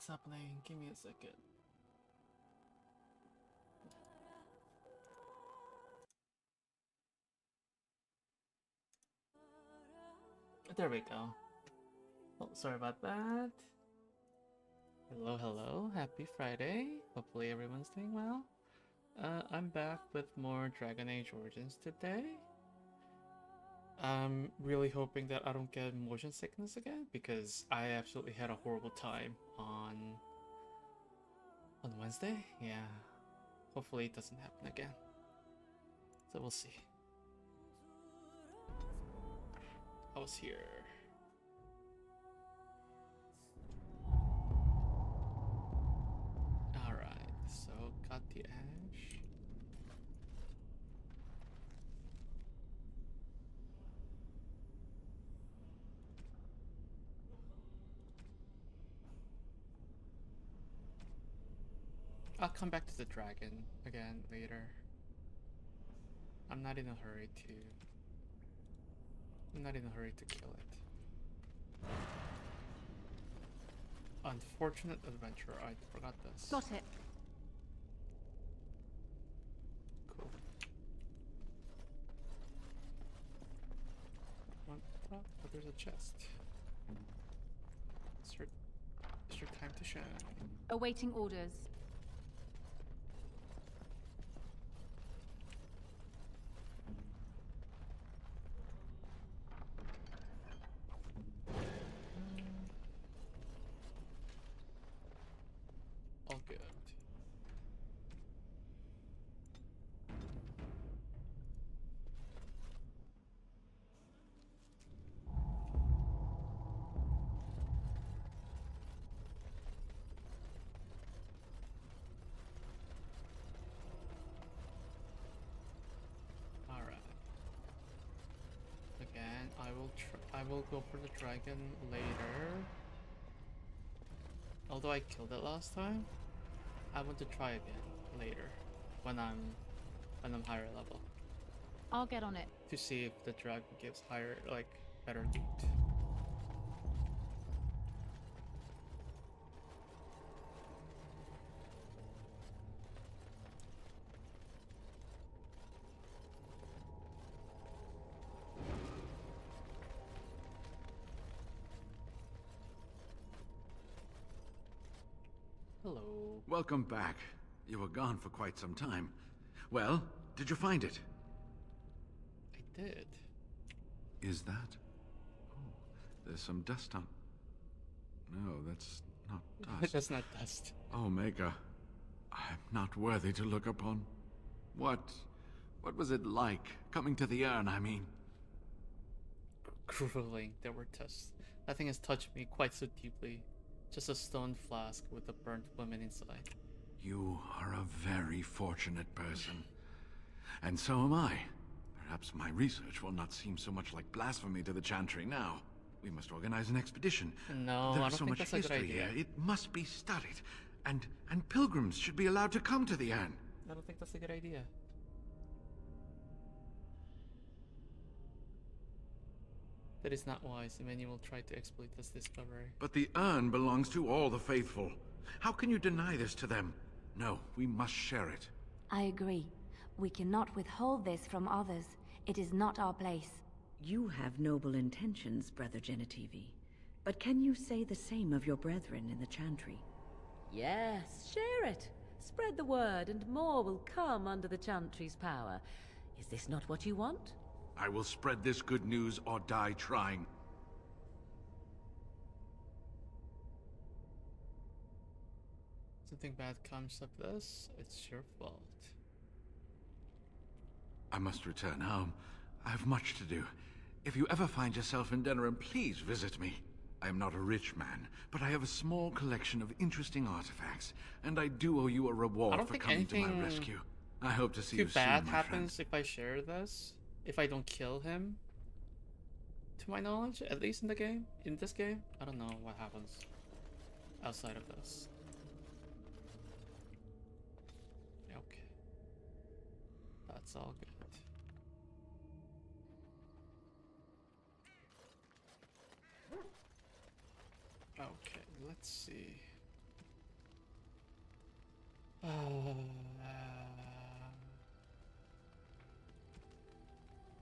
stop playing. Give me a second. There we go. Oh, sorry about that. Hello, hello. Happy Friday. Hopefully everyone's doing well. I'm back with more Dragon Age Origins today. I'm really hoping that I don't get motion sickness again, because I absolutely had a horrible time on Wednesday. Yeah. Hopefully it doesn't happen again. So we'll see. I was here. Alright, so got the ash. I'll come back to the dragon again later. I'm not in a hurry to kill it. Unfortunate adventure, I forgot this. Got it. Cool. What the? Oh, there's a chest. It's your time to shine. Awaiting orders. All good. All right. Again, I will go for the dragon later. Although I killed it last time, I want to try again later when I'm higher level. I'll get on it. To see if the dragon gives higher, like, better loot. Hello. Welcome back. You were gone for quite some time. Well, did you find it? I did. Is that? Oh, there's some dust on... No, that's not dust. That's not dust. Omega, I'm not worthy to look upon. What was it like, coming to the urn, I mean? Grueling. There were tests. Nothing has touched me quite so deeply. Just a stone flask with a burnt woman inside. You are a very fortunate person. And so am I. Perhaps my research will not seem so much like blasphemy to the Chantry now. We must organize an expedition. No, There's I don't so think much that's a good history idea. here. It must be studied. And pilgrims should be allowed to come to the urn. I don't think that's a good idea. That is not wise. Many will try to exploit this discovery. But the urn belongs to all the faithful. How can you deny this to them? No, we must share it. I agree. We cannot withhold this from others. It is not our place. You have noble intentions, Brother Genitivi. But can you say the same of your brethren in the Chantry? Yes, share it. Spread the word and more will come under the Chantry's power. Is this not what you want? I will spread this good news or die trying. Something bad comes of this, it's your fault. I must return home. I have much to do. If you ever find yourself in Denerim, please visit me. I am not a rich man, but I have a small collection of interesting artifacts, and I do owe you a reward for coming to my rescue. I hope to see you soon, Too bad my happens friend. if I share this. If I don't kill him. To my knowledge, at least in the game. In this game, I don't know what happens outside of this. Okay. That's all good. Okay, let's see.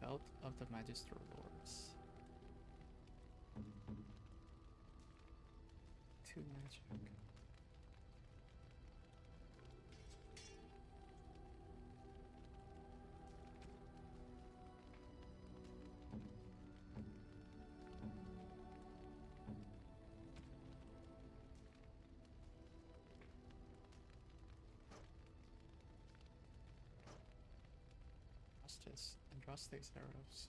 Belt of the Magister Lords. 2 magic. Justice and Justice arrows.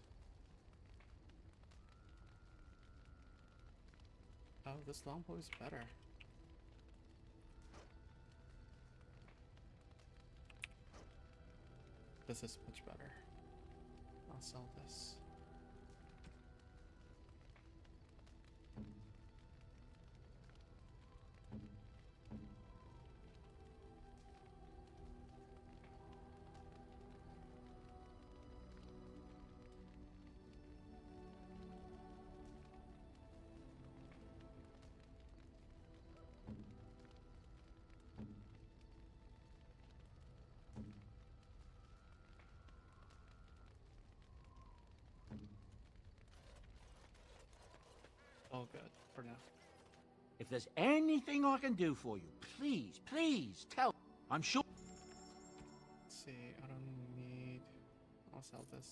Oh, this longbow is better. This is much better. I'll sell this. All good for now. If there's anything I can do for you, please, please tell. I'm sure. Let's see, I don't need. I'll sell this.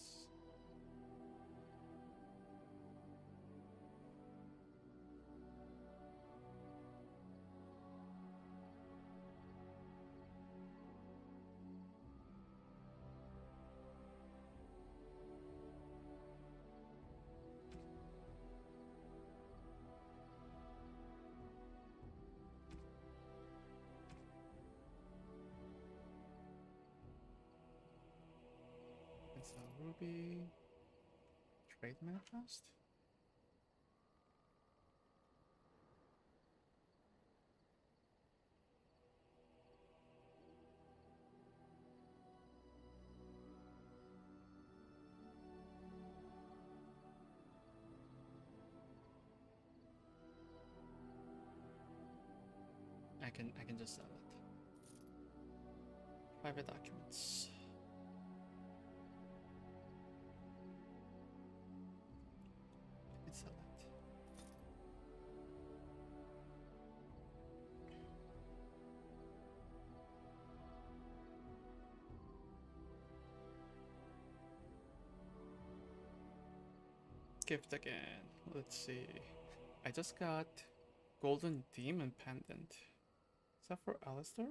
It's a ruby. Trade manifest. I can just sell it. Private documents. I can sell it. Gift again. Let's see. I just got Golden Demon Pendant. Is that for Alistair?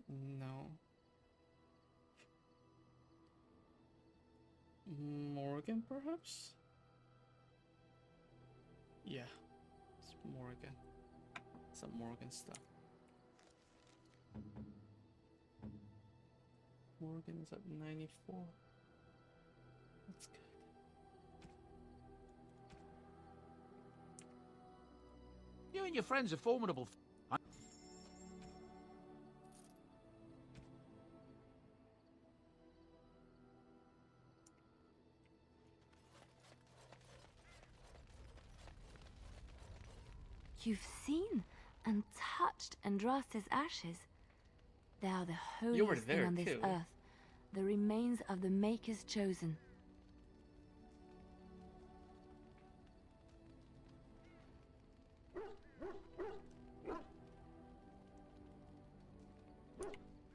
No. Morgan, perhaps? Yeah. It's Morgan. Some Morgan stuff. Morgan is at 94. That's good. You and your friends are formidable. You've seen and touched Andraste's ashes. They are the You were holiest thing there on this too. earth. The remains of the Maker's chosen.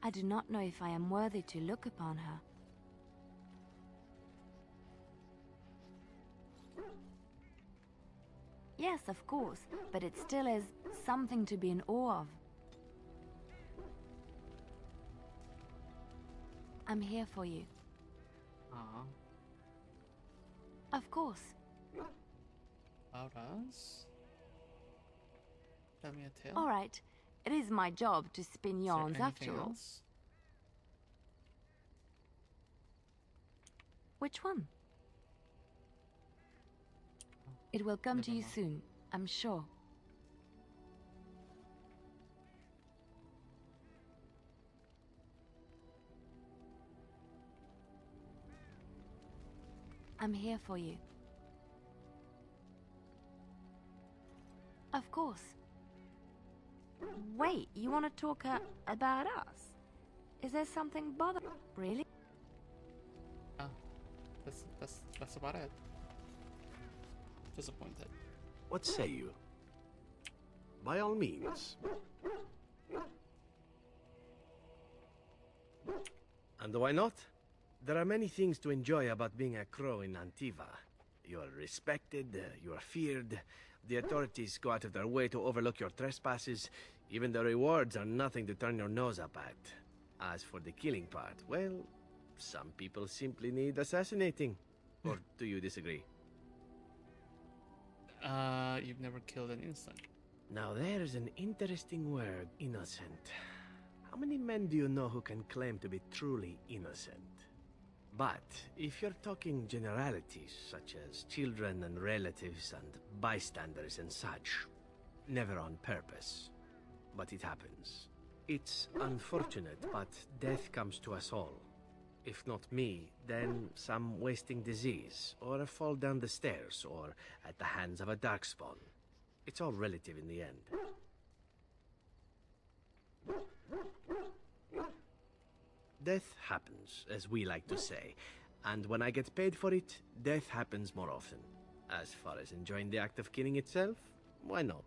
I do not know if I am worthy to look upon her. Yes, of course, but it still is something to be in awe of. I'm here for you. Aw. Of course. About us? Tell me a tale. All right. It is my job to spin Is there yarns after anything all. else? Which one? It will come to Never you mind. soon, I'm sure. I'm here for you. Of course. Wait, you want to talk about us? Is there something bother? Really? That's about it. Disappointed. What say you? By all means. And why not? There are many things to enjoy about being a crow in Antiva. You are respected, you are feared, the authorities go out of their way to overlook your trespasses, even the rewards are nothing to turn your nose up at. As for the killing part, well, some people simply need assassinating. Or do you disagree? You've never killed an innocent. Now there's an interesting word, innocent. How many men do you know who can claim to be truly innocent? But if you're talking generalities, such as children and relatives and bystanders and such, never on purpose. But it happens. It's unfortunate, but death comes to us all. If not me, then some wasting disease, or a fall down the stairs, or at the hands of a darkspawn. It's all relative in the end. Death happens, as we like to say, and when I get paid for it, death happens more often. As far as enjoying the act of killing itself, why not?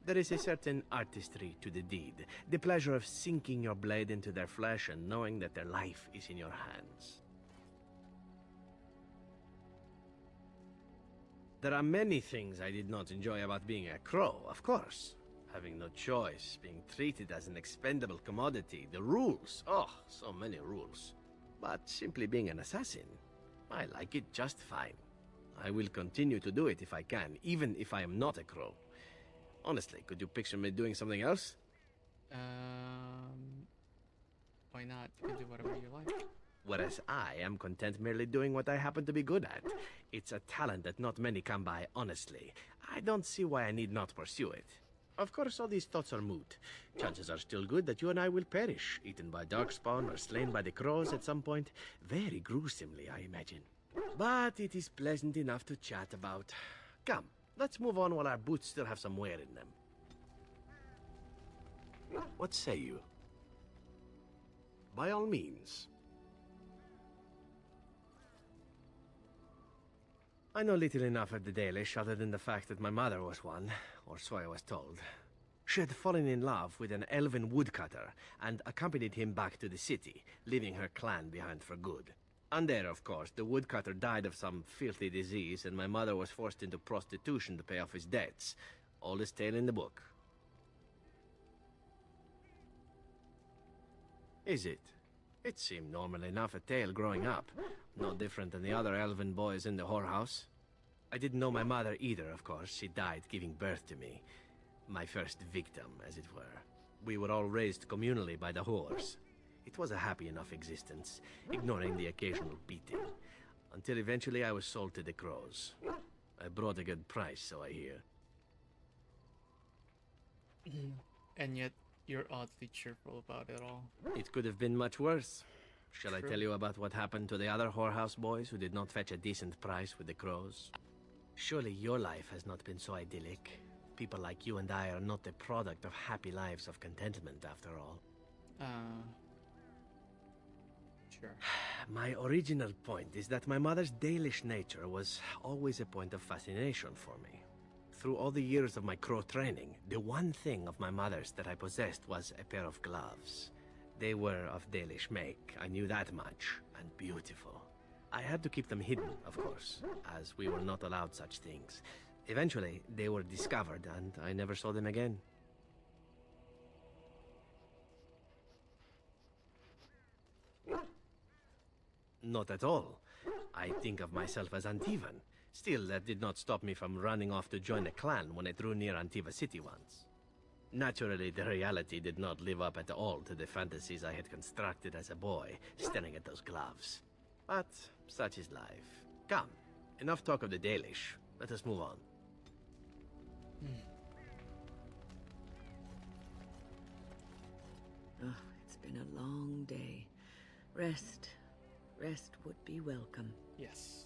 There is a certain artistry to the deed, the pleasure of sinking your blade into their flesh and knowing that their life is in your hands. There are many things I did not enjoy about being a crow, of course. Having no choice, being treated as an expendable commodity, the rules, oh, so many rules. But simply being an assassin, I like it just fine. I will continue to do it if I can, even if I am not a crow. Honestly, could you picture me doing something else? Why not? You can do whatever you like. Whereas I am content merely doing what I happen to be good at. It's a talent that not many come by, honestly. I don't see why I need not pursue it. Of course, all these thoughts are moot. Chances are still good that you and I will perish, eaten by darkspawn or slain by the crows at some point. Very gruesomely, I imagine. But it is pleasant enough to chat about. Come, let's move on while our boots still have some wear in them. What say you? By all means. I know little enough of the Dalish other than the fact that my mother was one, or so I was told. She had fallen in love with an elven woodcutter and accompanied him back to the city, leaving her clan behind for good. And there, of course, the woodcutter died of some filthy disease and my mother was forced into prostitution to pay off his debts. Oldest tale in the book. Is it? It seemed normal enough a tale growing up. No different than the other elven boys in the whorehouse. I didn't know my mother either, of course. She died giving birth to me. My first victim, as it were. We were all raised communally by the whores. It was a happy enough existence, ignoring the occasional beating. Until eventually I was sold to the crows. I brought a good price, so I hear. And yet, you're oddly cheerful about it all. It could have been much worse. Shall I True. tell you about what happened to the other whorehouse boys who did not fetch a decent price with the crows? Surely your life has not been so idyllic. People like you and I are not the product of happy lives of contentment, after all. Sure. My original point is that my mother's Dalish nature was always a point of fascination for me. Through all the years of my crow training, the one thing of my mother's that I possessed was a pair of gloves. They were of Dalish make, I knew that much, and beautiful. I had to keep them hidden, of course, as we were not allowed such things. Eventually, they were discovered, and I never saw them again. Not at all. I think of myself as Antivan. Still, that did not stop me from running off to join a clan when I drew near Antiva City once. Naturally, the reality did not live up at all to the fantasies I had constructed as a boy, staring at those gloves. But such is life. Come, enough talk of the Dalish. Let us move on. Oh, it's been a long day. Rest would be welcome. Yes.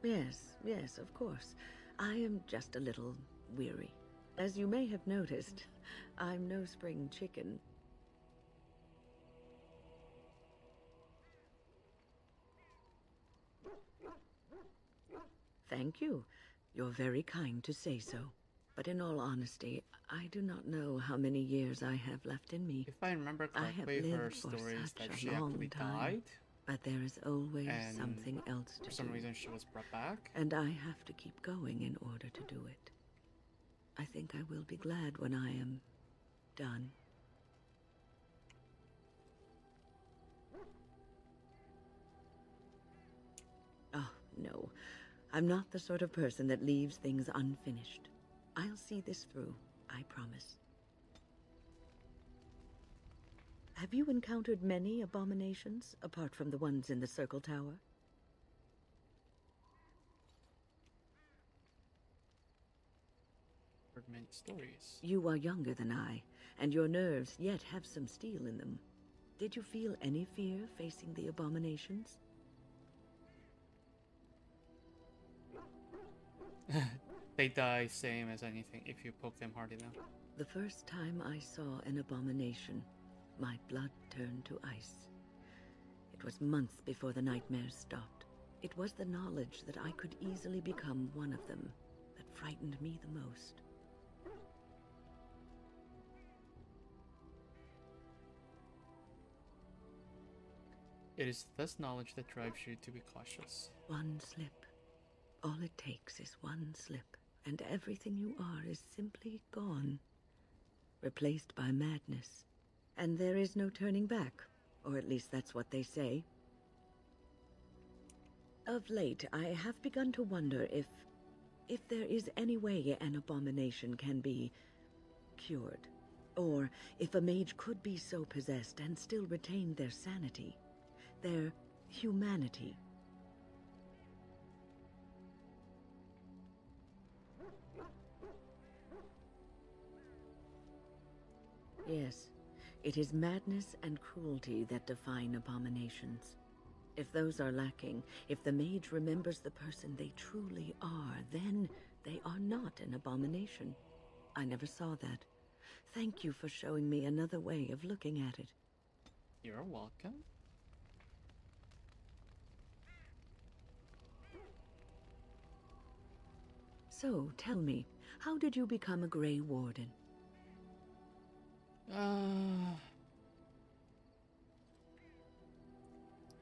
Yes, of course. I am just a little weary. As you may have noticed, I'm no spring chicken. Thank you. You're very kind to say so. But in all honesty, I do not know how many years I have left in me. If I remember I have correctly, her lived for story is such that a she long actually time. died, But there is always and something else to do. for some reason she was brought back. And I have to keep going in order to do it. I think I will be glad when I am done. Oh, no. I'm not the sort of person that leaves things unfinished. I'll see this through, I promise. Have you encountered many abominations, apart from the ones in the Circle Tower? Heard many stories. You are younger than I, and your nerves yet have some steel in them. Did you feel any fear facing the abominations? They die same as anything if you poke them hard enough. The first time I saw an abomination, my blood turned to ice. It was months before the nightmares stopped. It was the knowledge that I could easily become one of them that frightened me the most. It is this knowledge that drives you to be cautious. One slip. All it takes is one slip, and everything you are is simply gone. Replaced by madness. And there is no turning back, or at least that's what they say. Of late, I have begun to wonder if there is any way an abomination can be cured, or if a mage could be so possessed and still retain their sanity, their humanity. Yes, it is madness and cruelty that define abominations. If those are lacking, if the mage remembers the person they truly are, then they are not an abomination. I never saw that. Thank you for showing me another way of looking at it. You're welcome. So, tell me, how did you become a Grey Warden?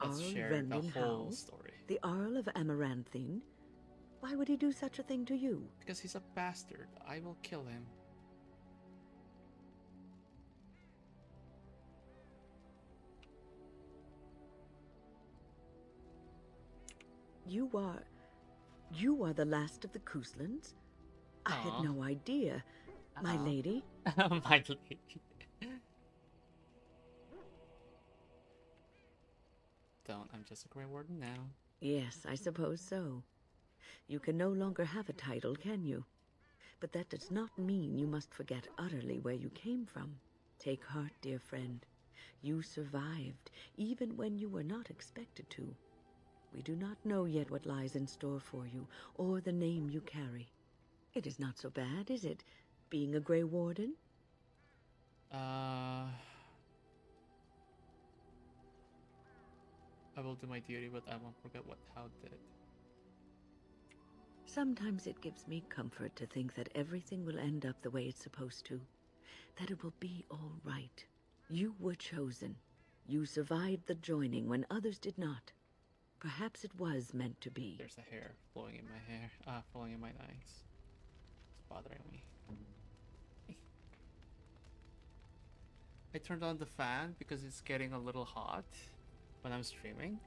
Let's Arl share the Rendon whole Howe? story. The Earl of Amaranthine? Why would he do such a thing to you? Because he's a bastard. I will kill him. You are the last of the Couslands? I had Aw. no idea. My Aw. lady? My lady. Don't. I'm just a Grey Warden now. Yes, I suppose so. You can no longer have a title, can you? But that does not mean you must forget utterly where you came from. Take heart, dear friend. You survived, even when you were not expected to. We do not know yet what lies in store for you, or the name you carry. It is not so bad, is it, being a Grey Warden? I will do my duty, but I won't forget what How did. Sometimes it gives me comfort to think that everything will end up the way it's supposed to. That it will be all right. You were chosen. You survived the joining when others did not. Perhaps it was meant to be. There's a hair flowing in my hair. Flowing in my eyes. It's bothering me. I turned on the fan because it's getting a little hot when I'm streaming.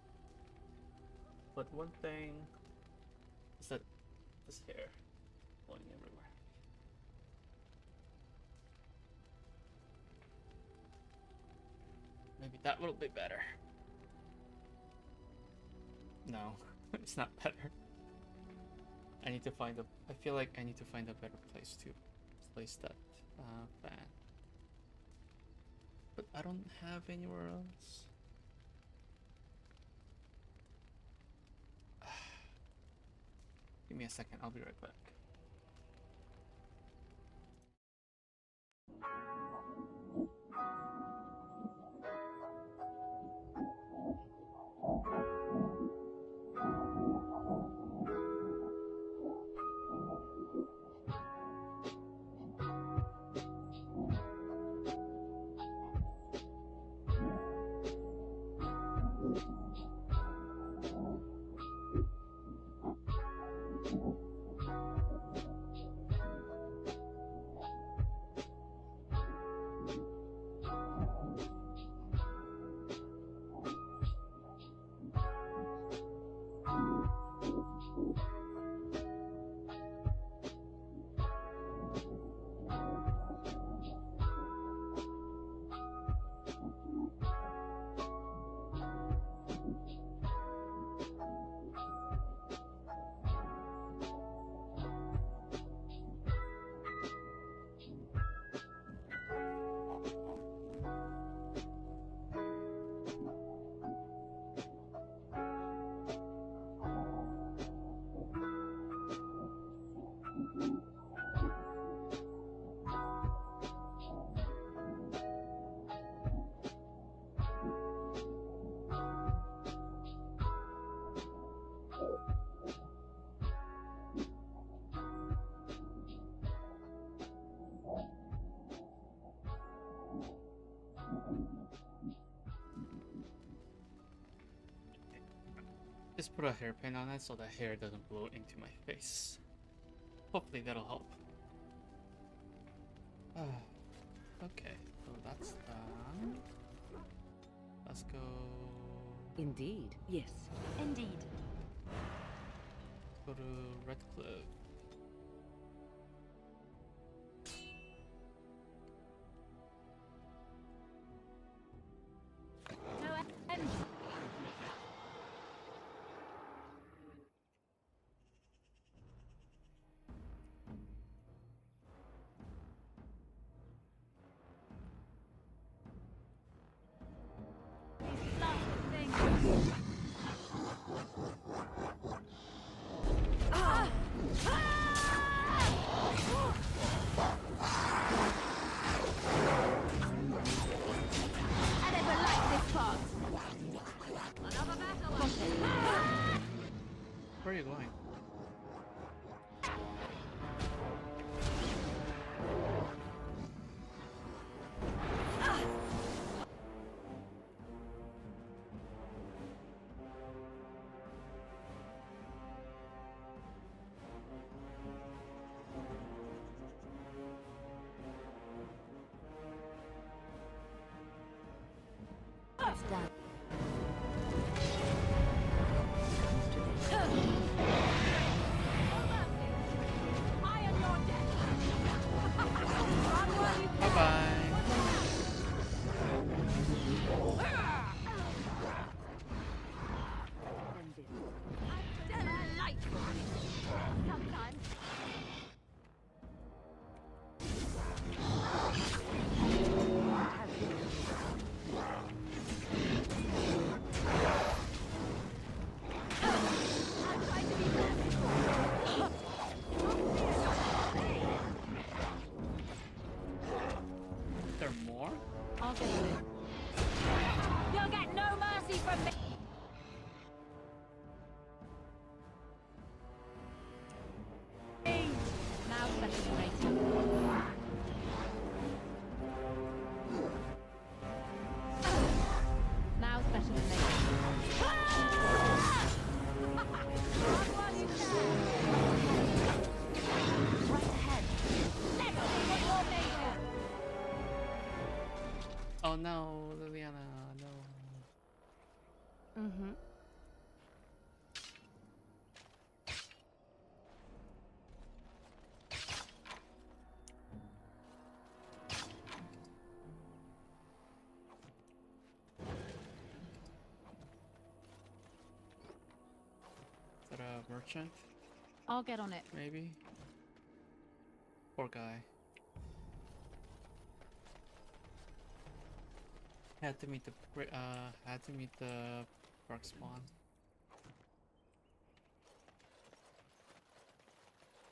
But one thing is that this hair flowing everywhere. Maybe that will be better. No, it's not better. I need to find a. I feel like I need to find a better place to place that fan. But I don't have anywhere else. Give me a second, I'll be right back. Just put a hairpin on it so the hair doesn't blow into my face. Hopefully that'll help. Okay, so that's done. Let's go. Indeed. Yes. Indeed. Go to Red Cliff. No end. These blasted things. I never liked this part. Another battle. Where are you going? It's done. Iron your death. Bye bye. Sometimes. There are more? I'll get on it. You'll get no mercy from me. Now special rating. Now special rating. Right ahead. Let's see what you're made of. Oh no, Liliana, no. Mm-hmm. Is that a merchant? I'll get on it. Maybe? Poor guy. Had to meet the park spawn.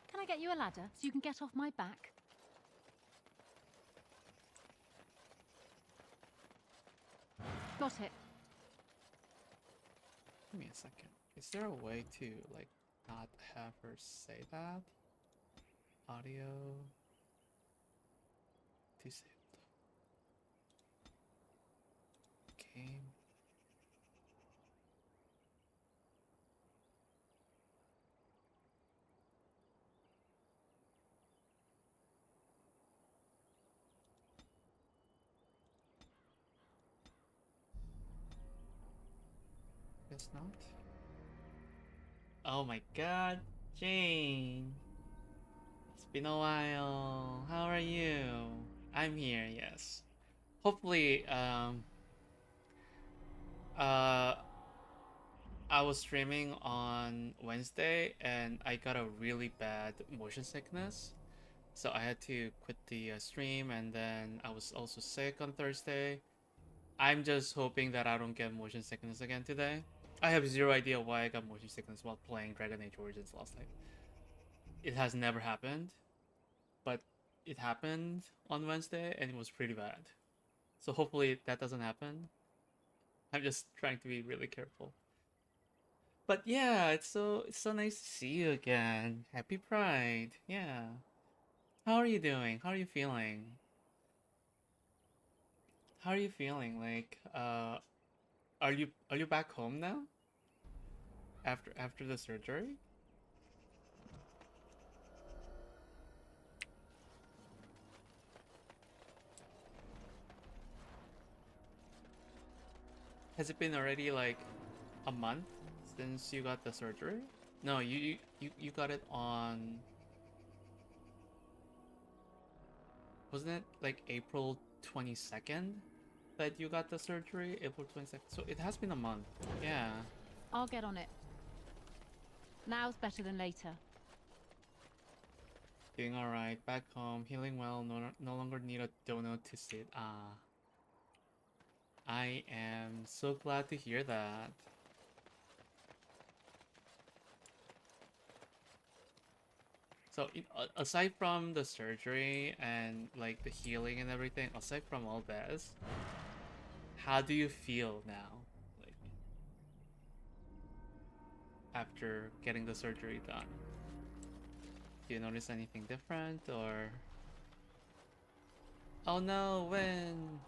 Can I get you a ladder so you can get off my back? Got it. Give me a second. Is there a way to like not have her say that? Audio disabled. Game. Guess not. Oh my god, Jane. It's been a while. How are you? I'm here, yes. Hopefully, I was streaming on Wednesday and I got a really bad motion sickness. So I had to quit the stream, and then I was also sick on Thursday. I'm just hoping that I don't get motion sickness again today. I have zero idea why I got motion sickness while playing Dragon Age Origins last night. It has never happened, but it happened on Wednesday and it was pretty bad. So hopefully that doesn't happen. I'm just trying to be really careful. But yeah, it's so nice to see you again. Happy Pride. Yeah. How are you doing? How are you feeling? How are you feeling? Like, are you back home now? after the surgery? Has it been already like a month since you got the surgery? No, you got it on, wasn't it like April 22nd that you got the surgery? April 22nd. So it has been a month. Yeah. I'll get on it. Now's better than later. Doing alright. Back home. Healing well. No longer need a dono to sit. I am so glad to hear that. So aside from the surgery and like the healing and everything, aside from all this, how do you feel now? Like after getting the surgery done? Do you notice anything different or... Oh no, when?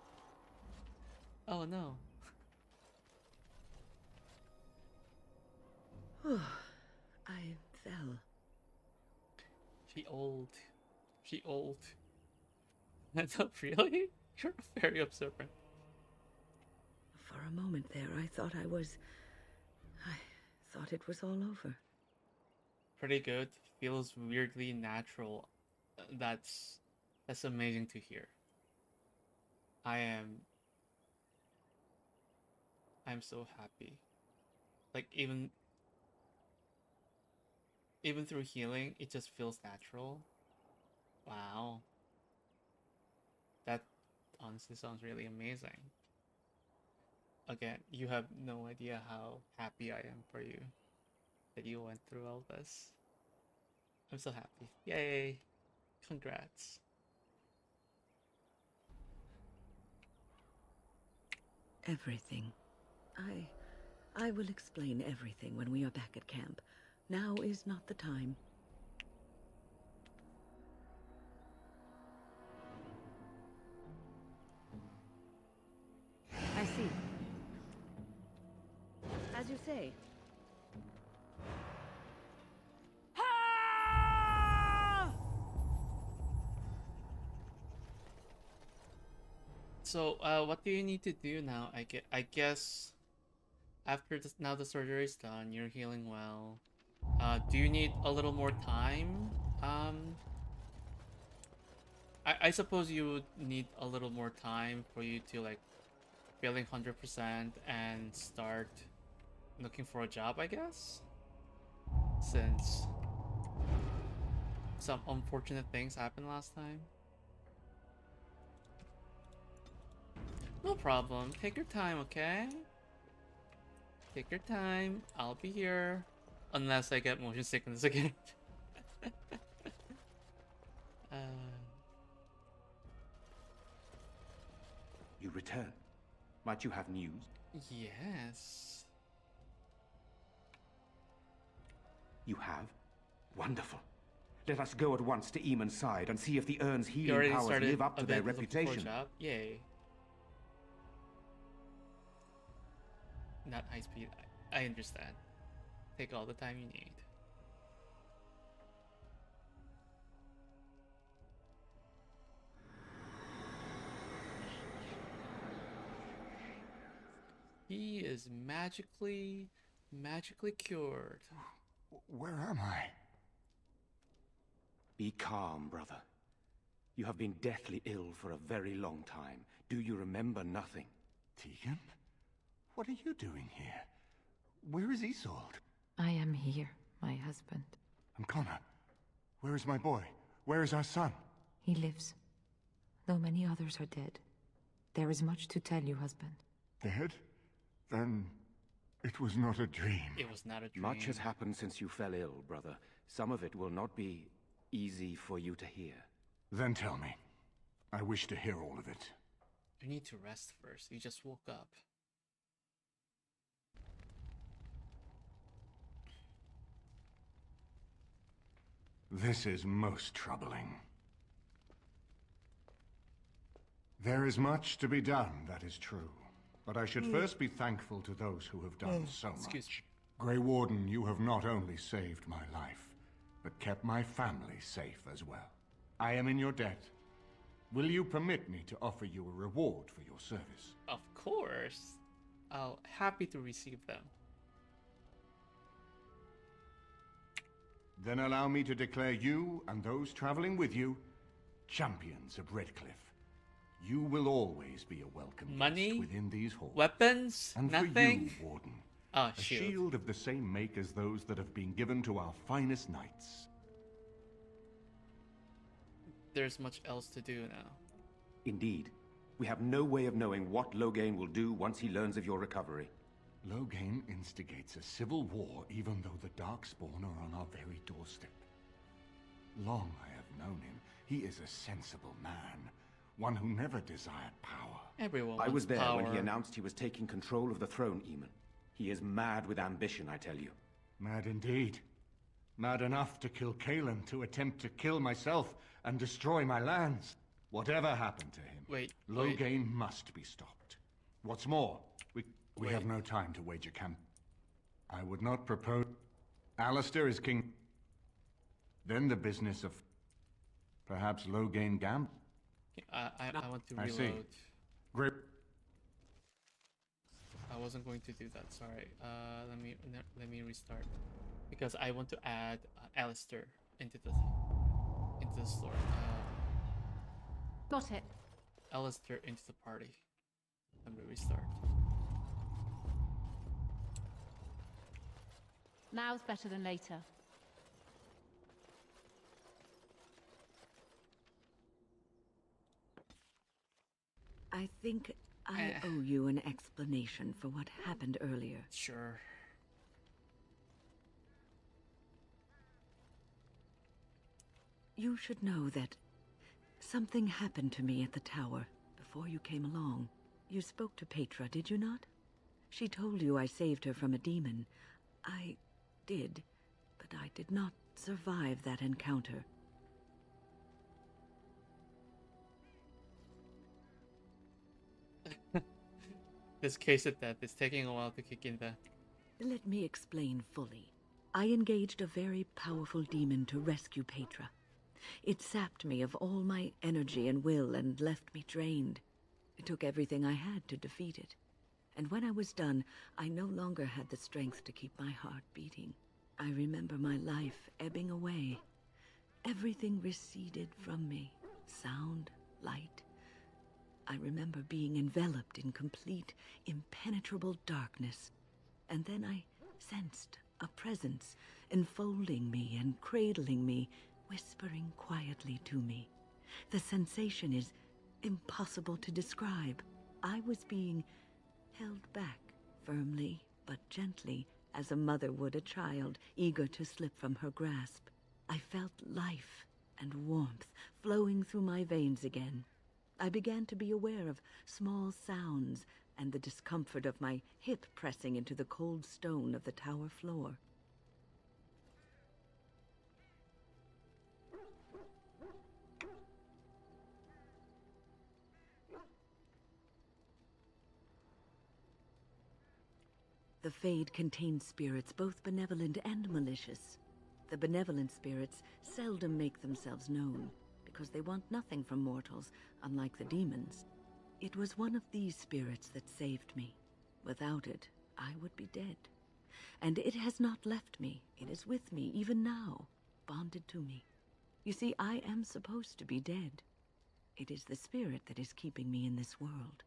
Oh no. I fell. She old. She old. That's not really? You're very observant. For a moment there, I thought it was all over. Pretty good. Feels weirdly natural. That's amazing to hear. I'm so happy. Like even through healing, it just feels natural. Wow. That honestly sounds really amazing. Again, you have no idea how happy I am for you that you went through all this. I'm so happy. Yay! Congrats. Everything. I will explain everything when we are back at camp. Now is not the time. I see. As you say. So, what do you need to do now? I guess after this, now the surgery is done, you're healing well. Do you need a little more time? I suppose you would need a little more time for you to like feeling 100% and start looking for a job, I guess? Since some unfortunate things happened last time. No problem. Take your time, okay? Take your time. I'll be here. Unless I get motion sickness again. You return. Might you have news? Yes. You have? Wonderful. Let us go at once to Eamon's side and see if the Urn's You healing already powers started live up a to bit their looking for a reputation. job? Yay. Not high speed. I understand. Take all the time you need. He is magically cured. Where am I? Be calm, brother. You have been deathly ill for a very long time. Do you remember nothing? Tegan? What are you doing here? Where is Isolde? I am here, my husband. And Connor? Where is my boy? Where is our son? He lives, though many others are dead. There is much to tell you, husband. Dead? Then it was not a dream. It was not a dream. Much has happened since you fell ill, brother. Some of it will not be easy for you to hear. Then tell me. I wish to hear all of it. You need to rest first. You just woke up. This is most troubling. There is much to be done, that is true. But I should first be thankful to those who have done so Excuse much. Grey Warden, you have not only saved my life, but kept my family safe as well. I am in your debt. Will you permit me to offer you a reward for your service? Of course. I'll happy to receive them. Then allow me to declare you and those traveling with you champions of Redcliffe. You will always be a welcome Money? guest within these halls. Weapons? And Nothing? for you, Warden, Oh, a shield. shield of the same make as those that have been given to our finest knights. There's much else to do now. Indeed. We have no way of knowing what Loghain will do once he learns of your recovery. Loghain instigates a civil war even though the Darkspawn are on our very doorstep. Long I have known him. He is a sensible man. One who never desired power. Everyone I was there power. when he announced he was taking control of the throne, Eamon. He is mad with ambition, I tell you. Mad indeed. Mad enough to kill Kaelin, to attempt to kill myself and destroy my lands. Whatever happened to him, Wait. Loghain must be stopped. What's more, we have no time to wage a camp. I would not propose... Alistair is king. Then the business of... perhaps Loghain Gam... I want to reload. I see. Great. I wasn't going to do that. Sorry. Let me restart because I want to add Alistair into the story. Got it. Alistair into the party. Let me restart. Now's better than later. I think I owe you an explanation for what happened earlier. Sure. You should know that something happened to me at the tower before you came along. You spoke to Petra, did you not? She told you I saved her from a demon. I did, but I did not survive that encounter. This case of death is taking a while to kick in there. Let me explain fully. I engaged a very powerful demon to rescue Petra. It sapped me of all my energy and will and left me drained. It took everything I had to defeat it. And when I was done, I no longer had the strength to keep my heart beating. I remember my life ebbing away. Everything receded from me. Sound, light. I remember being enveloped in complete, impenetrable darkness. And then I sensed a presence enfolding me and cradling me, whispering quietly to me. The sensation is impossible to describe. I was being held back, firmly but gently, as a mother would a child, eager to slip from her grasp. I felt life and warmth flowing through my veins again. I began to be aware of small sounds and the discomfort of my hip pressing into the cold stone of the tower floor. The Fade contains spirits both benevolent and malicious. The benevolent spirits seldom make themselves known, because they want nothing from mortals, unlike the demons. It was one of these spirits that saved me. Without it, I would be dead. And it has not left me. It is with me, even now, bonded to me. You see, I am supposed to be dead. It is the spirit that is keeping me in this world.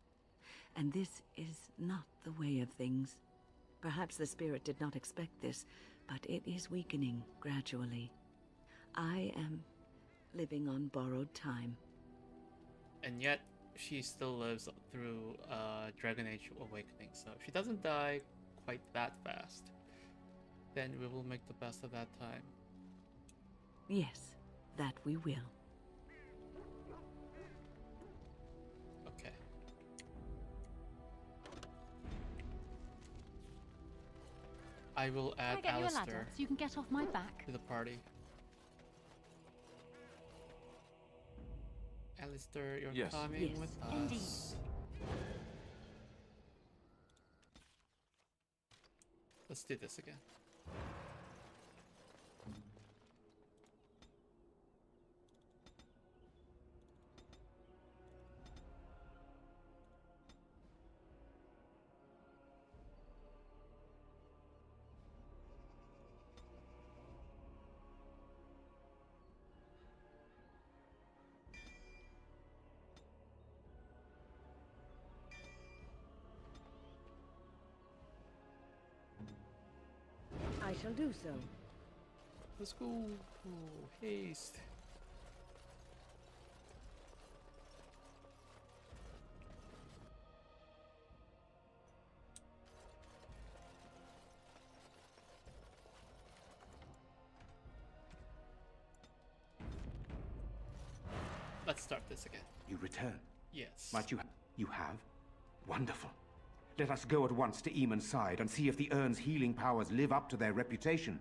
And this is not the way of things. Perhaps the spirit did not expect this, but it is weakening gradually. I am living on borrowed time. And yet, she still lives through Dragon Age Awakening, so if she doesn't die quite that fast, then we will make the best of that time. Yes, that we will. Okay. I will add Can I get you a Alistair ladder so you can get off my back? to the party. Alistair, you're Yes. coming Yes. with us. Indeed. Let's do this again. I shall do so. Let's go. Oh, haste. Let's start this again. You return? Yes. Might you you have? Wonderful. Let us go at once to Eamon's side and see if the urn's healing powers live up to their reputation.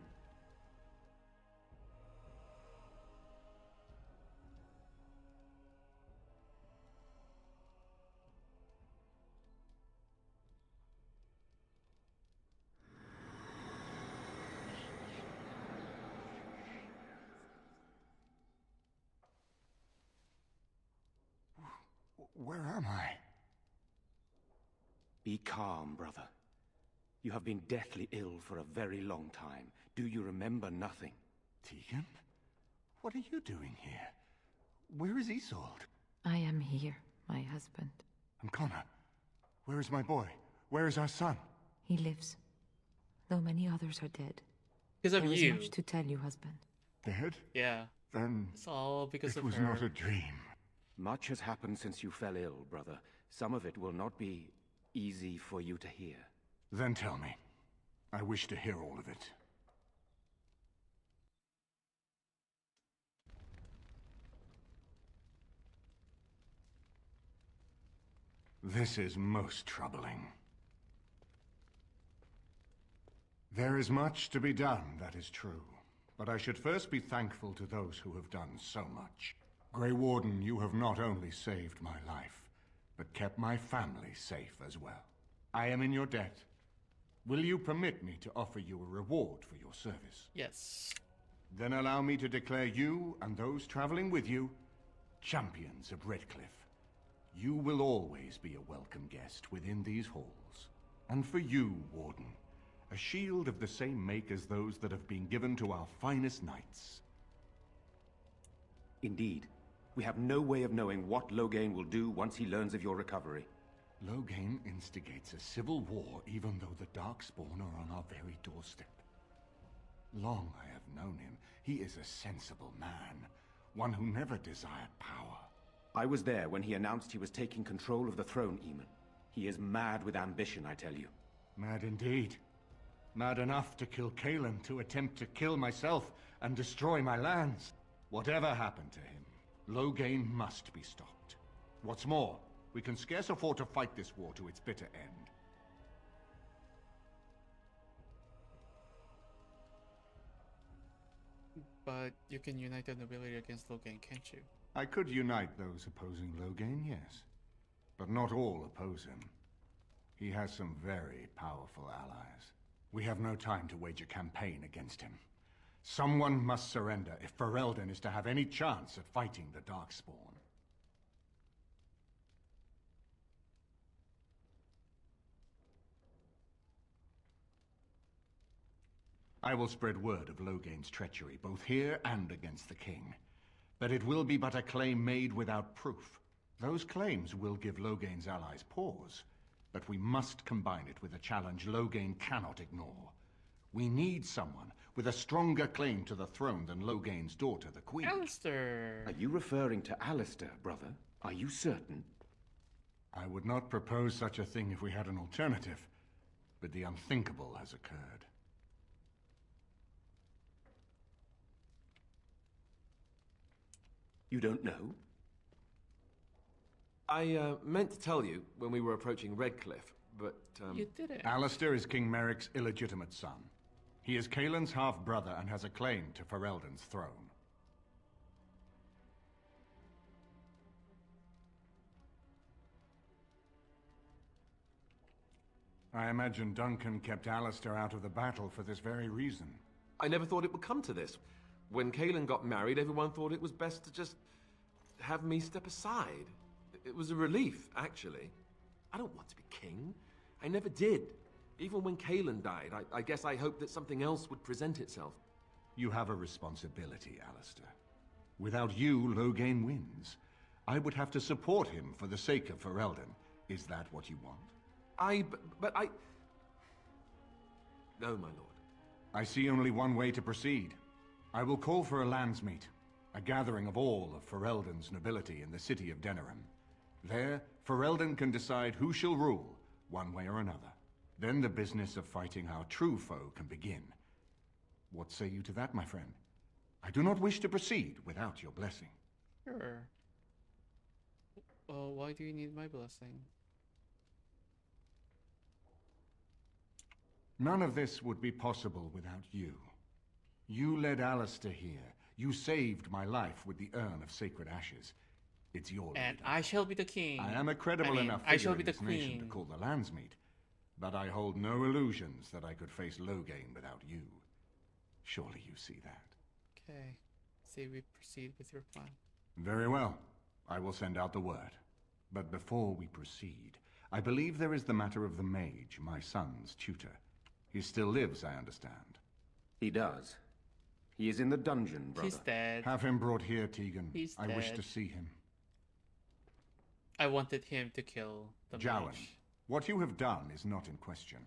Where am I? Be calm, brother. You have been deathly ill for a very long time. Do you remember nothing? Tegan? What are you doing here? Where is Isolde? I am here, my husband. And Connor? Where is my boy? Where is our son? He lives, though many others are dead. Because of there you. There is much to tell you, husband. Dead? Yeah. Then it's all because it of was her. not a dream. Much has happened since you fell ill, brother. Some of it will not be easy for you to hear. Then tell me. I wish to hear all of it. This is most troubling. There is much to be done, that is true. But I should first be thankful to those who have done so much. Grey Warden, you have not only saved my life, but kept my family safe as well. I am in your debt. Will you permit me to offer you a reward for your service? Yes. Then allow me to declare you and those traveling with you champions of Redcliffe. You will always be a welcome guest within these halls. And for you, Warden, a shield of the same make as those that have been given to our finest knights. Indeed. We have no way of knowing what Loghain will do once he learns of your recovery. Loghain instigates a civil war even though the Darkspawn are on our very doorstep. Long I have known him. He is a sensible man, one who never desired power. I was there when he announced he was taking control of the throne, Eamon. He is mad with ambition, I tell you. Mad indeed. Mad enough to kill Cailan, to attempt to kill myself and destroy my lands. Whatever happened to him, Loghain must be stopped. What's more, we can scarce afford to fight this war to its bitter end. But you can unite the nobility against Loghain, can't you? I could unite those opposing Loghain, yes. But not all oppose him. He has some very powerful allies. We have no time to wage a campaign against him. Someone must surrender if Ferelden is to have any chance at fighting the Darkspawn. I will spread word of Loghain's treachery, both here and against the king. But it will be but a claim made without proof. Those claims will give Loghain's allies pause, but we must combine it with a challenge Loghain cannot ignore. We need someone with a stronger claim to the throne than Loghain's daughter, the Queen. Alistair! Are you referring to Alistair, brother? Are you certain? I would not propose such a thing if we had an alternative, but the unthinkable has occurred. You don't know? I meant to tell you when we were approaching Redcliffe, but You did it. Alistair is King Merrick's illegitimate son. He is Cailan's half-brother and has a claim to Ferelden's throne. I imagine Duncan kept Alistair out of the battle for this very reason. I never thought it would come to this. When Kaelin got married, everyone thought it was best to just have me step aside. It was a relief, actually. I don't want to be king. I never did. Even when Kaelin died, I guess I hoped that something else would present itself. You have a responsibility, Alistair. Without you, Loghain wins. I would have to support him for the sake of Ferelden. Is that what you want? But I... No, my lord. I see only one way to proceed. I will call for a landsmeet, a gathering of all of Ferelden's nobility in the city of Denerim. There, Ferelden can decide who shall rule, one way or another. Then the business of fighting our true foe can begin. What say you to that, my friend? I do not wish to proceed without your blessing. Sure. Well, why do you need my blessing? None of this would be possible without you. You led Alistair here. You saved my life with the urn of sacred ashes. It's your And leader. I shall be the king. I am a credible enough I figure shall be in the this nation to queen. call the landsmeet, but I hold no illusions that I could face Loghain without you. Surely you see that. Okay. Say we proceed with your plan. Very well. I will send out the word. But before we proceed, I believe there is the matter of the mage, my son's tutor. He still lives, I understand. He does. He is in the dungeon, brother. He's dead. Have him brought here, Tegan. He's I wish dead. to see him. I wanted him to kill the Jowan, mage. what you have done is not in question.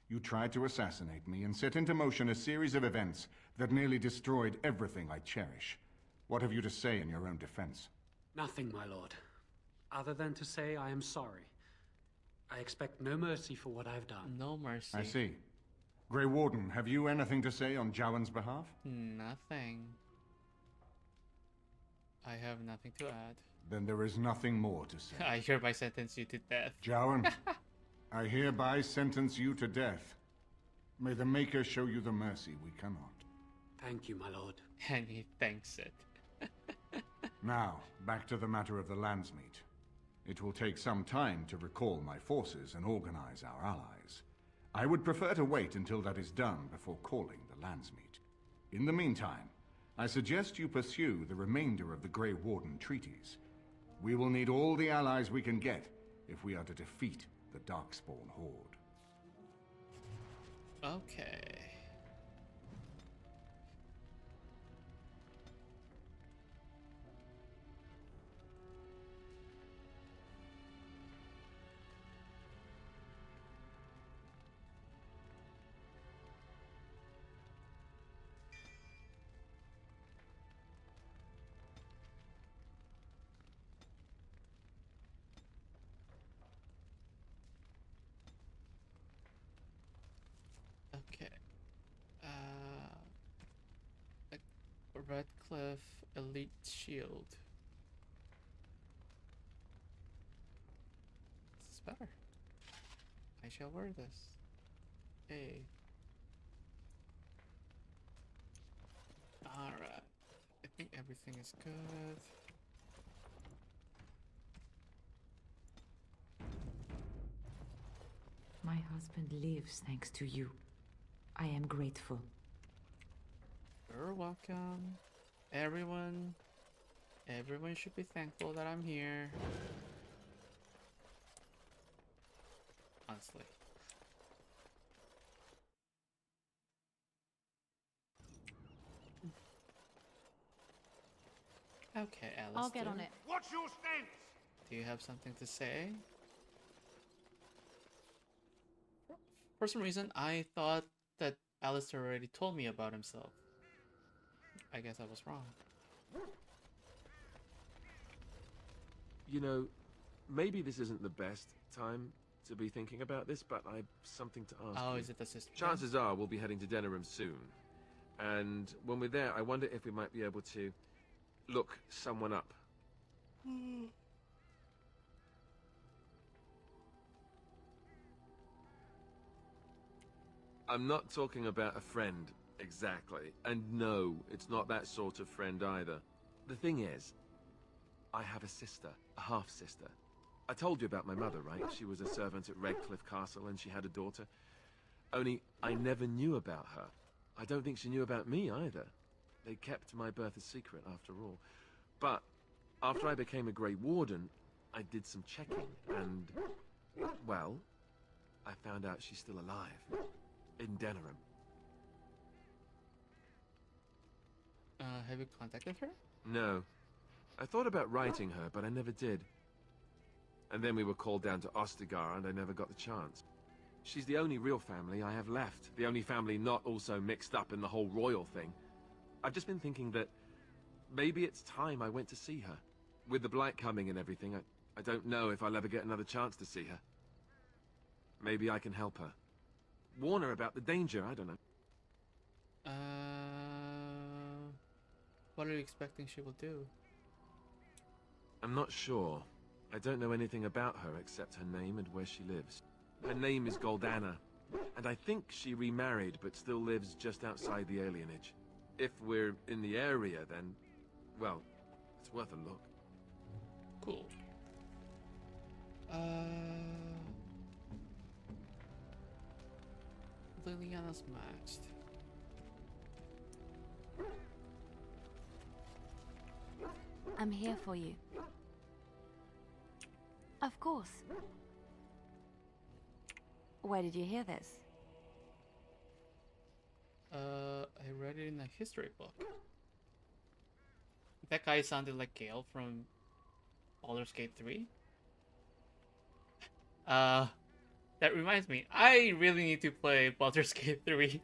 You tried to assassinate me and set into motion a series of events that nearly destroyed everything I cherish. What have you to say in your own defense? Nothing, my lord. Other than to say I am sorry. I expect no mercy for what I've done. No mercy. I see. Grey Warden, have you anything to say on Jowan's behalf? Nothing. I have nothing to add. Then there is nothing more to say. I hereby sentence you to death. Jowan, I hereby sentence you to death. May the Maker show you the mercy we cannot. Thank you, my lord. And he thanks it. Now, back to the matter of the landsmeet. It will take some time to recall my forces and organize our allies. I would prefer to wait until that is done before calling the landsmeet. In the meantime, I suggest you pursue the remainder of the Grey Warden treaties. We will need all the allies we can get if we are to defeat the Darkspawn Horde. Okay. Okay. Redcliffe Elite Shield. This is better. I shall wear this. Hey. Alright. I think everything is good. My husband lives thanks to you. I am grateful. You're welcome. Everyone should be thankful that I'm here. Honestly. Okay, Alistair. I'll get on it. What's your stance? Do you have something to say? For some reason, I thought that Alistair already told me about himself. I guess I was wrong. You know, maybe this isn't the best time to be thinking about this, but I've something to ask Oh, you. is it the sister? Chances are we'll be heading to Denerim soon. And when we're there, I wonder if we might be able to look someone up. I'm not talking about a friend, exactly. And no, it's not that sort of friend either. The thing is, I have a sister, a half-sister. I told you about my mother, right? She was a servant at Redcliffe Castle and she had a daughter. Only I never knew about her. I don't think she knew about me either. They kept my birth a secret after all. But after I became a Grey Warden, I did some checking and, well, I found out she's still alive. In Denerim. Have you contacted her? No. I thought about writing her, but I never did. And then we were called down to Ostagar, and I never got the chance. She's the only real family I have left. The only family not also mixed up in the whole royal thing. I've just been thinking that maybe it's time I went to see her. With the blight coming and everything, I don't know if I'll ever get another chance to see her. Maybe I can help her. Warn her about the danger, I don't know. What are you expecting she will do? I'm not sure. I don't know anything about her except her name and where she lives. Her name is Goldana, and I think she remarried but still lives just outside the alienage. If we're in the area, then, well, it's worth a look. Cool. Liliana's maxed. I'm here for you. Of course. Where did you hear this? I read it in a history book. That guy sounded like Gale from Baldur's Gate 3. That reminds me, I really need to play Baldur's Gate 3.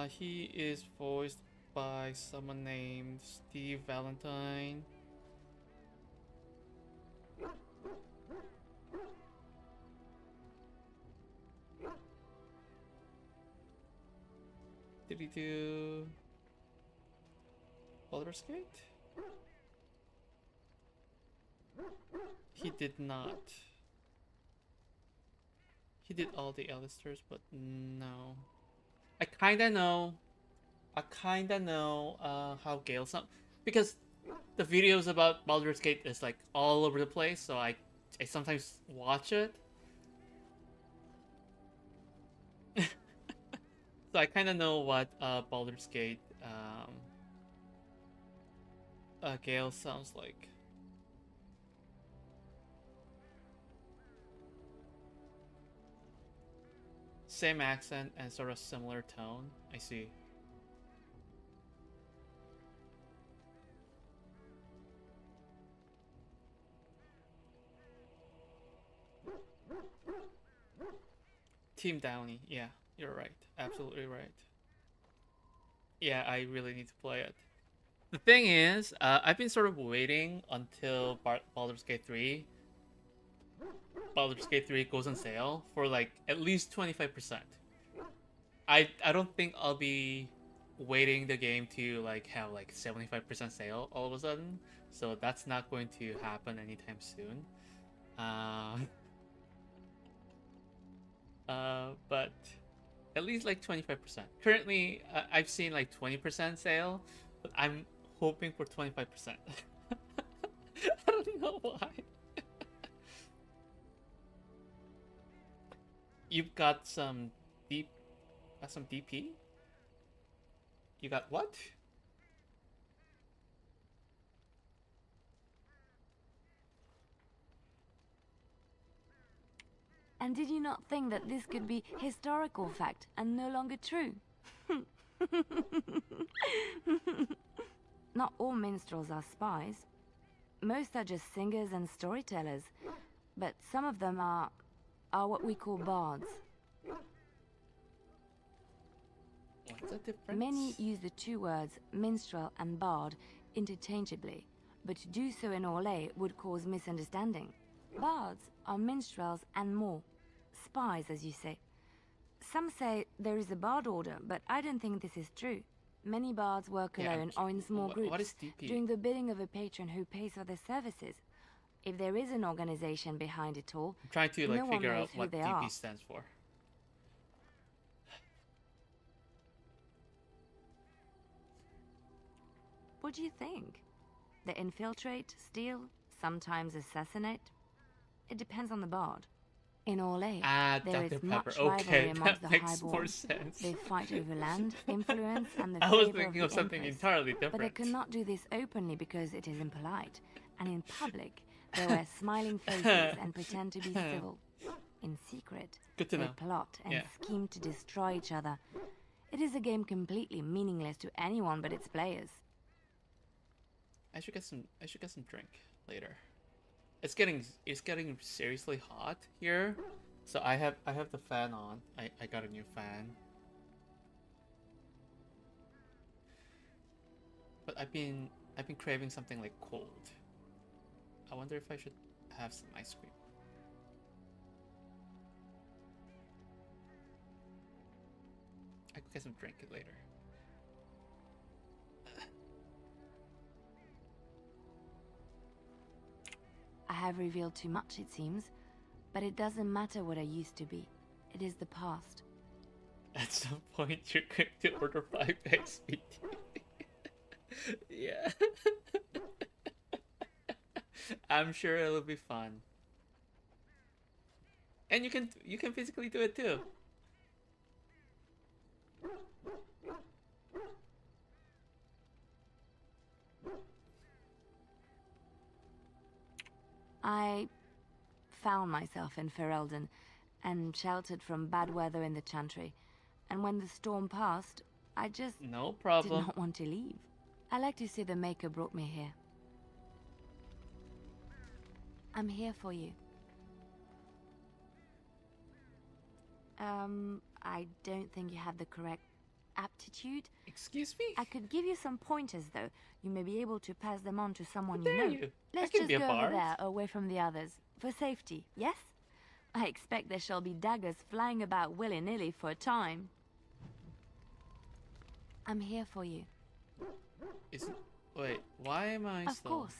He is voiced by someone named Steve Valentine. Did he do Baldur's Gate? He did not. He did all the Alistairs, but no. I kinda know how Gale sounds, because the videos about Baldur's Gate is like all over the place, so I sometimes watch it. So I kinda know what Baldur's Gate Gale sounds like. Same accent and sort of similar tone. I see. Team Downey. Yeah, you're right. Absolutely right. Yeah, I really need to play it. The thing is, I've been sort of waiting until Baldur's Gate 3 goes on sale for like at least 25%. I don't think I'll be waiting the game to like have like 75% sale all of a sudden, so that's not going to happen anytime soon. But at least like 25%. Currently, I've seen like 20% sale, but I'm hoping for 25%. I don't know why. You've got some DP? You got what? And did you not think that this could be historical fact and no longer true? Not all minstrels are spies. Most are just singers and storytellers, but some of them are what we call bards. What's the difference? Many use the two words minstrel and bard interchangeably, but to do so in Orlais would cause misunderstanding. Bards are minstrels and more. Spies, as you say. Some say there is a bard order, but I don't think this is true. Many bards work alone or in small groups, what is DP? doing the bidding of a patron who pays for their services. If there is an organization behind it all, I'm trying to like no one figure knows out who what they DP are. stands for. What do you think? They infiltrate, steal, sometimes assassinate? It depends on the bard. In Orlais, there Dr. is Pepper. much Okay, rivalry amongst the that makes more highborn. sense. They fight over land, influence, and the I was favor thinking of of the something Empress. entirely But they different. cannot do this openly because it is impolite. And in public, they wear smiling faces and pretend to be civil. In secret, Good to they know. plot and Yeah. scheme to destroy each other. It is a game completely meaningless to anyone but its players. I should get some drink later. It's getting seriously hot here. So I have the fan on. I got a new fan. But I've been craving something like cold. I wonder if I should have some ice cream. I could get some drink later. I have revealed too much, it seems, but it doesn't matter what I used to be. It is the past. At some point, you're going to order 5 backseat. Yeah. I'm sure it'll be fun. And you can physically do it too. I found myself in Ferelden and sheltered from bad weather in the Chantry. And when the storm passed, I just no problem. did not want to leave. I like to say the Maker brought me here. I'm here for you. I don't think you have the correct aptitude. Excuse me? I could give you some pointers, though. You may be able to pass them on to someone How you dare know. you? Let's I can just be a go over bard. there, away from the others. For safety, yes? I expect there shall be daggers flying about willy-nilly for a time. I'm here for you. Wait, why am I Of slow? course.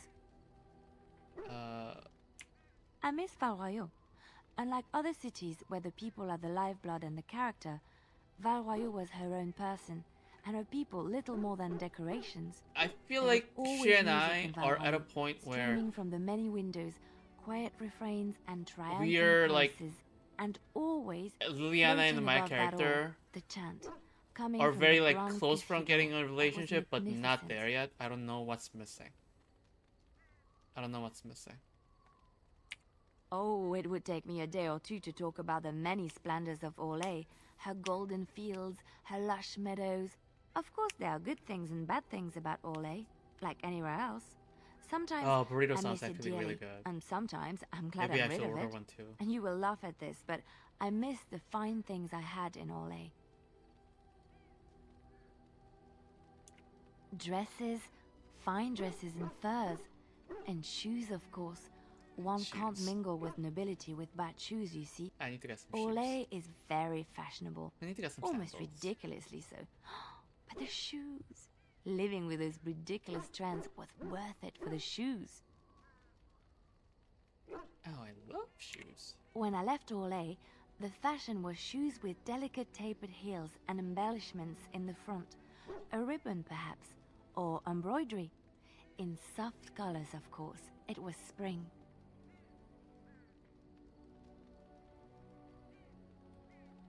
I miss Val Royeaux. Unlike other cities where the people are the lifeblood and the character, Val Royeaux was her own person, and her people little more than decorations. I feel There like was always she and music I in Val are at a Royeaux, point where streaming from the many windows, quiet refrains and triumphant we're like choruses, and always Liliana and floating my above that all, character the chant, coming are from very the like grand close from cathedral getting a that was relationship, but not magnificent. there yet. I don't know what's missing. I don't know what's missing. Oh, it would take me a day or two to talk about the many splendors of Orlais, her golden fields, her lush meadows. Of course, there are good things and bad things about Orlais, like anywhere else. Sometimes Oh, burrito I sounds miss it actually dearly, really good. and sometimes I'm glad Maybe I I'm rid should of order it. one too. And you will laugh at this, but I miss the fine things I had in Orlais. Dresses, fine dresses and furs, and shoes, of course. One can't Shoes. mingle with nobility with bad shoes, you see. I need to get some Orlais is very fashionable. I need to get some Almost sandals. ridiculously so. But the shoes. Living with those ridiculous trends was worth it for the shoes. Oh, I love shoes. When I left Orlais, the fashion was shoes with delicate tapered heels and embellishments in the front. A ribbon, perhaps, or embroidery. In soft colors, of course. It was spring.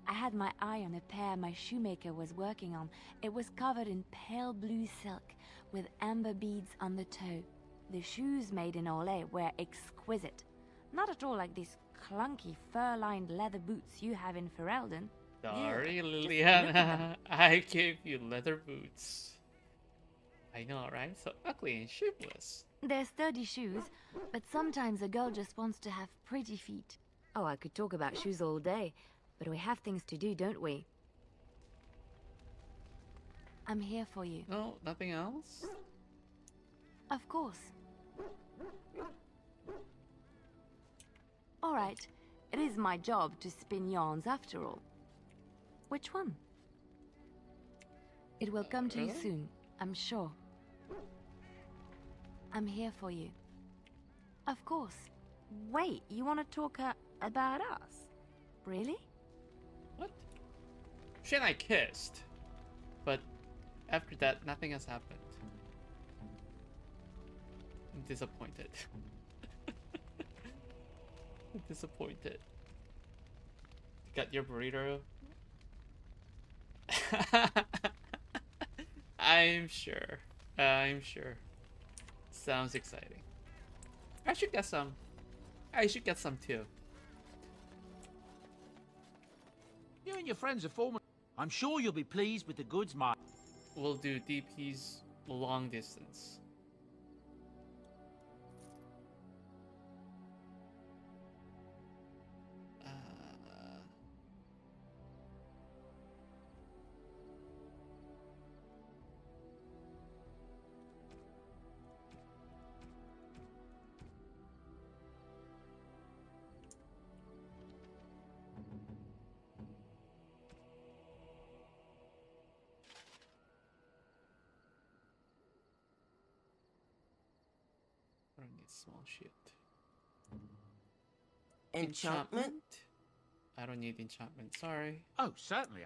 I had my eye on a pair my shoemaker was working on. It was covered in pale blue silk with amber beads on the toe. The shoes made in Orlais were exquisite. Not at all like these clunky fur-lined leather boots you have in Ferelden. Sorry, Ugh, just look at Liliana. them. I gave you leather boots. I know, right? So ugly and shapeless. They're sturdy shoes, but sometimes a girl just wants to have pretty feet. Oh, I could talk about shoes all day, but we have things to do, don't we? I'm here for you. No, nothing else? Of course. All right, it is my job to spin yarns after all. Which one? It will come to you Really? soon, I'm sure. I'm here for you. Of course. Wait, you want to talk about us? Really? What? She and I kissed, but after that, nothing has happened. I'm disappointed. I'm disappointed. Got your burrito? I'm sure. I'm sure. Sounds exciting. I should get some. I should get some too. You and your friends are forming. I'm sure you'll be pleased with the goods, Mike. We'll do DP's long distance. I don't need small shit. Enchantment? I don't need enchantment, sorry. Oh, certainly.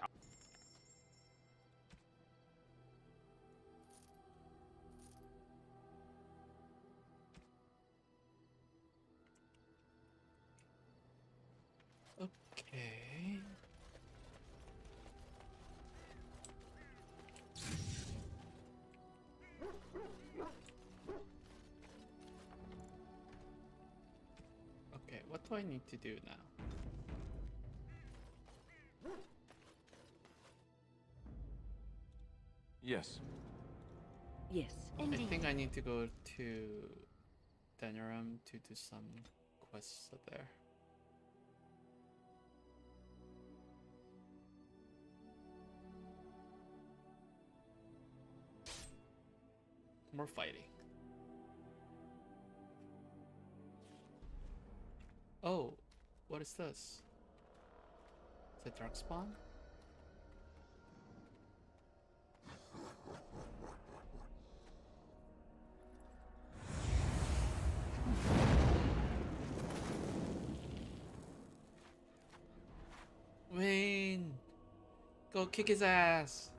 Okay. Okay, what do I need to do now? Yes. Yes. I think I need to go to Denerim to do some quests up there. More fighting. Oh, what is this? Is it Darkspawn? Wayne! Go kick his ass!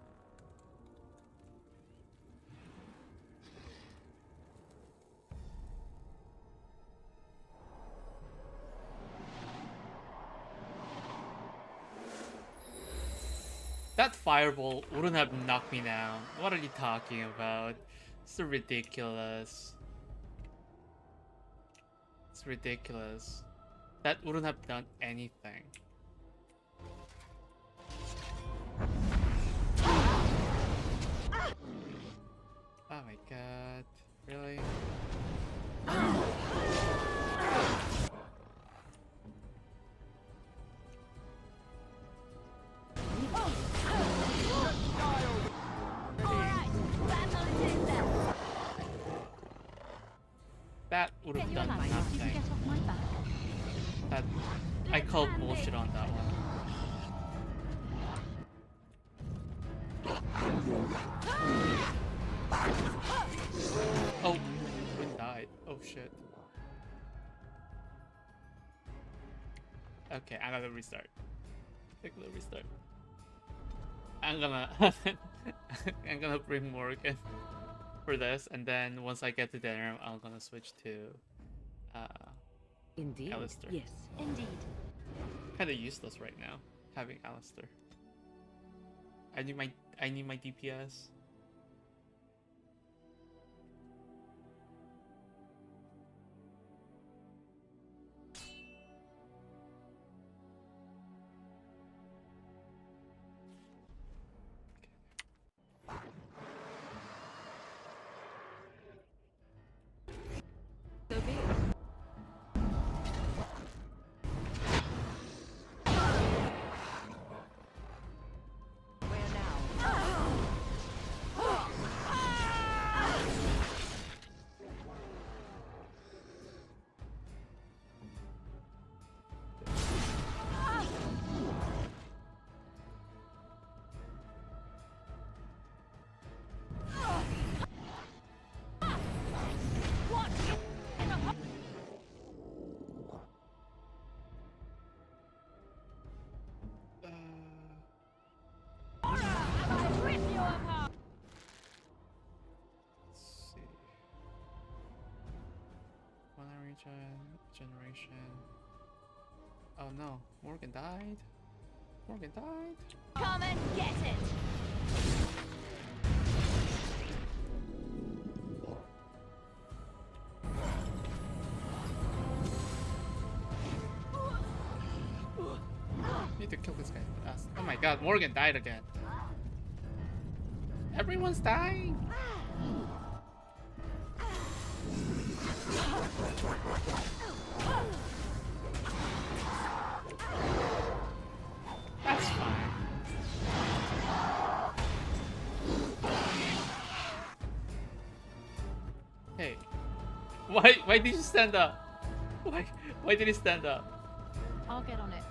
That fireball wouldn't have knocked me down. What are you talking about? It's ridiculous. It's ridiculous. That wouldn't have done anything. Oh my god. Really? That would have done nothing. That I called bullshit on that one. Oh, Wind died. Oh shit. Okay, I'm gonna restart. I'm gonna restart. I'm gonna I'm gonna bring Morgan for this, and then once I get to dinner, I'm gonna switch to Indeed. Alistair. Yes. Indeed. Kinda useless right now, having Alistair. I need my DPS. So be it. Where now? generation. Oh no, Morgan died. Morgan died. Come and get it! Need to kill this guy fast. Oh my god, Morgan died again. Everyone's dying! That's fine. Hey. Why did you stand up? Why did he stand up? I'll get on it.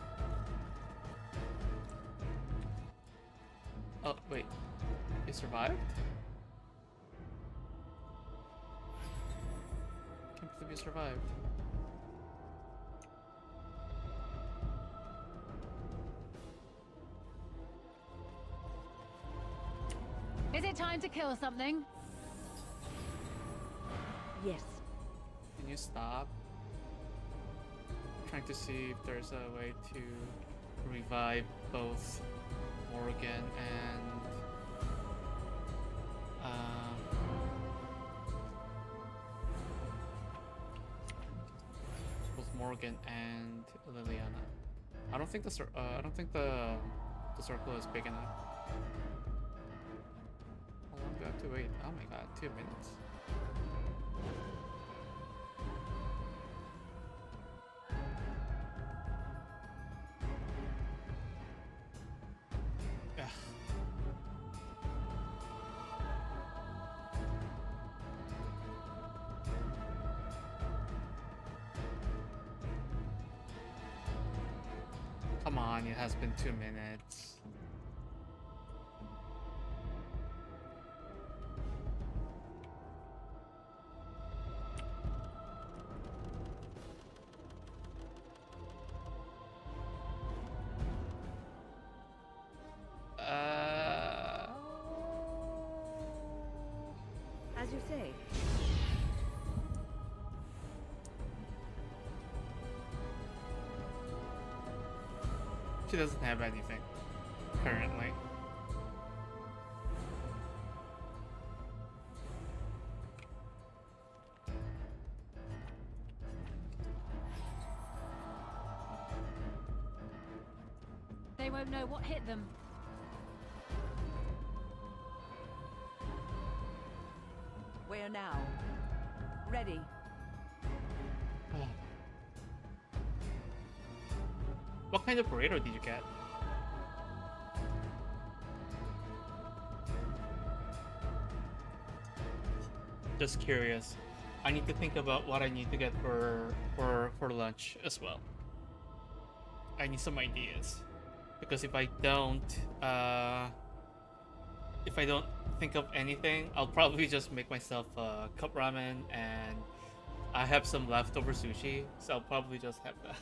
Oh, wait. He survived? Can't believe he survived. Is it time to kill something? Yes. Can you stop? I'm trying to see if there's a way to revive both Morgan and both Morgan and Liliana. I don't think the circle is big enough. How long do I have to wait? Oh my god, 2 minutes. Come on, it has been 2 minutes. As you say. She doesn't have anything currently. They won't know what hit them. Where now? Ready. What kind of burrito did you get? Just curious. I need to think about what I need to get for lunch as well. I need some ideas, because if I don't think of anything, I'll probably just make myself a cup ramen, and I have some leftover sushi, so I'll probably just have that.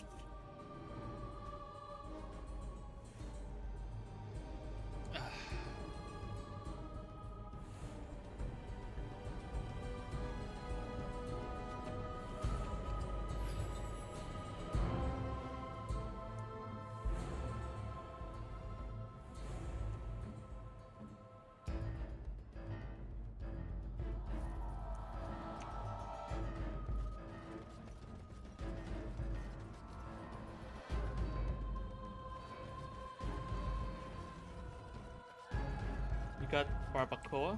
You got barbacoa?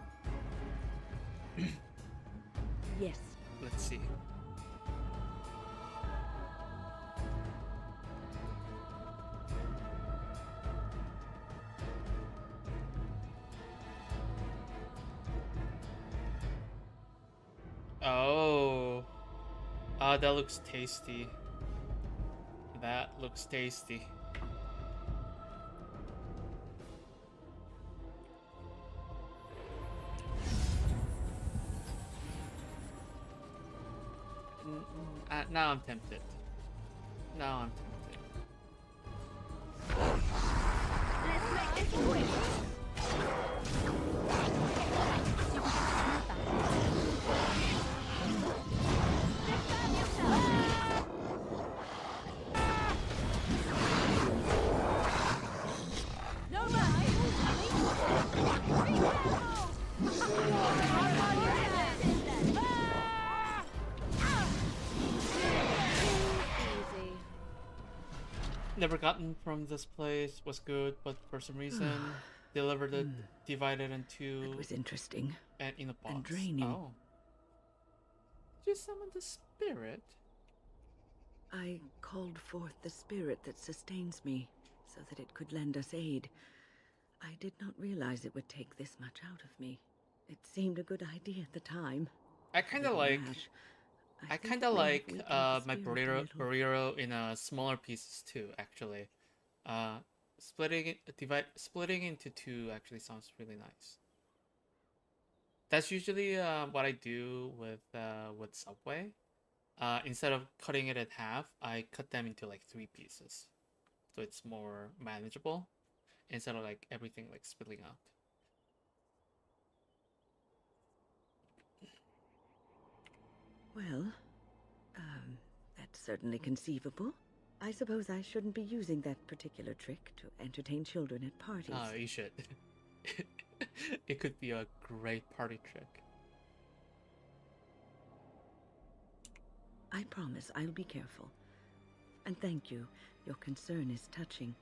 Yes. Let's see. Oh. Ah, that looks tasty. That looks tasty. Now I'm tempted. Now I'm tempted. Let's make this quick. Defend yourself. Never gotten from this place was good, but for some reason delivered it divided into. It was interesting. And in a box. And draining. Oh. Did you summon the spirit? I called forth the spirit that sustains me, so that it could lend us aid. I did not realize it would take this much out of me. It seemed a good idea at the time. I kind of like. I kind of like my burrito in smaller pieces too. Actually, splitting into two actually sounds really nice. That's usually what I do with Subway. Instead of cutting it in half, I cut them into like 3 pieces, so it's more manageable instead of like everything like splitting out. Well, that's certainly conceivable. I suppose I shouldn't be using that particular trick to entertain children at parties. Oh, you should. It could be a great party trick. I promise I'll be careful. And thank you. Your concern is touching.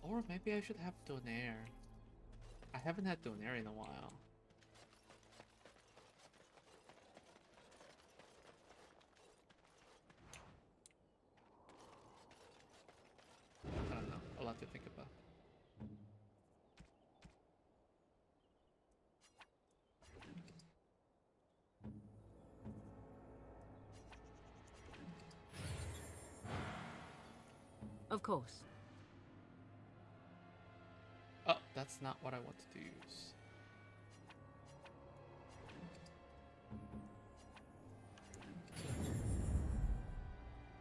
Or maybe I should have Donair. I haven't had Donair in a while. I don't know. A lot to think about. Of course. Oh, that's not what I wanted to use.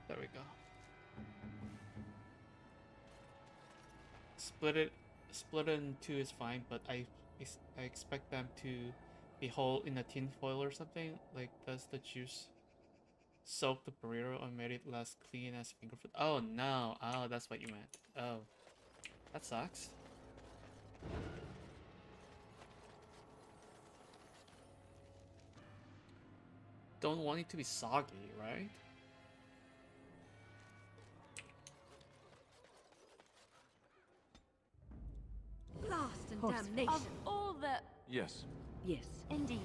There we go. Split it in 2 is fine, but I expect them to be whole in a tin foil or something. Like, does the juice soak the burrito or made it less clean as finger food? Oh no! Oh, that's what you meant. Oh, that sucks. Don't want it to be soggy, right? Blast and damnation. Of all the... Yes. Yes. Indeed.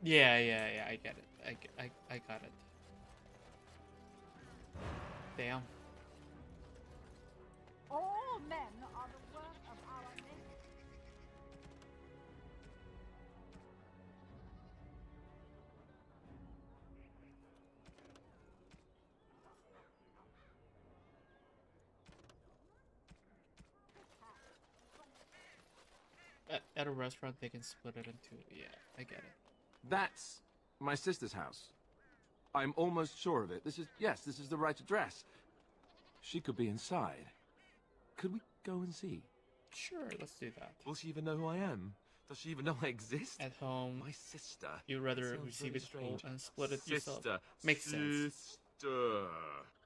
Yeah, I get it. I got it. Damn. All men are the work of our maker. At a restaurant, they can split it into... Yeah, I get it. That's my sister's house. I'm almost sure of it. This is the right address. She could be inside. Could we go and see? Sure, let's do that. Will she even know who I am? Does she even know I exist? At home, my sister. You'd rather receive it whole and split it yourself. Makes sense.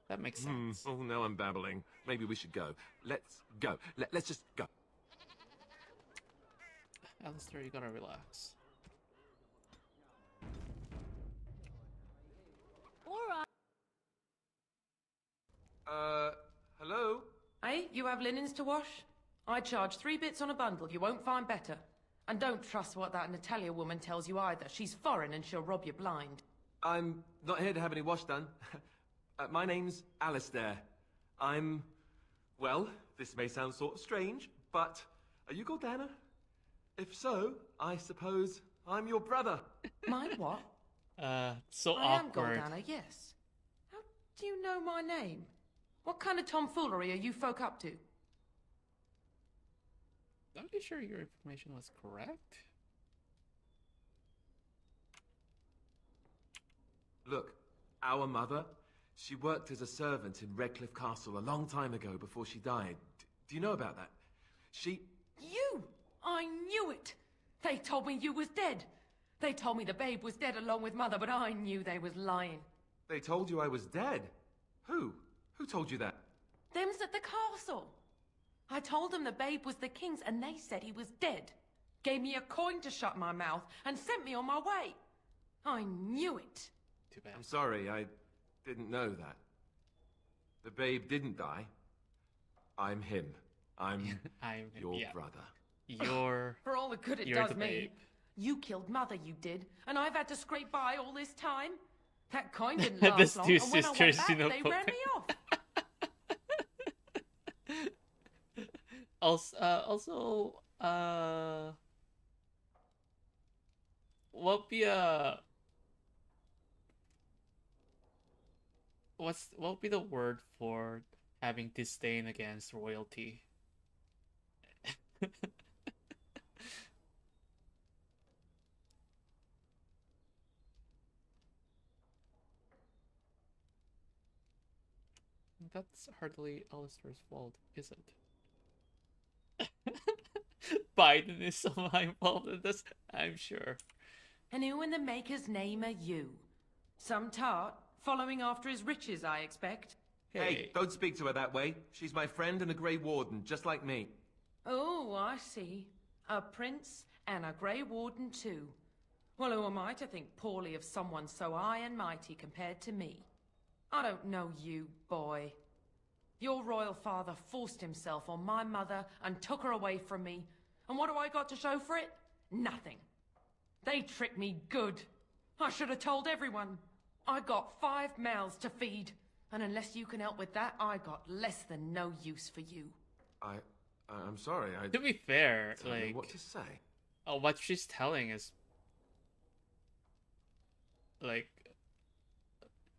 That makes sense. Oh, now I'm babbling. Maybe we should go. Let's go. Let's just go. Alistair, you gotta relax. Hello? Hey, you have linens to wash? I charge 3 bits on a bundle. You won't find better. And don't trust what that Natalia woman tells you either. She's foreign and she'll rob you blind. I'm not here to have any wash done. My name's Alistair. Well, this may sound sort of strange, but are you Gordana? If so, I suppose I'm your brother. Mine what? So I awkward. am Gordana, yes. How do you know my name? What kind of tomfoolery are you folk up to? I'm pretty sure your information was correct. Look, our mother, she worked as a servant in Redcliffe Castle a long time ago before she died. Do you know about that? You! I knew it! They told me you was dead. They told me the babe was dead along with Mother, but I knew they was lying. They told you I was dead? Who? Who told you that? Them's at the castle. I told them the babe was the king's, and they said he was dead. Gave me a coin to shut my mouth, and sent me on my way. I knew it. Too bad. I'm sorry, I didn't know that. The babe didn't die. I'm him. I'm your brother. For all the good it does me. You killed Mother, you did, and I've had to scrape by all this time. That coin didn't last long, and when I went back, they ran me off. Also, what would be the word for having disdain against royalty? That's hardly Alistair's fault, is it? Biden is somehow involved in this, I'm sure. And who in the maker's name are you? Some tart, following after his riches, I expect. Hey, don't speak to her that way. She's my friend and a Grey Warden, just like me. Oh, I see. A prince and a Grey Warden too. Well, who am I to think poorly of someone so high and mighty compared to me? I don't know you, boy. Your royal father forced himself on my mother and took her away from me. And what do I got to show for it? Nothing. They tricked me good. I should have told everyone. I got 5 mouths to feed. And unless you can help with that, I got less than no use for you. I'm sorry, To be fair, don't know like, what to say. what she's telling is, like,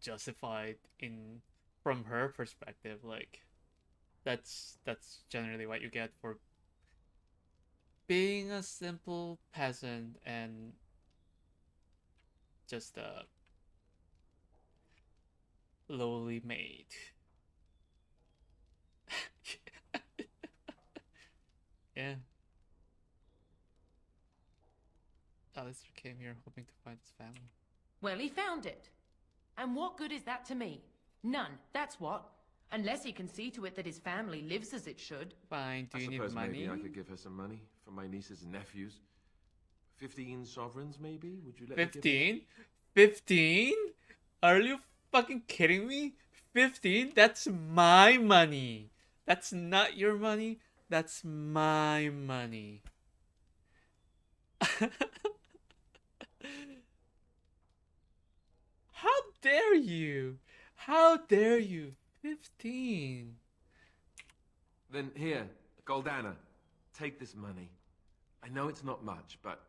justified from her perspective. Like, that's generally what you get for being a simple peasant and just a lowly maid. Yeah. Alistair came here hoping to find his family. Well, he found it. And what good is that to me? None, that's what. Unless he can see to it that his family lives as it should. Fine, do you need money? Maybe I could give her some money for my nieces and nephews. 15 sovereigns, maybe? Would you let me give 15? 15? Are you fucking kidding me? 15? That's my money. That's not your money. That's my money. How dare you? How dare you? 15. Then here, Goldana, take this money. I know it's not much, but...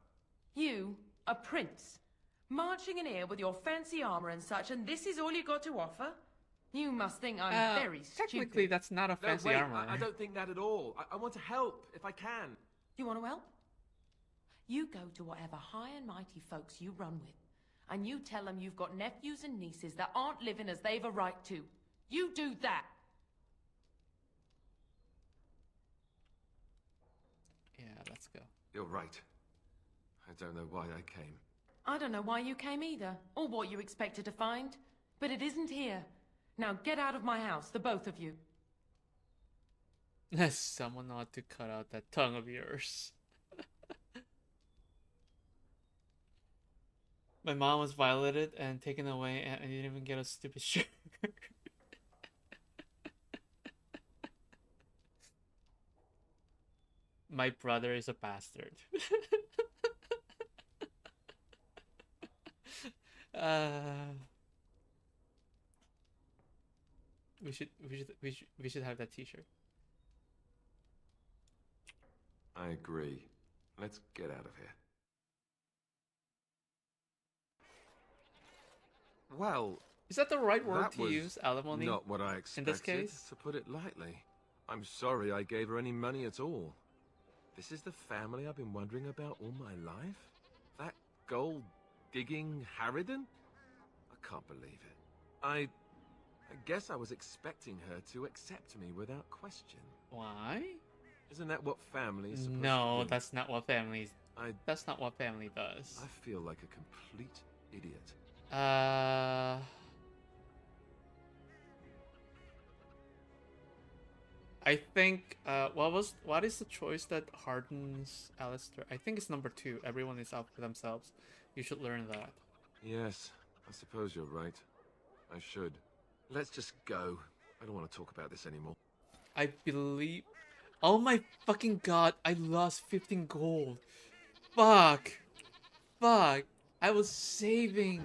You, a prince, marching in here with your fancy armor and such, and this is all you got to offer? You must think I'm very stupid. Technically, that's not a fancy wait, armor. I don't think that at all. I want to help, if I can. You want to help? You go to whatever high and mighty folks you run with, and you tell them you've got nephews and nieces that aren't living as they've a right to. You do that. Yeah, let's go. You're right. I don't know why I came. I don't know why you came either, or what you expected to find. But it isn't here. Now get out of my house, the both of you. Someone ought to cut out that tongue of yours. My mom was violated and taken away, and I didn't even get a stupid shirt. My brother is a bastard. We should have that T-shirt. I agree. Let's get out of here. Well, is that the right word that to was use, alimony? Not what I expected, in this case, to put it lightly. I'm sorry I gave her any money at all. This is the family I've been wondering about all my life? That gold-digging harridan? I can't believe it. I guess I was expecting her to accept me without question. Why? Isn't that what families supposed to No, do? that's not what families That's not what family does. I feel like a complete idiot. I think, what is the choice that hardens Alistair? I think it's number 2. Everyone is out for themselves. You should learn that. Yes, I suppose you're right. I should. Let's just go. I don't want to talk about this anymore. I believe... Oh my fucking god, I lost 15 gold. Fuck. Fuck. I was saving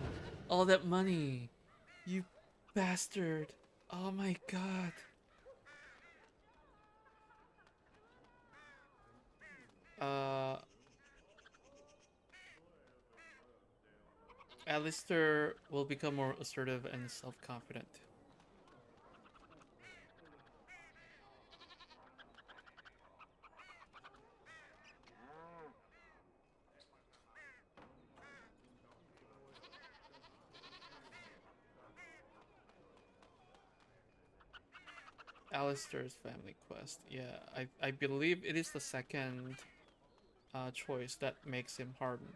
all that money. You bastard. Oh my god. Alistair will become more assertive and self-confident. Alistair's family quest. Yeah, I believe it is the second choice that makes him hardened.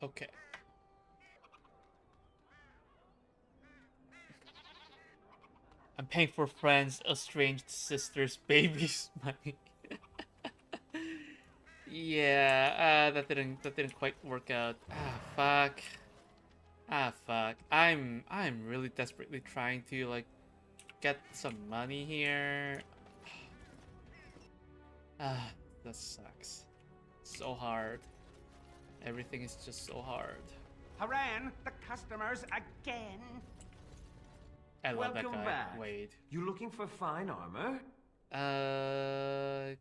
Okay. I'm paying for friends, estranged sisters, babies' money. Yeah, that didn't quite work out. Fuck. Fuck. I'm really desperately trying to like get some money here. That sucks. So hard. Everything is just so hard. Haran, the customers again. I love Welcome that guy. back. Wade. You looking for fine armor?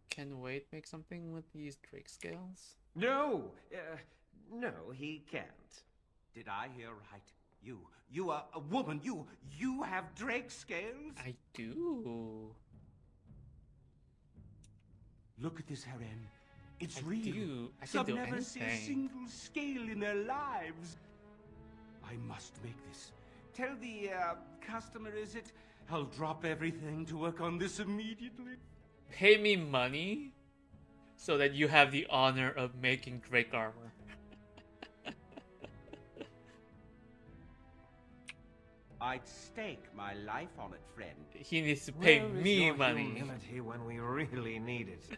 Can Wade make something with these Drake scales? No, no, he can't. Did I hear right? You are a woman. You have Drake scales? I do. Look at this, Haran. It's I real. do. I can Some do never see a anything. single scale in their lives. I must make this. Tell the customer, is it? I'll drop everything to work on this immediately. Pay me money so that you have the honor of making Drake armor. I'd stake my life on it, friend. He needs to pay Where is me your money. humility when we really need it?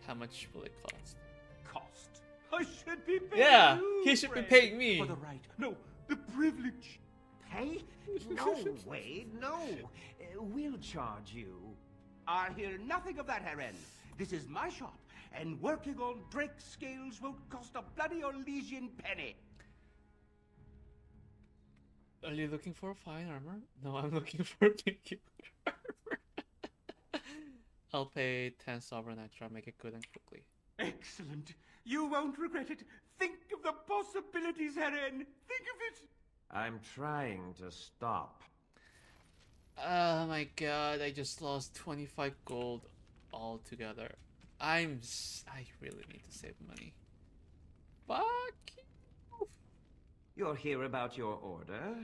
How much will it cost? Cost? I should be paying Yeah, you, he should be friend. paying me. For the right. No, the privilege. Pay? No, Wade, no. We'll charge you. I hear nothing of that, Haran. This is my shop, and working on Drake scales won't cost a bloody Elysian penny. Are you looking for fine armor? No, I'm looking for pinky armor. I'll pay 10 sovereign extra, make it good and quickly. Excellent. You won't regret it. Think of the possibilities, Haran. Think of it. I'm trying to stop. Oh my god, I just lost 25 gold altogether. I really need to save money. Fuck you. You're here about your order?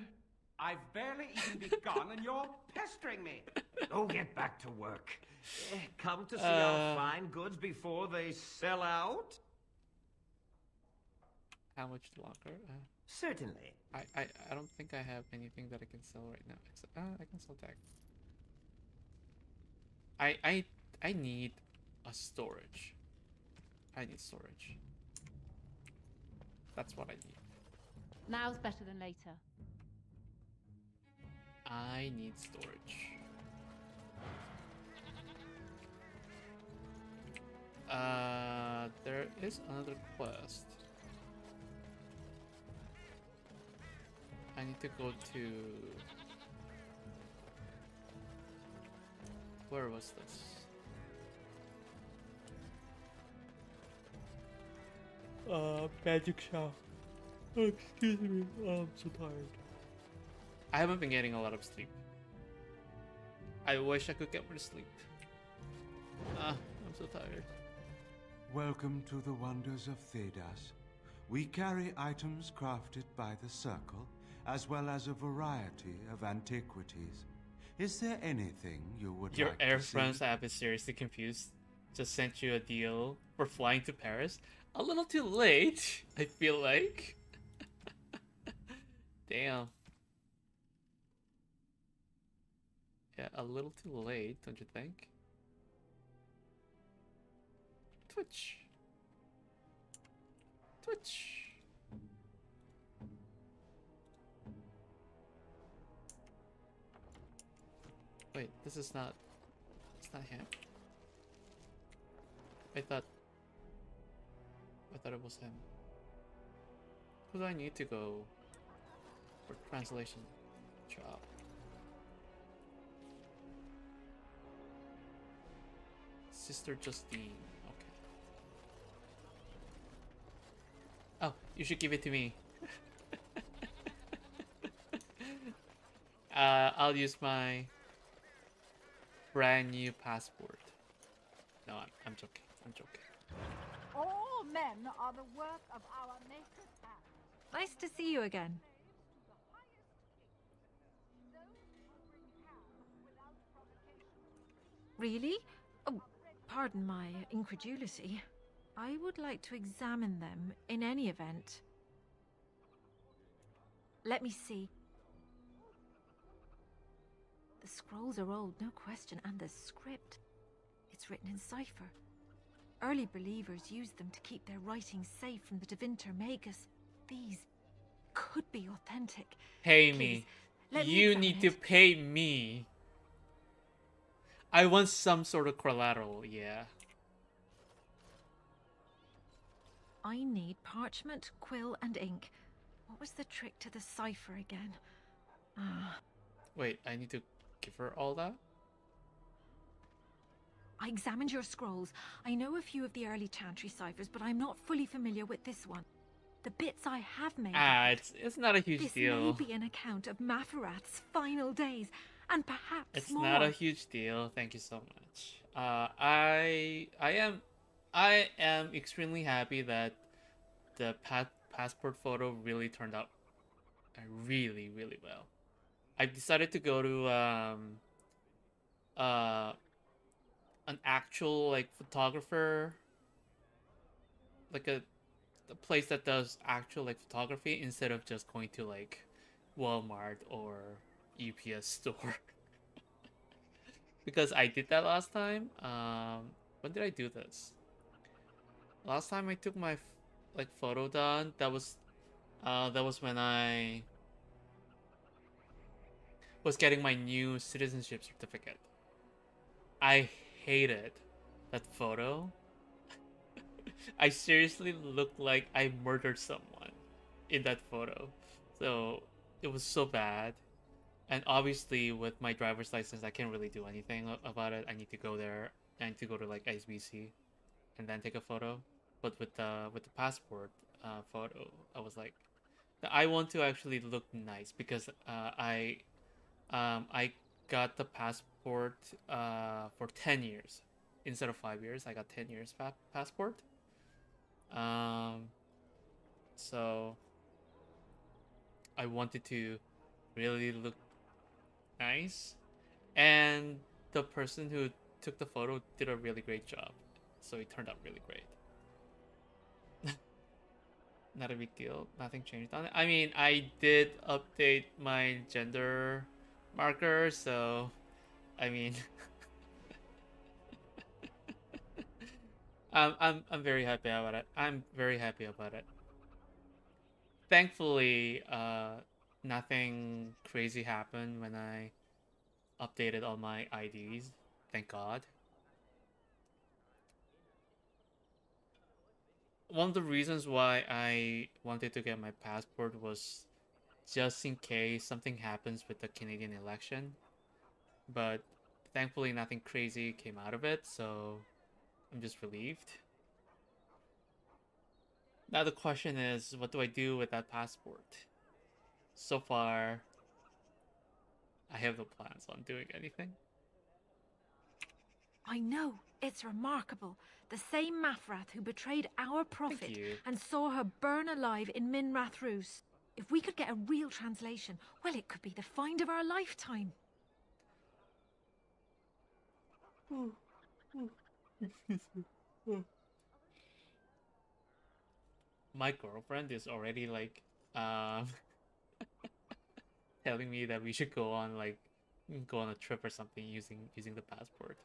I've barely even begun, and you're pestering me. Oh, get back to work. Come to see our fine goods before they sell out? How much longer? Certainly. I don't think I have anything that I can sell right now. Except, I can sell tech. I need a storage. I need storage. That's what I need. Now's better than later. I need storage. There is another quest. I need to go to... Where was this? Magic shop. Oh, excuse me. Oh, I'm so tired. I haven't been getting a lot of sleep. I wish I could get more sleep. I'm so tired. Welcome to the wonders of Thedas. We carry items crafted by the Circle, as well as a variety of antiquities. Is there anything you would Your like Air to see? France app is seriously confused. Just sent you a deal for flying to Paris. A little too late, I feel like. Damn. Yeah, a little too late, don't you think? Twitch. Twitch. Wait, this is not... It's not him. I thought it was him. Who do I need to go for translation job? Sister Justine. Okay. Oh, you should give it to me. I'll use my brand new passport. No, I'm joking. I'm joking. All men are the work of our Maker's hand. Nice to see you again. Really? Oh, pardon my incredulity. I would like to examine them in any event. Let me see. The scrolls are old, no question, and the script. It's written in cipher. Early believers used them to keep their writings safe from the Devinter Magus. These could be authentic. Pay Please, me. let me You examine need to it. pay me. I want some sort of collateral, yeah. I need parchment, quill, and ink. What was the trick to the cipher again? Wait, I need to give her all that? I examined your scrolls. I know a few of the early Chantry ciphers, but I'm not fully familiar with this one. The bits I have made. It's not a huge This deal. may be an account of Maferath's final days, and perhaps It's more. not a huge deal. Thank you so much. I am extremely happy that the passport photo really turned out really well. I decided to go to an actual like photographer, like a place that does actual like photography instead of just going to like Walmart or UPS store. Because I did that last time. When did I do this? Last time I took my like photo done, that was when I was getting my new citizenship certificate. I hated that photo. I seriously looked like I murdered someone in that photo. So it was so bad. And obviously with my driver's license, I can't really do anything about it. I need to go there. I need to go to like SBC and then take a photo. But with the passport photo, I was like, I want to actually look nice because I got the passport for 10 years instead of 5 years. I got 10 years passport. So I wanted to really look nice, and the person who took the photo did a really great job, so it turned out really great. Not a big deal. Nothing changed on it. I mean, I did update my gender marker, so I mean, I'm very happy about it. I'm very happy about it. Thankfully, nothing crazy happened when I updated all my IDs. Thank God. One of the reasons why I wanted to get my passport was just in case something happens with the Canadian election. But thankfully nothing crazy came out of it, so I'm just relieved. Now the question is, what do I do with that passport? So far, I have no plans on doing anything. I know. It's remarkable. The same Mafrath who betrayed our prophet you. and saw her burn alive in Minrath Rus. If we could get a real translation, well, it could be the find of our lifetime. My girlfriend is already like telling me that we should go on a trip or something using the passport.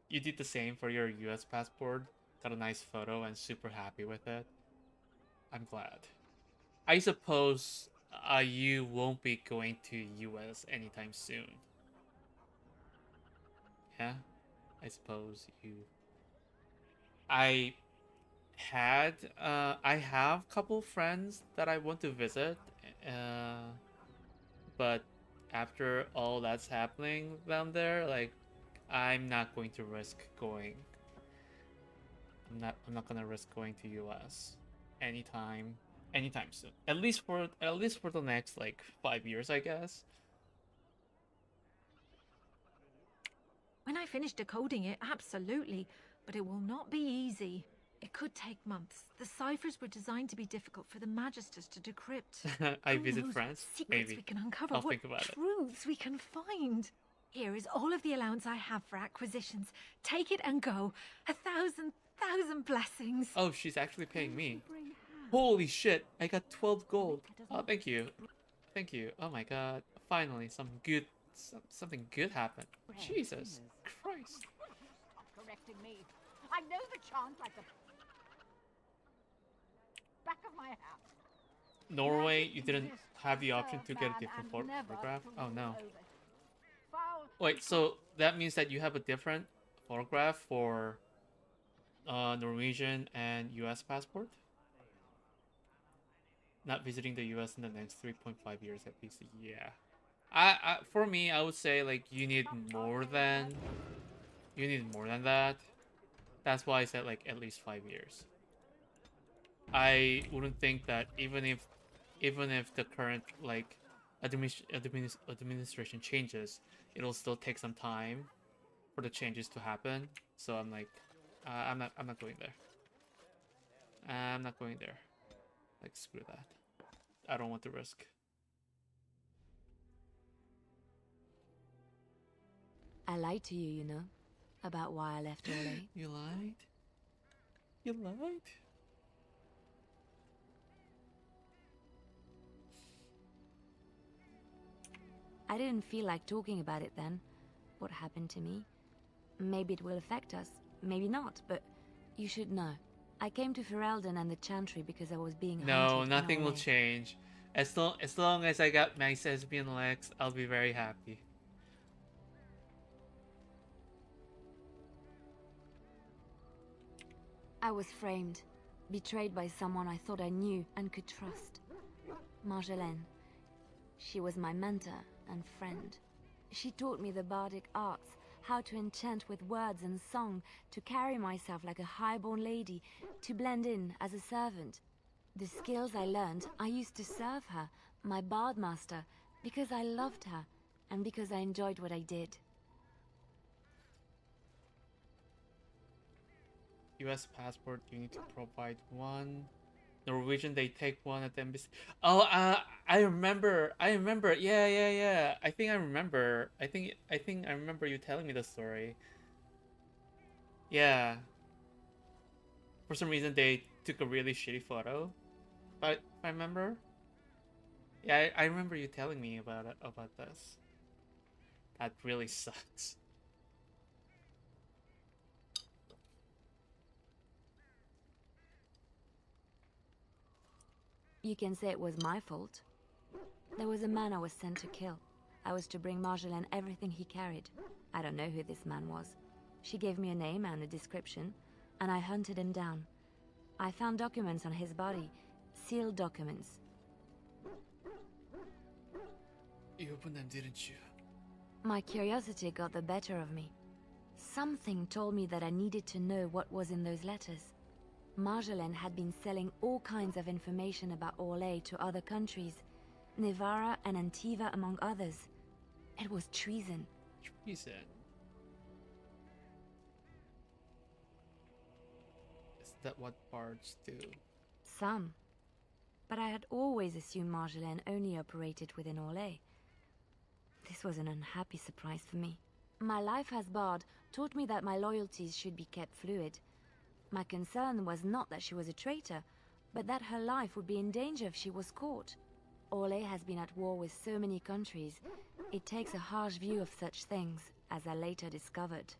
You did the same for your US passport, got a nice photo and super happy with it. I'm glad. I suppose you won't be going to US anytime soon. Yeah? I suppose you... I have a couple friends that I want to visit, but after all that's happening down there, like, I'm not going to risk going. I'm not gonna risk going to US anytime soon. At least for the next like 5 years, I guess. When I finish decoding it, absolutely. But it will not be easy. It could take months. The ciphers were designed to be difficult for the Magisters to decrypt. I Who visit knows France. what secrets Maybe we can uncover, I'll what think about it. truths we can find. Here is all of the allowance I have for acquisitions. Take it and go. 1,000 blessings. Oh, she's actually paying me. Holy shit! I got 12 gold. Oh, thank you. Thank you. Oh my god. Finally, something good happened. Jesus Christ. Stop correcting me. I know the chant like the back of my hand. Norway, you didn't have the option to get a different photograph? Oh no. Wait, so that means that you have a different photograph for Norwegian and US passport? Not visiting the US in the next 3.5 years at least. Yeah. For me, I would say like you need more than that. That's why I said like at least 5 years. I wouldn't think that even if the current like administration changes, it'll still take some time for the changes to happen. So I'm like, I'm not going there. I'm not going there. Like, screw that. I don't want to risk. I lied to you, you know, about why I left Orlais. You lied? You lied? I didn't feel like talking about it then. What happened to me? Maybe it will affect us, maybe not, but you should know. I came to Ferelden and the Chantry because I was being hunted. No, nothing will change. As long as I got my lesbian legs, I'll be very happy. I was framed, betrayed by someone I thought I knew and could trust. Marjolaine. She was my mentor and friend. She taught me the bardic arts, how to enchant with words and song, to carry myself like a highborn lady, to blend in as a servant. The skills I learned, I used to serve her, my bard master, because I loved her, and because I enjoyed what I did. US passport, you need to provide one. Norwegian, they take one at the embassy. Oh, I remember. Yeah. I think I remember. I think I remember you telling me the story. Yeah. For some reason, they took a really shitty photo. But if I remember. Yeah, I remember you telling me about this. That really sucks. You can say it was my fault. There was a man I was sent to kill. I was to bring Marjolaine everything he carried. I don't know who this man was. She gave me a name and a description, and I hunted him down. I found documents on his body, sealed documents. You opened them, didn't you? My curiosity got the better of me. Something told me that I needed to know what was in those letters. Marjolaine had been selling all kinds of information about Orlais to other countries, Nevara and Antiva among others. It was treason. He said. Is that what bards do? Some. But I had always assumed Marjolaine only operated within Orlais. This was an unhappy surprise for me. My life as bard taught me that my loyalties should be kept fluid. My concern was not that she was a traitor, but that her life would be in danger if she was caught. Orlais has been at war with so many countries. It takes a harsh view of such things, as I later discovered.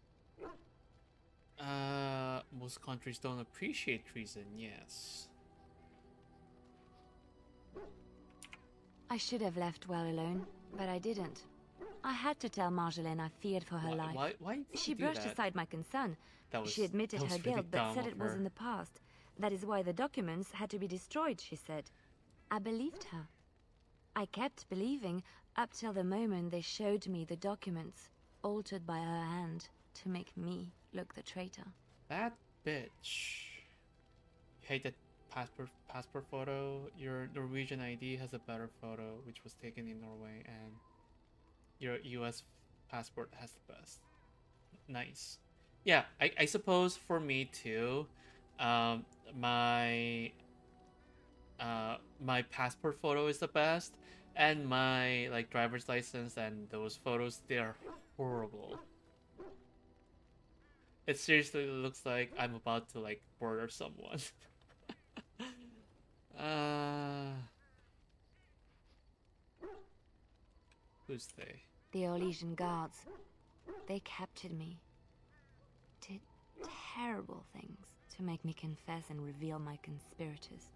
Most countries don't appreciate treason, yes. I should have left well alone, but I didn't. I had to tell Marjolaine I feared for her life. Why did She you do brushed that? aside my concern. She That admitted was her really guilt, but dumb said of it was her. in the past. That is why the documents had to be destroyed, she said. I believed her. I kept believing up till the moment they showed me the documents, altered by her hand, to make me look the traitor. That bitch. You hate that passport photo? Your Norwegian ID has a better photo, which was taken in Norway, and your US passport has the best. Nice. Yeah, I suppose for me too, my passport photo is the best, and my like driver's license and those photos, they are horrible. It seriously looks like I'm about to like murder someone. Who's they? The Orlesian guards. They captured me. Did terrible things to make me confess and reveal my conspirators.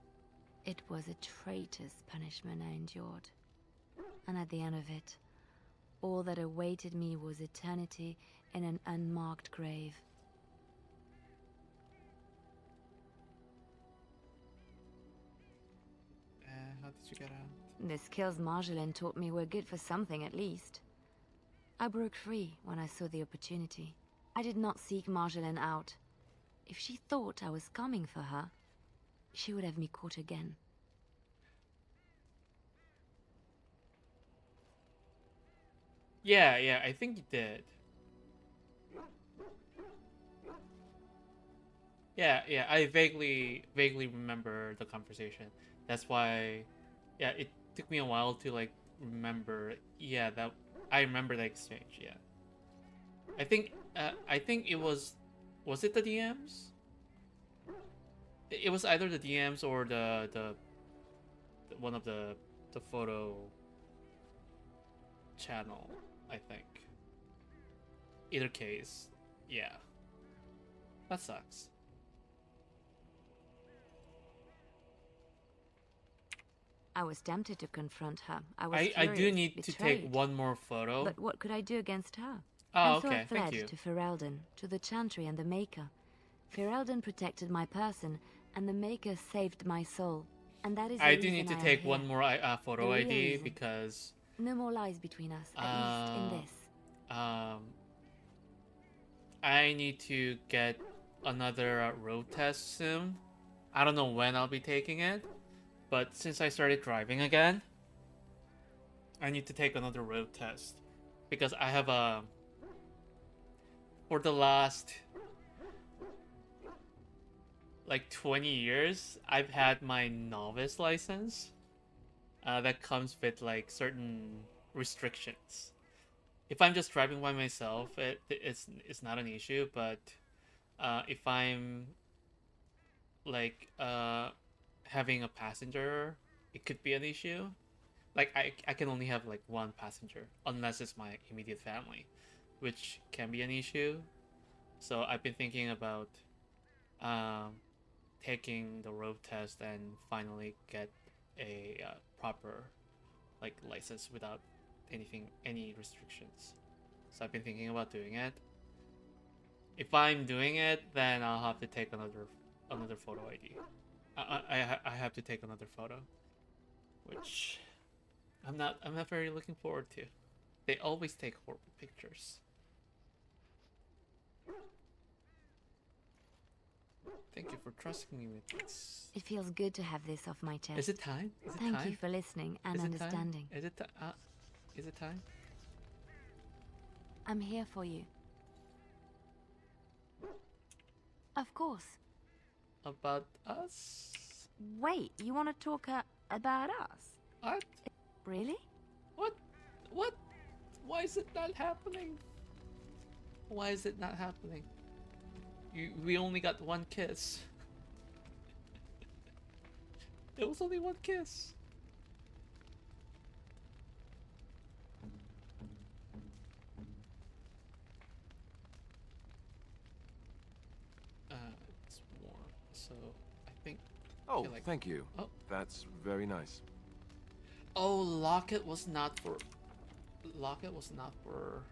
It was a traitor's punishment I endured. And at the end of it, all that awaited me was eternity in an unmarked grave. How did you get out? The skills Marjolaine taught me were good for something at least. I broke free when I saw the opportunity. I did not seek Marjolaine out. If she thought I was coming for her, she would have me caught again. Yeah, I think you did. Yeah, I vaguely remember the conversation. That's why, yeah, it took me a while to like remember. Yeah, that I remember the exchange. Yeah, I think it was it the DMs? It was either the DMs or the one of the photo channel, I think. Either case, yeah. That sucks. I was tempted to confront her. I do need to take one more photo. But what could I do against her? Oh, and so okay, I fled thank you. to Ferelden, to the Chantry and the Maker. Ferelden protected my person, and the Maker saved my soul. And that is the I do reason need to I am take here. one more photo The real ID reason. because No more lies between us, at least in this. I need to get another road test soon. I don't know when I'll be taking it, but since I started driving again, I need to take another road test because I have for the last like 20 years, I've had my novice license that comes with like certain restrictions. If I'm just driving by myself, it's not an issue, but if I'm like having a passenger, it could be an issue. Like I can only have like one passenger unless it's my immediate family, which can be an issue. So I've been thinking about taking the road test and finally get a proper like license without any restrictions. So I've been thinking about doing it. If I'm doing it, then I'll have to take another photo ID. I have to take another photo, which I'm not very looking forward to. They always take horrible pictures. Thank you for trusting me with this. It feels good to have this off my chest. Is it time? Is it Thank time? you for listening and Is it understanding. time? Is it time? I'm here for you. Of course. About us? Wait, you want to talk about us? What? Really? What? What? Why is it not happening? Why is it not happening? We only got one kiss. It was only one kiss. It's warm, so I think. Oh, thank you. Oh. That's very nice. Oh, Locket was not for. Locket was not for.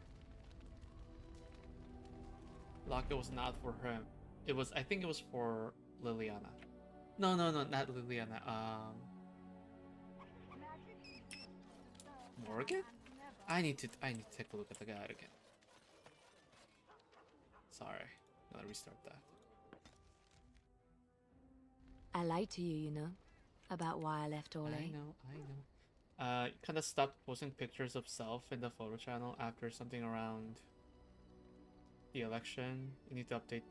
Locket was not for him. It was. I think it was for Liliana. No, not Liliana. Morgan? I need to take a look at the guide again. Sorry, gotta restart that. I lied to you, you know, about why I left Ole. I know. Kind of stopped posting pictures of self in the photo channel after something around the election. You need to update.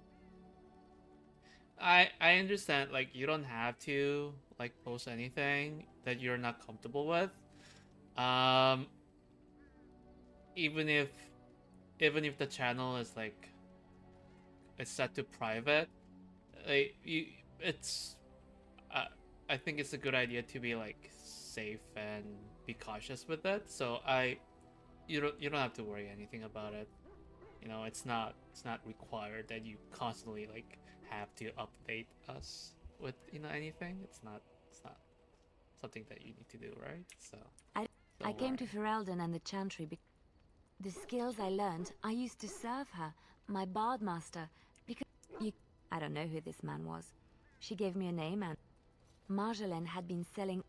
I understand, like, you don't have to like post anything that you're not comfortable with. Even if the channel is like it's set to private, like I think it's a good idea to be like safe and be cautious with it. So you don't have to worry anything about it. You know, it's not required that you constantly like have to update us with, you know, anything. It's not something that you need to do, right? So I came to Ferelden and the Chantry because the skills I learned, I used to serve her, my bard master, because I don't know who this man was. She gave me a name, and Marjolaine had been selling.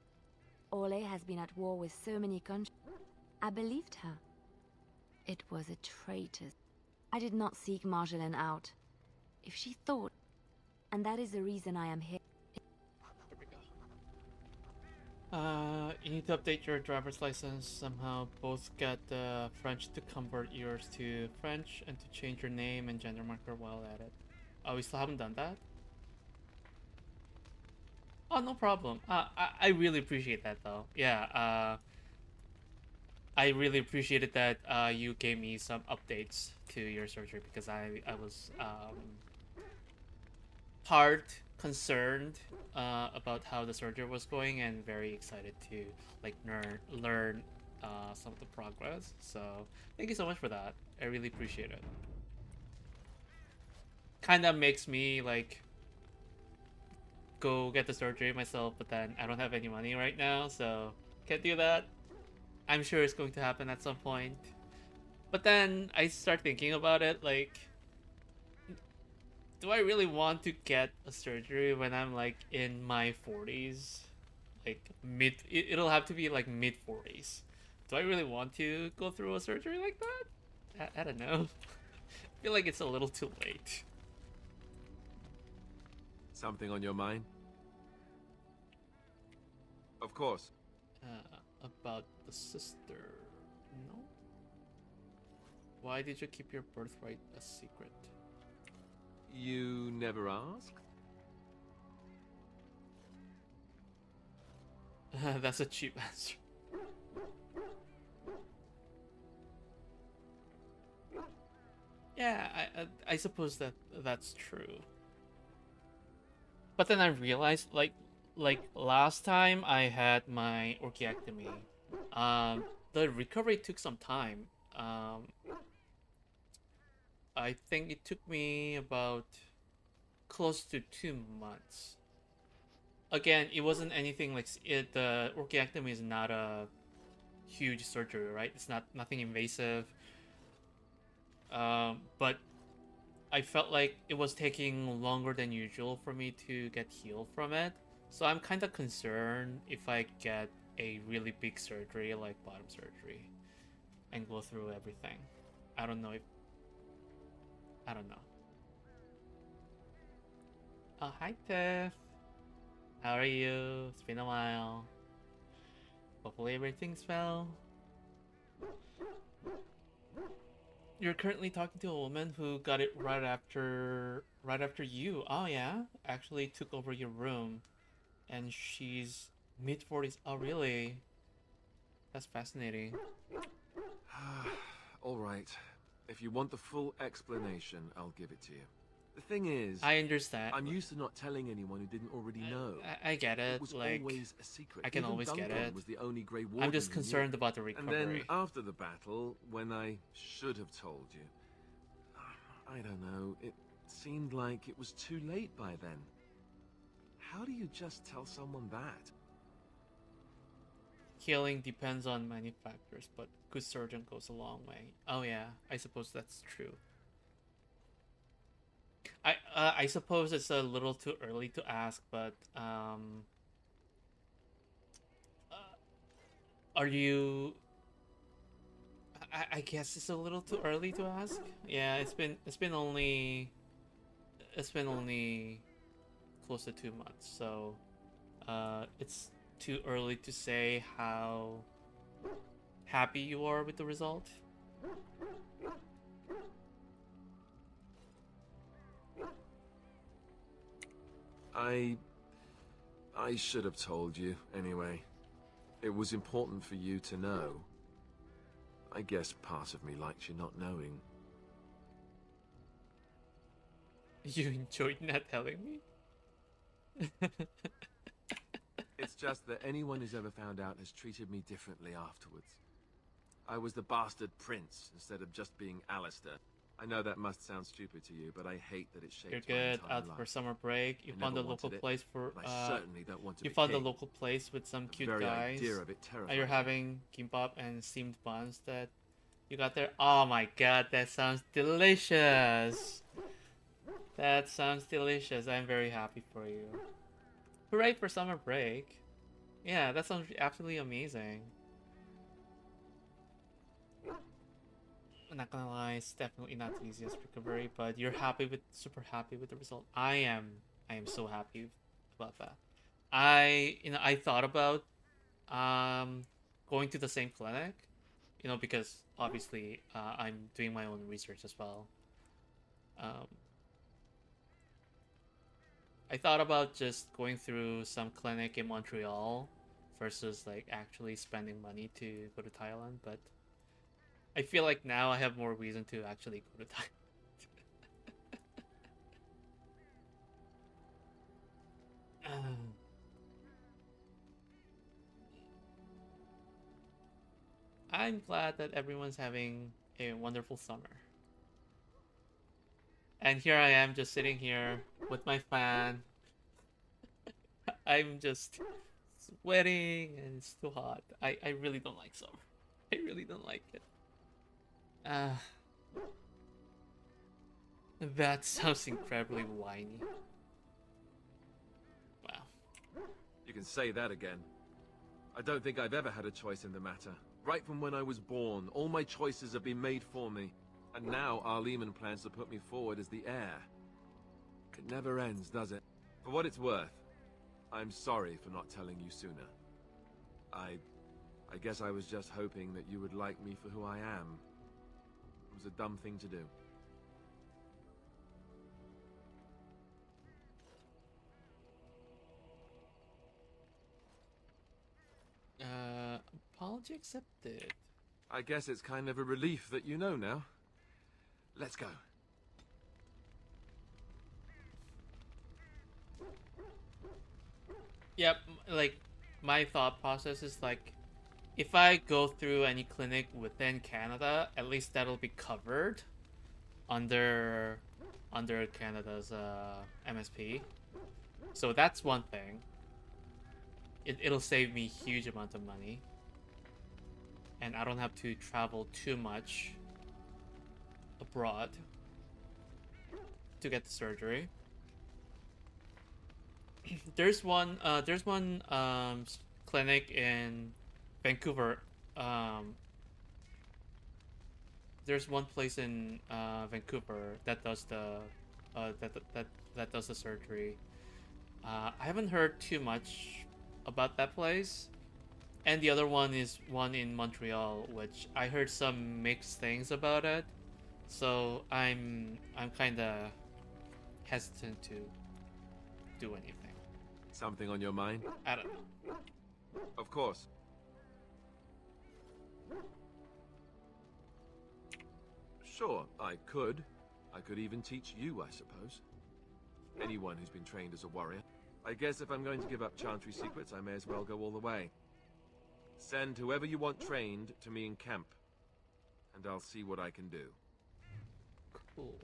Ole has been at war with so many countries. I believed her. It was a traitor. I did not seek Marjolaine out. If she thought, and that is the reason I am here. There we go. You need to update your driver's license somehow. Both get French to convert yours to French and to change your name and gender marker while at it. Oh, we still haven't done that? Oh, no problem. I really appreciate that though. Yeah, I really appreciated that you gave me some updates to your surgery because I was part concerned about how the surgery was going and very excited to like learn some of the progress. So thank you so much for that. I really appreciate it. Kind of makes me like go get the surgery myself, but then I don't have any money right now, so can't do that. I'm sure it's going to happen at some point. But then I start thinking about it, like, do I really want to get a surgery when I'm like in my 40s? Like it'll have to be like mid 40s. Do I really want to go through a surgery like that? I don't know. I feel like it's a little too late. Something on your mind? Of course. About the sister, no? Why did you keep your birthright a secret? You never asked? That's a cheap answer. Yeah, I suppose that's true. But then I realized, like last time I had my orchiectomy, the recovery took some time. I think it took me about close to 2 months. Again, it wasn't anything like the orchiectomy is not a huge surgery, right? It's nothing invasive. But I felt like it was taking longer than usual for me to get healed from it. So I'm kind of concerned if I get a really big surgery like bottom surgery and go through everything. I don't know. Oh, hi Tiff. How are you? It's been a while. Hopefully everything's well. you're currently talking to a woman who got it right after you. Oh yeah, actually took over your room, and she's mid-40s. Oh really? That's fascinating. All right. If you want the full explanation, I'll give it to you. The thing is, I understand. I'm used to not telling anyone who didn't already know. I get it. It was like, always a secret. I can Even always Duncan get it. was the only Grey Warden I'm just who concerned knew. about the recovery. And then after the battle, when I should have told you, I don't know, it seemed like it was too late by then. How do you just tell someone that? Healing depends on many factors, but good surgeon goes a long way. Oh yeah, I suppose that's true. I suppose it's a little too early to ask, but are you? I guess it's a little too early to ask. Yeah, it's been only close to 2 months, so it's too early to say how happy you are with the result. I should have told you, anyway. It was important for you to know. I guess part of me likes you not knowing. You enjoyed not telling me? It's just that anyone who's ever found out has treated me differently afterwards. I was the bastard prince instead of just being Alistair. I know that must sound stupid to you, but I hate that it shaped You're my good. entire Out life. for summer break. You I found a never local wanted it, place for. and I certainly don't want to You be found a king. local place with some The cute very guys. idea of it terrifies You're me. having kimbap and steamed buns that you got there. Oh my god, that sounds delicious. That sounds delicious. I'm very happy for you. Hooray for summer break. Yeah, that sounds absolutely amazing. I'm not gonna lie, it's definitely not the easiest recovery, but you're super happy with the result. I am so happy about that. I thought about going to the same clinic, because obviously I'm doing my own research as well. I thought about just going through some clinic in Montreal versus like actually spending money to go to Thailand, but I feel like now I have more reason to actually go to Thailand. I'm glad that everyone's having a wonderful summer. And here I am just sitting here with my fan. I'm just sweating and it's too hot. I really don't like summer. I really don't like it. That sounds incredibly whiny. Wow. You can say that again. I don't think I've ever had a choice in the matter. Right from when I was born, all my choices have been made for me. And now our Lehman plans to put me forward as the heir. It never ends, does it? For what it's worth, I'm sorry for not telling you sooner. I guess I was just hoping that you would like me for who I am. It was a dumb thing to do. Apology accepted. I guess it's kind of a relief that you know now. Let's go. Yep, like, my thought process is like, if I go through any clinic within Canada, at least that'll be covered under Canada's MSP. So that's one thing. It'll save me a huge amount of money. And I don't have to travel too much abroad to get the surgery. There's one clinic in Vancouver. There's one place in Vancouver that does the that does the surgery. I haven't heard too much about that place. And the other one is one in Montreal, which I heard some mixed things about it. So I'm kind of hesitant to do anything. Something on your mind? I don't know. Of course. Sure, I could. I could even teach you, I suppose. Anyone who's been trained as a warrior. I guess if I'm going to give up Chantry secrets, I may as well go all the way. Send whoever you want trained to me in camp, and I'll see what I can do. Cool.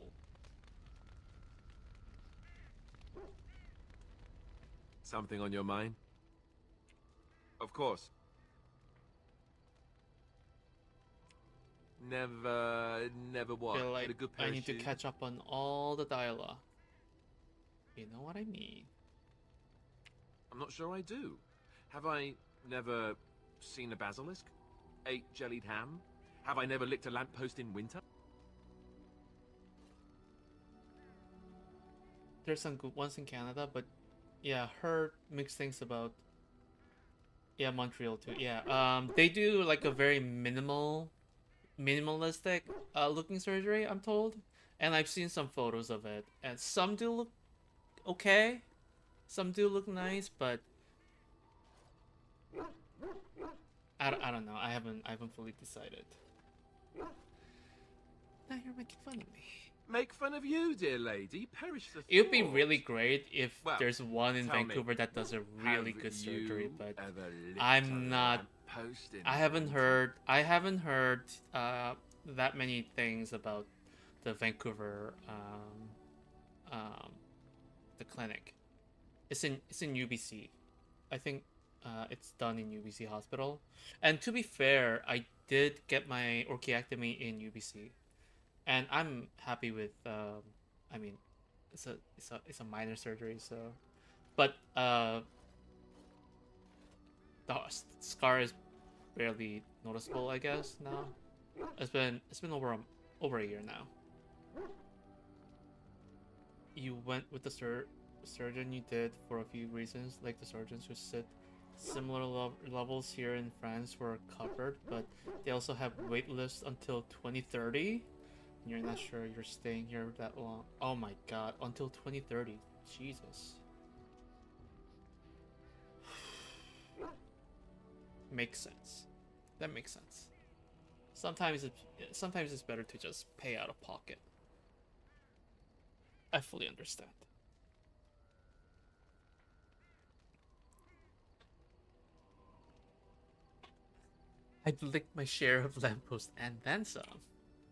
Something on your mind? Of course. Never what? Feel like Get a good pair I of need to shoes? catch up on all the dialogue. You know what I mean? I'm not sure I do. Have I never seen a basilisk? Ate jellied ham? Have I never licked a lamppost in winter? There's some good ones in Canada, but yeah, heard mixed things about. Yeah, Montreal too. Yeah, they do like a very minimalistic looking surgery, I'm told, and I've seen some photos of it, and some do look okay, some do look nice, but I don't know. I haven't fully decided. Now you're making fun of me. Make fun of you, dear lady. Perish the It would be thought. really great if Well, there's one in tell me, Vancouver that does a really have good surgery, you but ever licked I'm a not. lamppost in I haven't winter? heard that many things about the Vancouver the clinic. It's in UBC. I think it's done in UBC Hospital. And to be fair, I did get my orchiectomy in UBC, and I'm happy with. I mean, it's a minor surgery, so, but the scar is barely noticeable, I guess. Now it's been over a year now. You went with the surgeon you did for a few reasons, like the surgeons who sit similar levels here in France were covered, but they also have wait lists until 2030. You're not sure you're staying here that long. Oh my god, until 2030. Jesus. Makes sense. That makes sense. Sometimes it's better to just pay out of pocket. I fully understand. I've licked my share of lampposts and then some.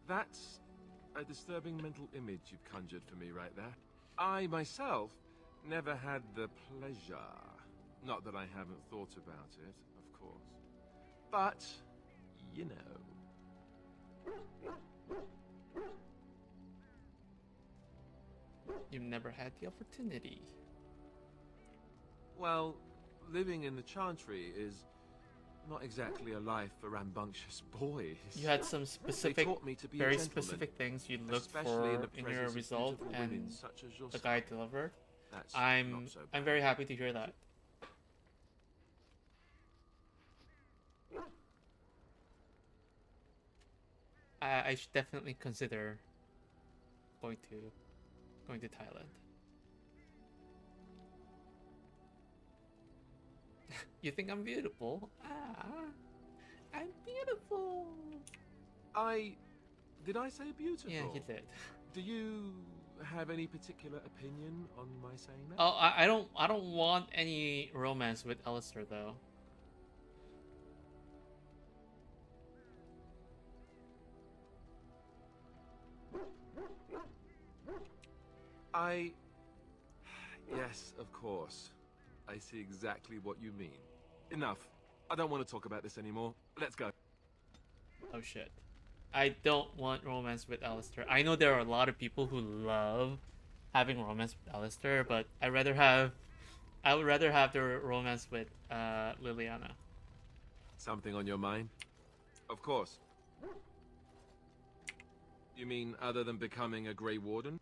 That's a disturbing mental image you've conjured for me right there. I, myself, never had the pleasure. Not that I haven't thought about it, of course. But, you know. You've never had the opportunity. Well, living in the Chantry is not exactly a life for rambunctious boys. You had some They specific, taught me to be a very gentleman, specific things you looked especially for in the in your presence of result, beautiful women and such as the yourself. guy delivered. That's I'm not so I'm bad. very happy to hear that. I should definitely consider going to Thailand. You think I'm beautiful? I'm beautiful. Did I say beautiful? Yeah, you did. Do you have any particular opinion on my saying that? Oh, I don't want any romance with Alistair though. Yes, of course. I see exactly what you mean. Enough. I don't want to talk about this anymore. Let's go. Oh shit. I don't want romance with Alistair. I know there are a lot of people who love having romance with Alistair, but I would rather have the romance with Liliana. Something on your mind? Of course. You mean other than becoming a Grey Warden?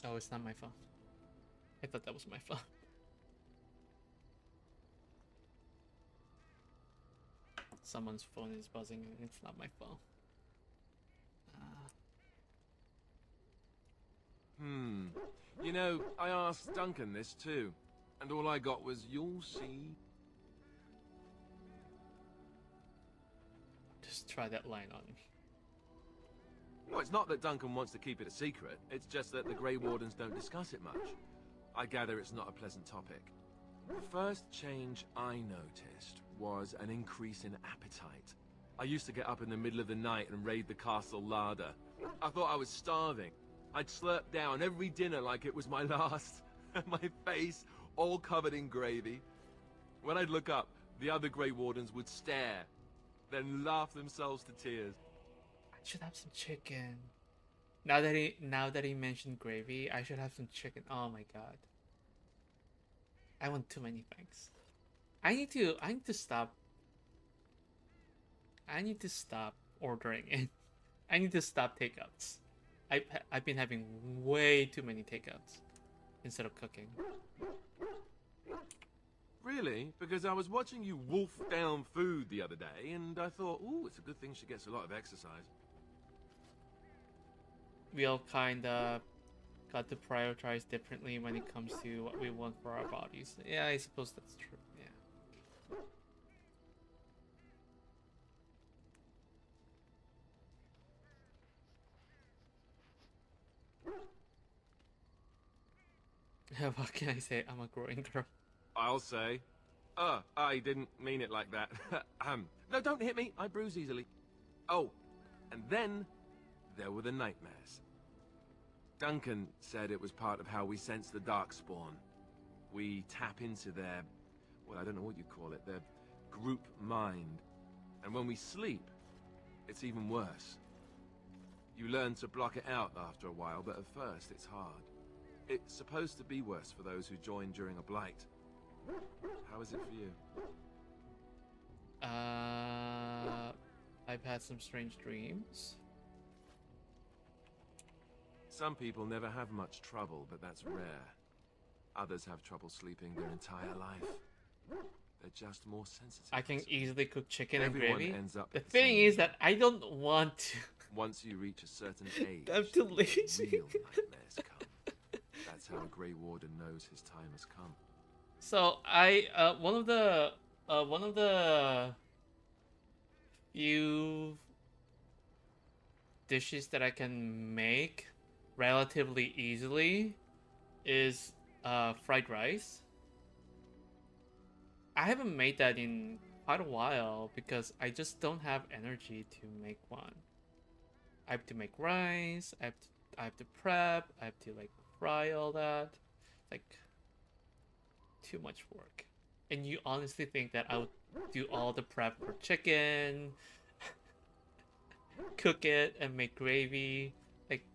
Oh, it's not my phone. I thought that was my phone. Someone's phone is buzzing and it's not my phone. You know, I asked Duncan this too, and all I got was, "You'll see." Just try that line on me. Well, it's not that Duncan wants to keep it a secret, it's just that the Grey Wardens don't discuss it much. I gather it's not a pleasant topic. The first change I noticed was an increase in appetite. I used to get up in the middle of the night and raid the castle larder. I thought I was starving. I'd slurp down every dinner like it was my last, my face all covered in gravy. When I'd look up, the other Grey Wardens would stare, then laugh themselves to tears. I should have some chicken. Now that he mentioned gravy, I should have some chicken. Oh my god. I want too many things. I need to stop. I need to stop ordering it. I need to stop takeouts. I've been having way too many takeouts instead of cooking. Really? Because I was watching you wolf down food the other day, and I thought, ooh, it's a good thing she gets a lot of exercise. We all kinda got to prioritize differently when it comes to what we want for our bodies. Yeah, I suppose that's true. Yeah. What can I say? I'm a growing girl. I'll say. I didn't mean it like that. No, don't hit me. I bruise easily. Oh, and then there were the nightmares. Duncan said it was part of how we sense the Darkspawn. We tap into their, well, I don't know what you call it, their group mind. And when we sleep, it's even worse. You learn to block it out after a while, but at first it's hard. It's supposed to be worse for those who join during a blight. How is it for you? I've had some strange dreams. Some people never have much trouble, but that's rare. Others have trouble sleeping their entire life. They're just more sensitive. I can easily cook chicken Everyone and gravy. ends up The at thing same is that I don't want to. Once you reach a certain age, I'm too lazy. real nightmares come. That's how a Grey Warden knows his time has come. So one of the few dishes that I can make relatively easily is fried rice. I haven't made that in quite a while because I just don't have energy to make one. I have to make rice, I have to prep, I have to like fry all that. Like too much work. And you honestly think that I would do all the prep for chicken, cook it and make gravy? Like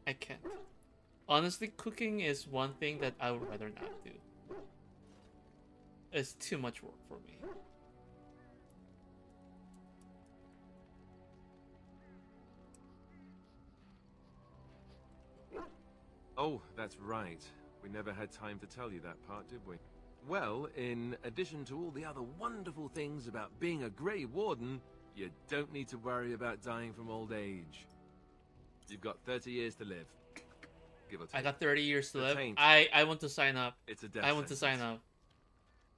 I can't. Honestly, cooking is one thing that I would rather not do. It's too much work for me. Oh, that's right. We never had time to tell you that part, did we? Well, in addition to all the other wonderful things about being a Grey Warden, you don't need to worry about dying from old age. You've got 30 years to live. Give or take. I got 30 years to The live. taint. I want to sign up. It's a death I want to sentence. sign up.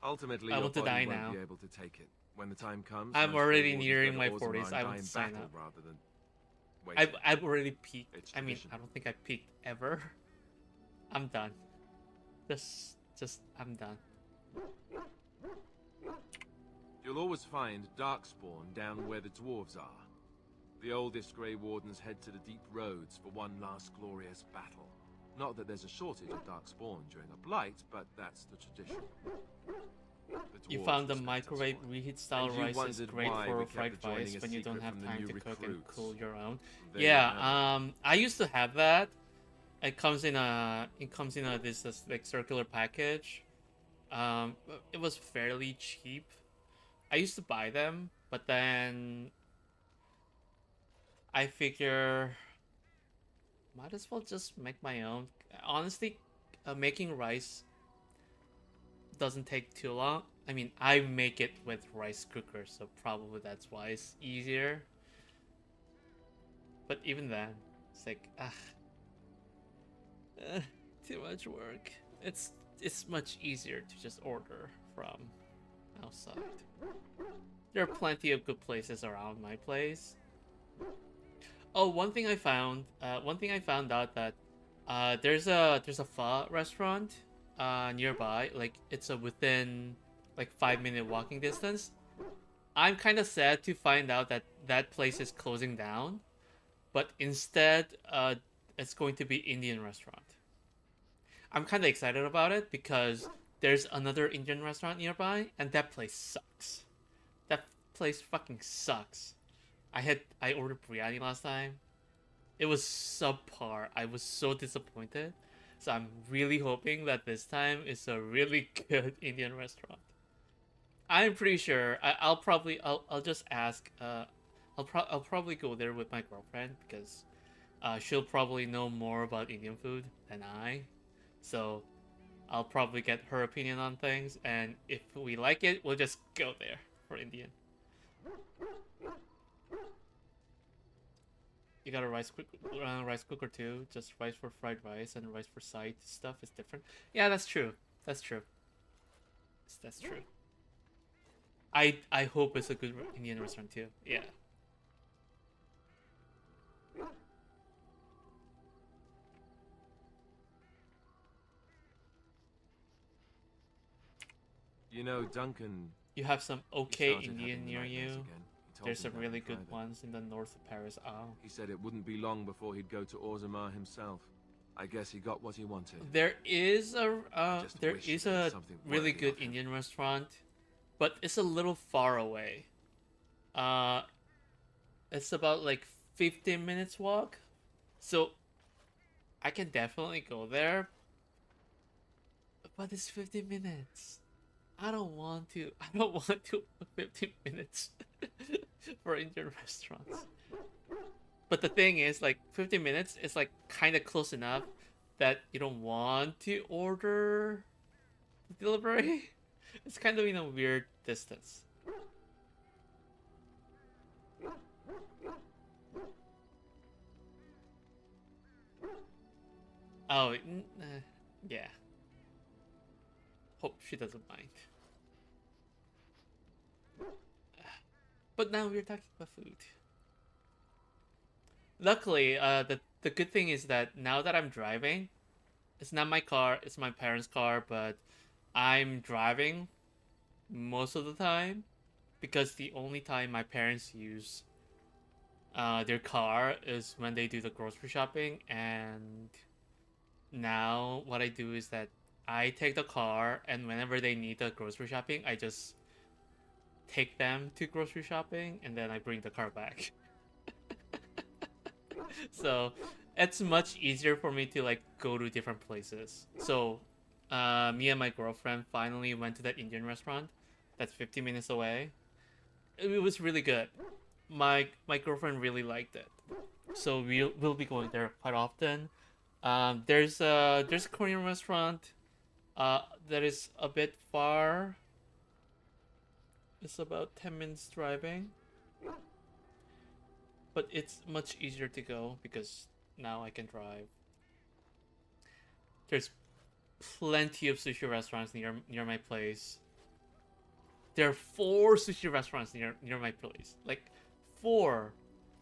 Ultimately, I your want to body die won't now. be able to take it. When the time comes, I'm most already Grey Wardens nearing go my to 40s. Orzammar I and want die to in sign battle up. rather than waiting. I've already peaked. It's I mean, tradition. I don't think I peaked ever. I'm done. Just I'm done. You'll always find Darkspawn down where the dwarves are. The oldest Grey Wardens head to the deep roads for one last glorious battle. Not that there's a shortage of Darkspawn during a blight, but that's the tradition. The You dwarves found the respect microwave us. reheat style And you rice is wondered great why for we kept fried the joining rice a when you don't secret have from the time new to cook and recruits. cool your own. There you Yeah, have I used to have that. It comes in a this like circular package. It was fairly cheap. I used to buy them, but then I figure might as well just make my own. Honestly, making rice doesn't take too long. I mean, I make it with rice cooker, so probably that's why it's easier. But even then, it's like, too much work. It's much easier to just order from outside. There are plenty of good places around my place. Oh, one thing I found out that there's a pho restaurant nearby. Like it's a within like 5-minute walking distance. I'm kind of sad to find out that that place is closing down, but instead it's going to be Indian restaurant. I'm kind of excited about it because there's another Indian restaurant nearby, and that place sucks. That place fucking sucks. I ordered biryani last time. It was subpar. I was so disappointed. So I'm really hoping that this time is a really good Indian restaurant. I'm pretty sure I'll just ask. I'll probably go there with my girlfriend because she'll probably know more about Indian food than I. So I'll probably get her opinion on things, and if we like it, we'll just go there for Indian. You got a rice cooker too. Just rice for fried rice and rice for side stuff is different. Yeah, that's true. That's true. That's true. I hope it's a good Indian restaurant too. Yeah. You know, Duncan... You have some okay started Indian having near nightmares you. again. He told There's me some that really in good private. ones in the north of Paris. Oh. He said it wouldn't be long before he'd go to Orzammar himself. I guess he got what he wanted. There is a just there wish is there was a something really worthy good of him. Indian restaurant, but it's a little far away. It's about like 15 minutes walk, so I can definitely go there. But it's 15 minutes. I don't want to. I don't want to 15 minutes for Indian restaurants. But the thing is, like, 15 minutes is like kind of close enough that you don't want to order delivery. It's kind of in a weird distance. Oh, yeah. Hope she doesn't mind. But now we're talking about food. Luckily, the good thing is that now that I'm driving, it's not my car, it's my parents' car, but I'm driving most of the time because the only time my parents use their car is when they do the grocery shopping. And now what I do is that I take the car, and whenever they need the grocery shopping, I just take them to grocery shopping, and then I bring the car back. So it's much easier for me to like go to different places. So me and my girlfriend finally went to that Indian restaurant that's 50 minutes away. It was really good. My girlfriend really liked it, so we'll be going there quite often. There's a Korean restaurant that is a bit far. It's about 10 minutes driving, but it's much easier to go because now I can drive. There's plenty of sushi restaurants near my place. There are 4 sushi restaurants near my place. Like 4.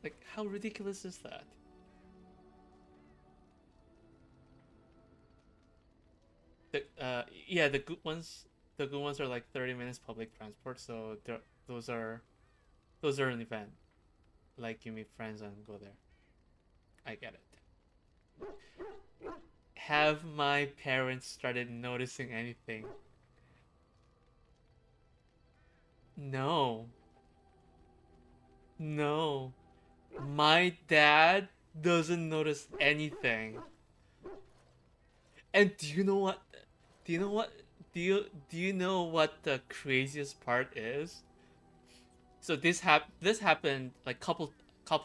Like, how ridiculous is that? Yeah, the good ones are like 30 minutes public transport, so those are an event. Like, you meet friends and go there. I get it. Have my parents started noticing anything? No. No. My dad doesn't notice anything. And do you know what the craziest part is? So this happened like couple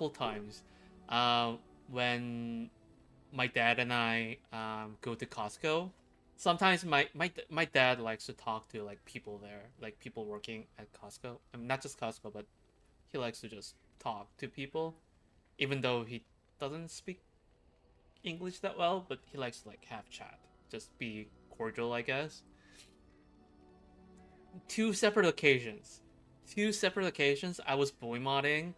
times. when my dad and I go to Costco. Sometimes my dad likes to talk to like people there, like people working at Costco. I mean, not just Costco, but he likes to just talk to people, even though he doesn't speak English that well. But he likes to like have chat, just be cordial, I guess. Two separate occasions, I was boy modding,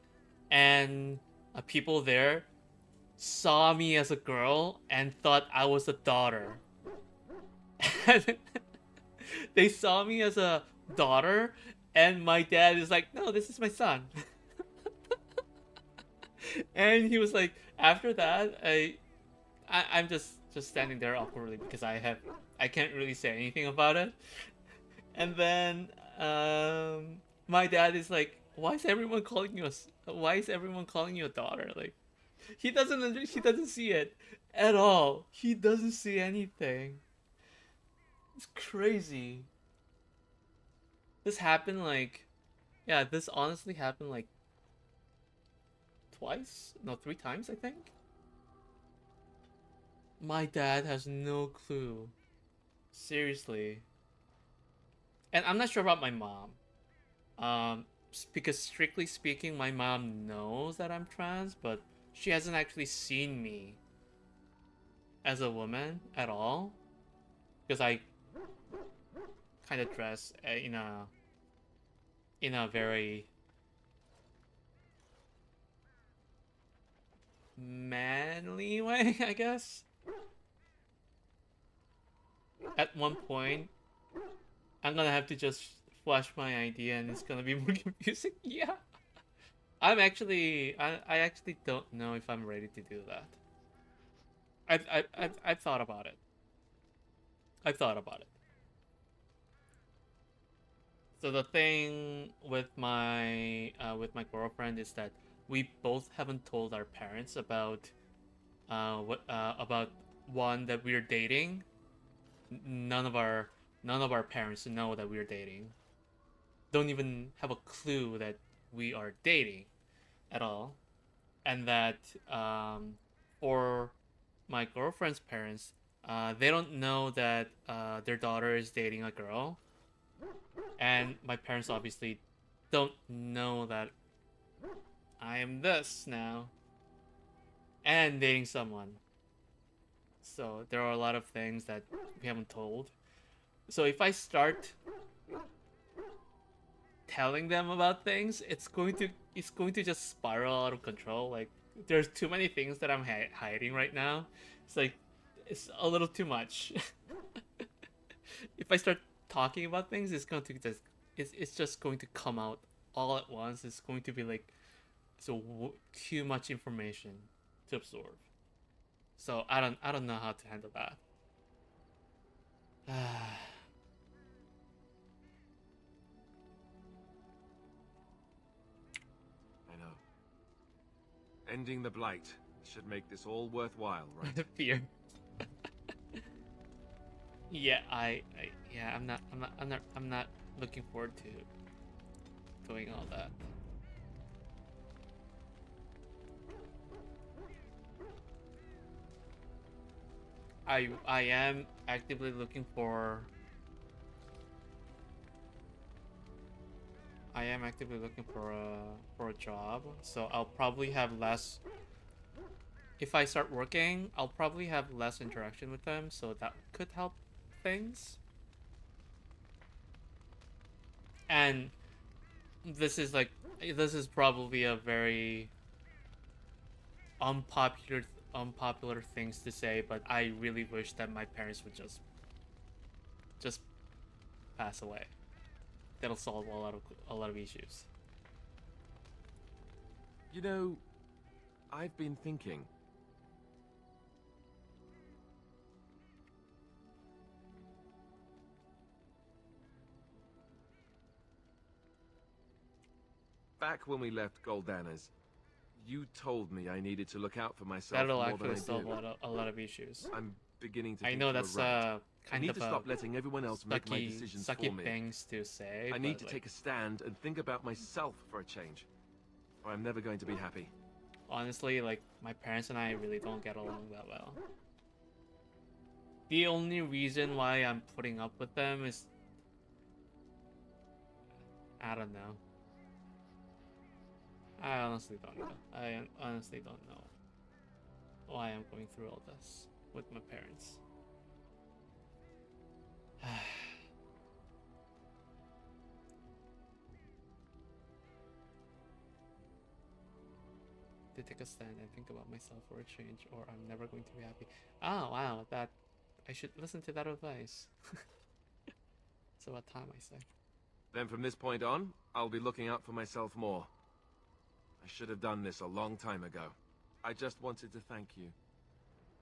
and people there saw me as a girl and thought I was a daughter. They saw me as a daughter, and my dad is like, "No, this is my son." And he was like, after that, I'm just standing there awkwardly because I can't really say anything about it. And then my dad is like, "Why is everyone calling you a daughter?" Like, he doesn't see it at all. He doesn't see anything. It's crazy. This happened like, yeah, this honestly happened like twice? No, 3 times, I think. My dad has no clue. Seriously. And I'm not sure about my mom. Because strictly speaking, my mom knows that I'm trans, but she hasn't actually seen me as a woman at all. Because I kind of dress in a very manly way, I guess. At one point, I'm gonna have to just flash my idea and it's gonna be more confusing. Yeah. I actually don't know if I'm ready to do that. I've thought about it. So the thing with my girlfriend is that we both haven't told our parents about about one that we're dating. None of our parents know that we're dating. Don't even have a clue that we are dating at all. And that for my girlfriend's parents, they don't know that their daughter is dating a girl. And my parents obviously don't know that I am this now and dating someone. So there are a lot of things that we haven't told. So if I start telling them about things, it's going to just spiral out of control. Like, there's too many things that I'm hiding right now. It's like, it's a little too much. If I start talking about things, it's just going to come out all at once. It's going to be like too much information to absorb. So I don't know how to handle that. I know. Ending the blight should make this all worthwhile, right? Fear. Yeah, I'm not looking forward to doing all that. I am actively looking for a job, so I'll probably have less. If I start working, I'll probably have less interaction with them, so that could help things. And this is probably a very unpopular things to say, but I really wish that my parents would just pass away. That'll solve a lot of issues. You know, I've been thinking. Back when we left Goldana's, you told me I needed to look out for myself That'll more actually than I solve do. a lot of issues. I'm beginning to I think know you're that's right. I kind need of to stop letting everyone else make my decisions for sucky me. things to say. I need to like, take a stand and think about myself for a change, or I'm never going to be happy. honestly, like, my parents and I really don't get along that well. The only reason why I'm putting up with them is... I don't know. I honestly don't know. I honestly don't know why I'm going through all this with my parents. To take a stand and think about myself for a change, or I'm never going to be happy. Oh wow, that I should listen to that advice. It's about time, I say. Then from this point on, I'll be looking out for myself more. I should have done this a long time ago. I just wanted to thank you.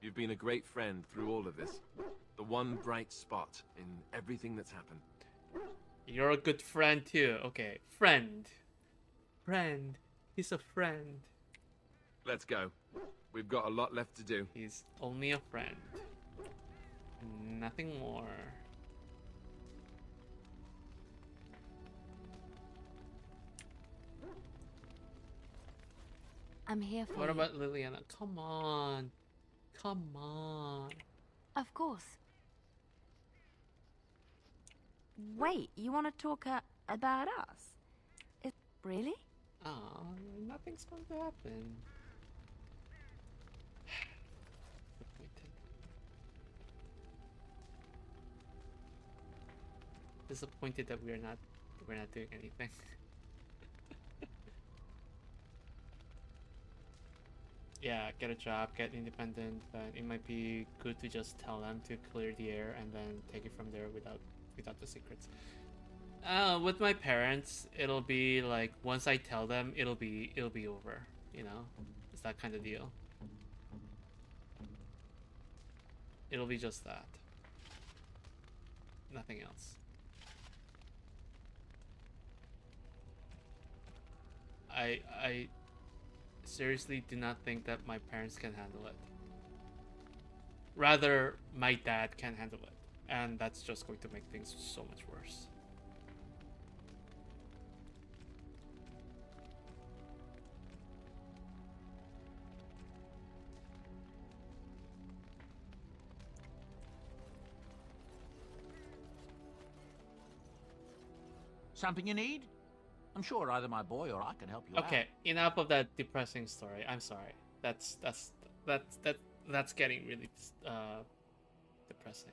You've been a great friend through all of this. The one bright spot in everything that's happened. You're a good friend too. Okay, friend. Friend. He's a friend. Let's go. We've got a lot left to do. He's only a friend. Nothing more. I'm here for What you. about Liliana? Come on. Come on. Of course. Wait, you want to talk about us? Really? Oh, nothing's going to happen. Disappointed that we're not doing anything. Yeah, get a job, get independent, but it might be good to just tell them to clear the air and then take it from there without the secrets. With my parents, it'll be like once I tell them, it'll be over, you know? It's that kind of deal. It'll be just that. Nothing else. I seriously do not think that my parents can handle it. Rather, my dad can handle it. And that's just going to make things so much worse. Something you need? I'm sure either my boy or I can help you out. Okay, enough of that depressing story. I'm sorry. That's getting really depressing.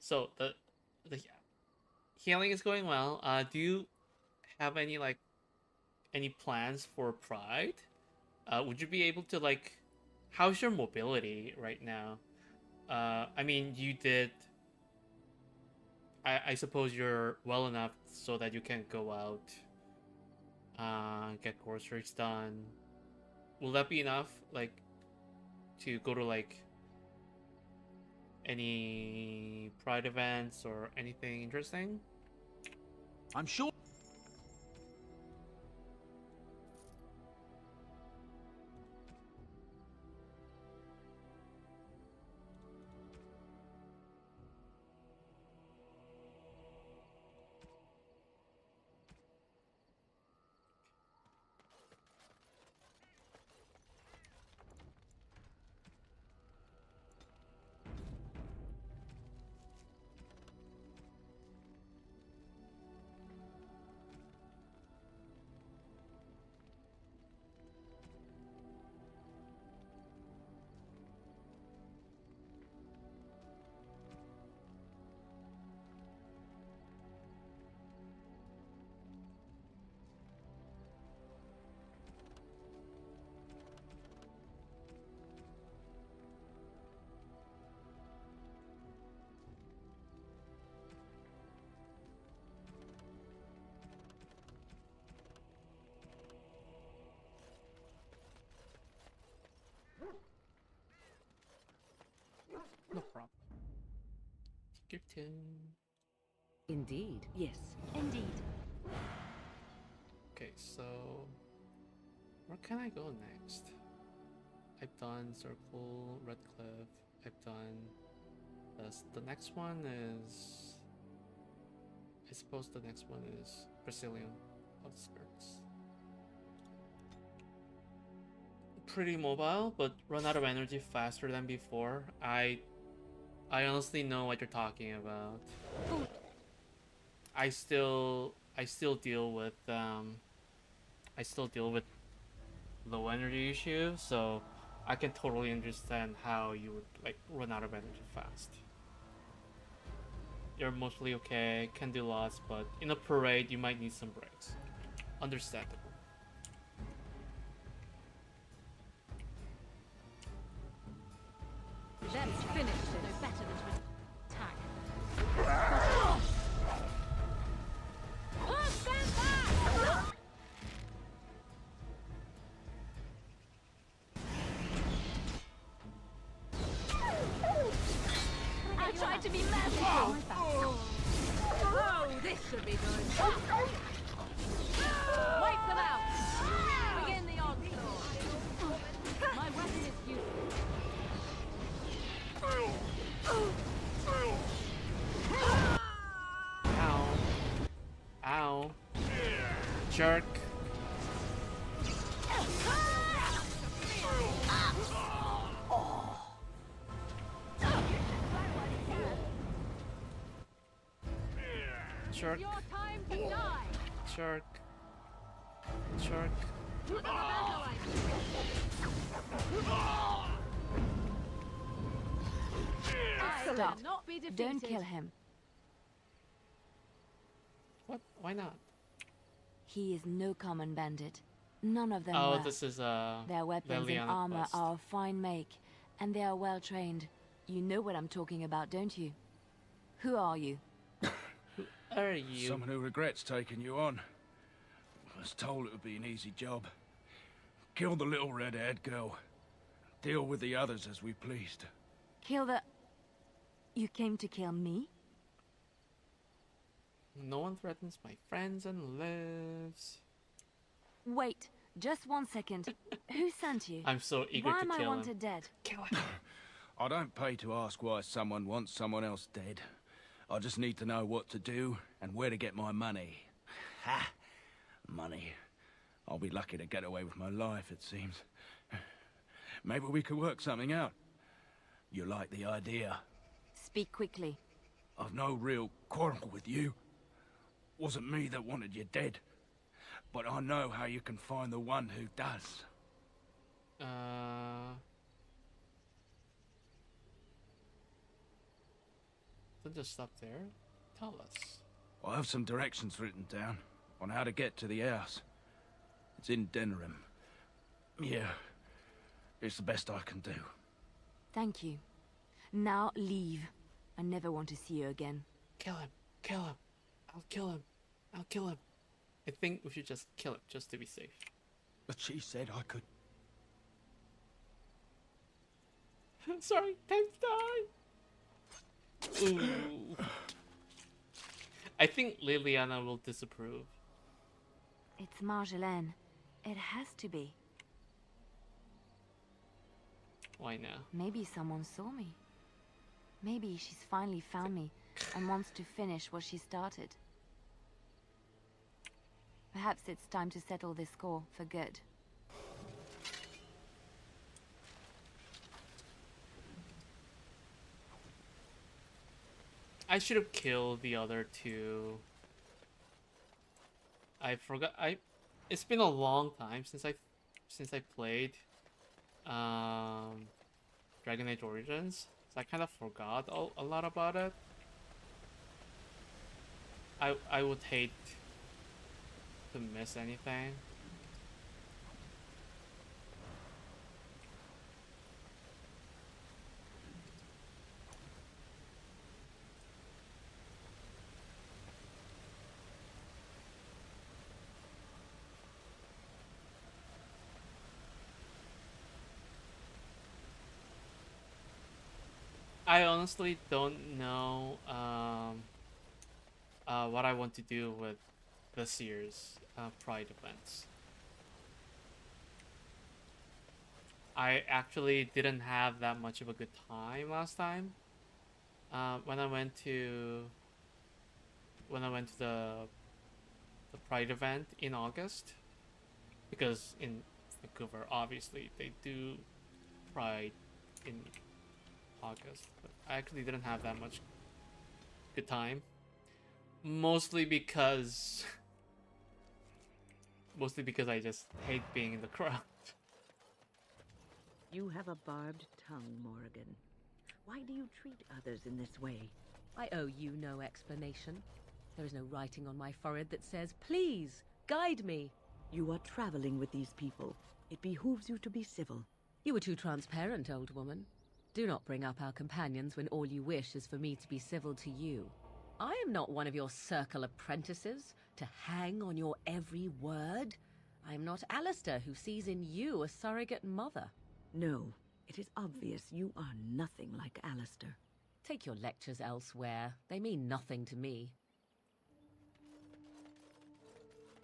So the healing is going well. Do you have any plans for Pride? Would you be able to how's your mobility right now? I mean, you did. I suppose you're well enough so that you can go out, get groceries done. Will that be enough, to go to any Pride events or anything interesting? I'm sure. No problem. Take your turn. Indeed, yes. Indeed. Okay, so where can I go next? I've done Circle, Red Cliff. I've done this. The next one is, I suppose the next one is Brazilian outskirts. pretty mobile, but run out of energy faster than before. I honestly know what you're talking about. I still deal with low energy issues, so I can totally understand how you would like run out of energy fast. You're mostly okay, can do lots, but in a parade you might need some breaks. Understandable. Let's finish it. No better than to attack. Stand back! I tried to be merciful. Oh, this should be good. Wipe them out. Begin the onslaught. My weapon is useless. Ow. Ow. Jerk. Jerk. Your time to die. Jerk. Jerk. Stop. Not be defeated. Don't kill him. What? Why not? He is no common bandit. None of them Oh, were. this is Their weapons and Liliana armor quest. are of fine make, and they are well trained. You know what I'm talking about, don't you? Who are you? Are you? Someone who regrets taking you on. I was told it would be an easy job. Kill the little red-haired girl. Deal with the others as we pleased. Kill the... You came to kill me? No one threatens my friends and lives. Wait, just 1 second. Who sent you? I'm so eager Why to am I kill him. wanted dead? Kill him. I don't pay to ask why someone wants someone else dead. I just need to know what to do and where to get my money. Ha! Money. I'll be lucky to get away with my life, it seems. Maybe we could work something out. You like the idea? Speak quickly. I've no real quarrel with you. Wasn't me that wanted you dead. But I know how you can find the one who does. So just stop there. Tell us. I have some directions written down on how to get to the house. It's in Denerim. Yeah, it's the best I can do. Thank you. Now leave. I never want to see you again. Kill him. Kill him. I'll kill him. I'll kill him. I think we should just kill him, just to be safe. But she said I could. Sorry, time to die. Ooh. I think Liliana will disapprove. It's Marjolaine. It has to be. Why now? Maybe someone saw me. Maybe she's finally found me and wants to finish what she started. Perhaps it's time to settle this score for good. I should have killed the other two. I forgot. It's been a long time since I played Dragon Age Origins, so I kind of forgot a lot about it. I would hate to miss anything. I honestly don't know what I want to do with this year's Pride events. I actually didn't have that much of a good time last time. When I went to the Pride event in August, because in Vancouver. Obviously, they do Pride in August, but I actually didn't have that much good time. Mostly because I just hate being in the crowd. You have a barbed tongue, Morrigan. Why do you treat others in this way? I owe you no explanation. There is no writing on my forehead that says, "Please, guide me." You are traveling with these people. It behooves you to be civil. You were too transparent, old woman. Do not bring up our companions when all you wish is for me to be civil to you. I am not one of your circle apprentices, to hang on your every word. I am not Alistair, who sees in you a surrogate mother. No, it is obvious you are nothing like Alistair. Take your lectures elsewhere. They mean nothing to me.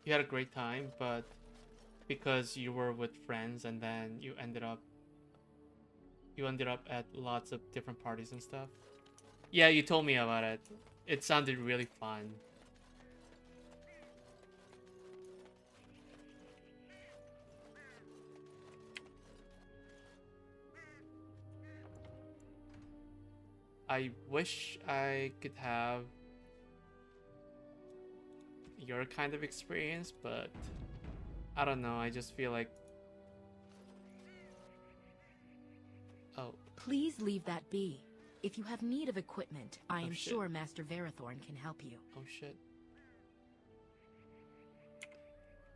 You had a great time, but because you were with friends and then you ended up at lots of different parties and stuff. Yeah, you told me about it. It sounded really fun. I wish I could have your kind of experience, but I don't know. I just feel like... Oh. Please leave that be. If you have need of equipment, I am shit. sure Master Verathorn can help you. Oh shit.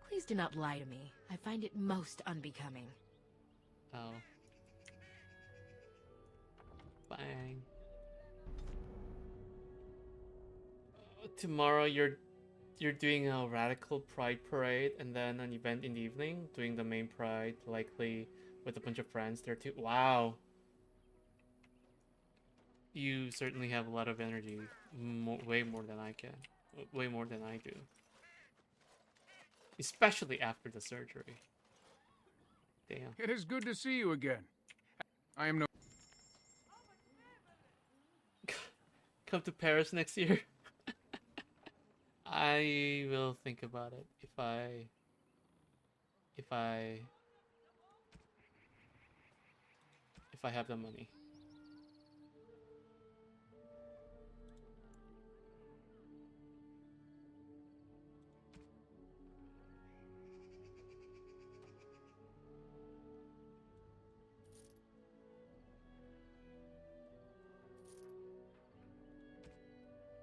Please do not lie to me. I find it most unbecoming. Oh. Bang. Tomorrow you're doing a radical pride parade and then an event in the evening, doing the main pride, likely with a bunch of friends there too. Wow. You certainly have a lot of energy, way more than I can, way more than I do. Especially after the surgery. Damn. It is good to see you again. I am no... Come to Paris next year. I will think about it if I have the money.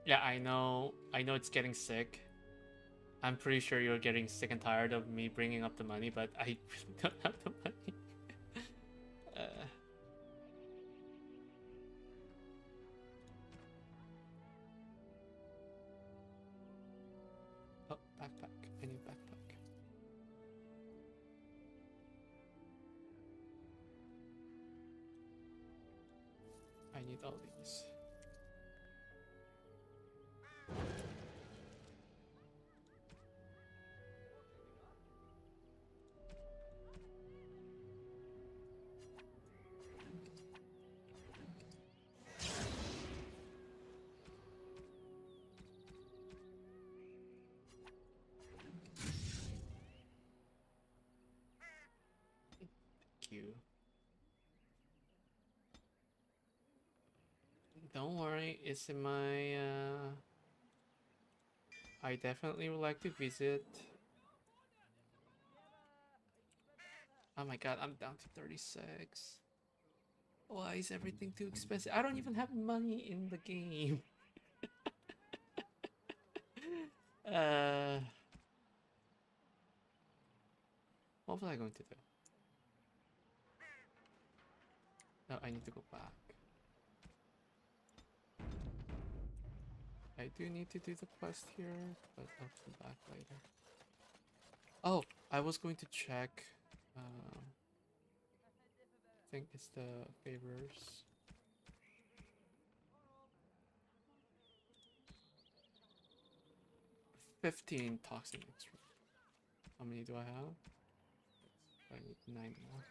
Yeah, I know it's getting sick. I'm pretty sure you're getting sick and tired of me bringing up the money, but I really don't have the money. Oh, backpack. I need backpack. I need all these. You. Don't worry, it's in my I definitely would like to visit. Oh my god, I'm down to 36. Why is everything too expensive? I don't even have money in the game. What was I going to do? No, I need to go back. I do need to do the quest here, but I'll come back later. Oh, I was going to check. I think it's the favors. $15 toxin extra. How many do I have? I need 9 more.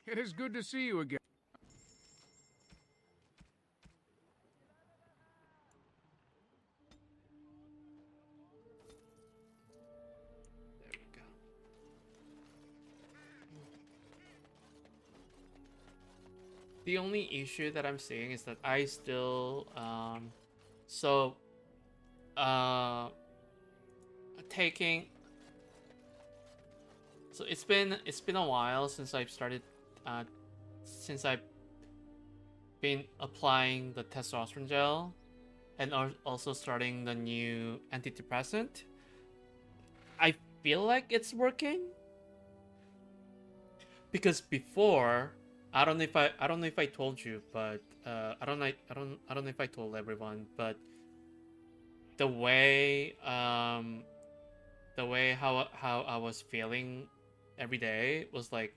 It is good to see you again. The only issue that I'm seeing is that I still so taking so it's been a while since I've started since I've been applying the testosterone gel and also starting the new antidepressant. I feel like it's working because before, I don't know if I told you, but I don't know if I told everyone, but the way how I was feeling every day was like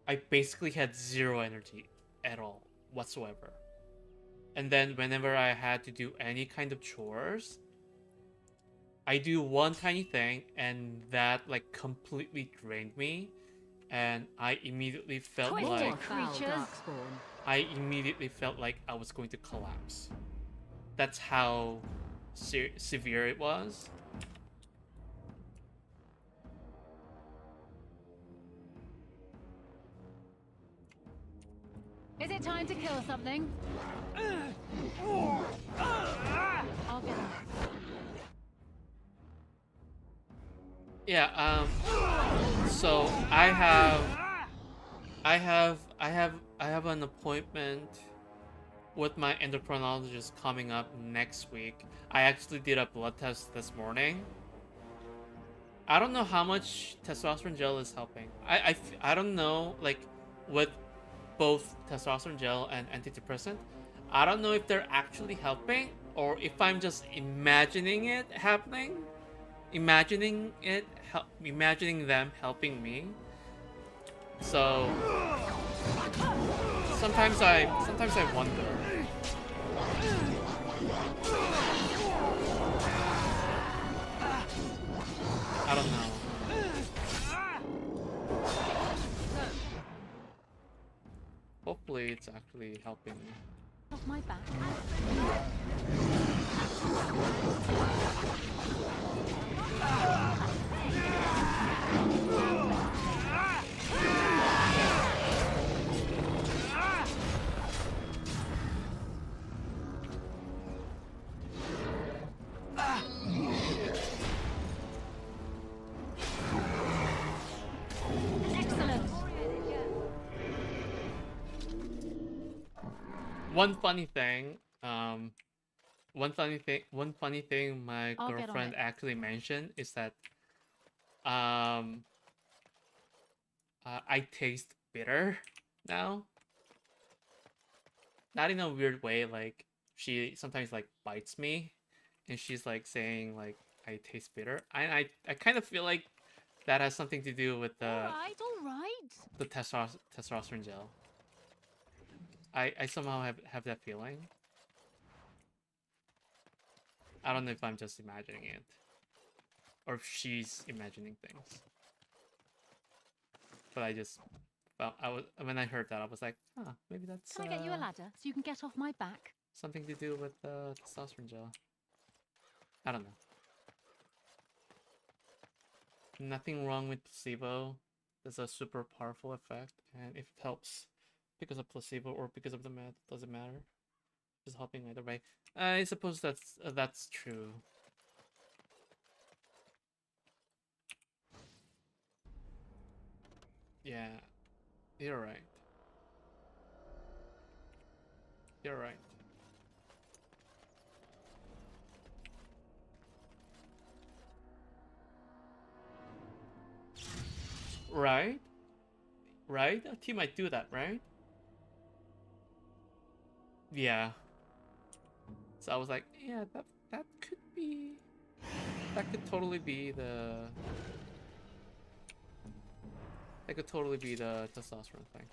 I basically had zero energy at all whatsoever. And then whenever I had to do any kind of chores, I do one tiny thing and that like completely drained me, and I immediately felt like I was going to collapse. That's how severe it was. Is it time to kill something? I'll get him. Yeah, so I have an appointment with my endocrinologist coming up next week. I actually did a blood test this morning. I don't know how much testosterone gel is helping. I don't know, like, with both testosterone gel and antidepressant, I don't know if they're actually helping or if I'm just imagining it happening. Imagining them helping me. So sometimes I wonder. I don't know. Hopefully it's actually helping me. Off my back. Excellent. One funny thing my I'll get on girlfriend it. actually mentioned is that I taste bitter now. Not in a weird way, like she sometimes like bites me and she's like saying like I taste bitter. I kind of feel like that has something to do with All right. the testosterone gel. I somehow have that feeling. I don't know if I'm just imagining it, or if she's imagining things. But I just felt when I heard that I was like, huh, maybe that's Can I get you a ladder so you can get off my back? something to do with testosterone gel. I don't know. Nothing wrong with placebo. There's a super powerful effect, and if it helps because of placebo or because of the med, doesn't matter. Just helping either way. I suppose that's true. Yeah, you're right. You're right. Right? Right? A team might do that, right? Yeah. So I was like, yeah, that could be, that could totally be the testosterone thing.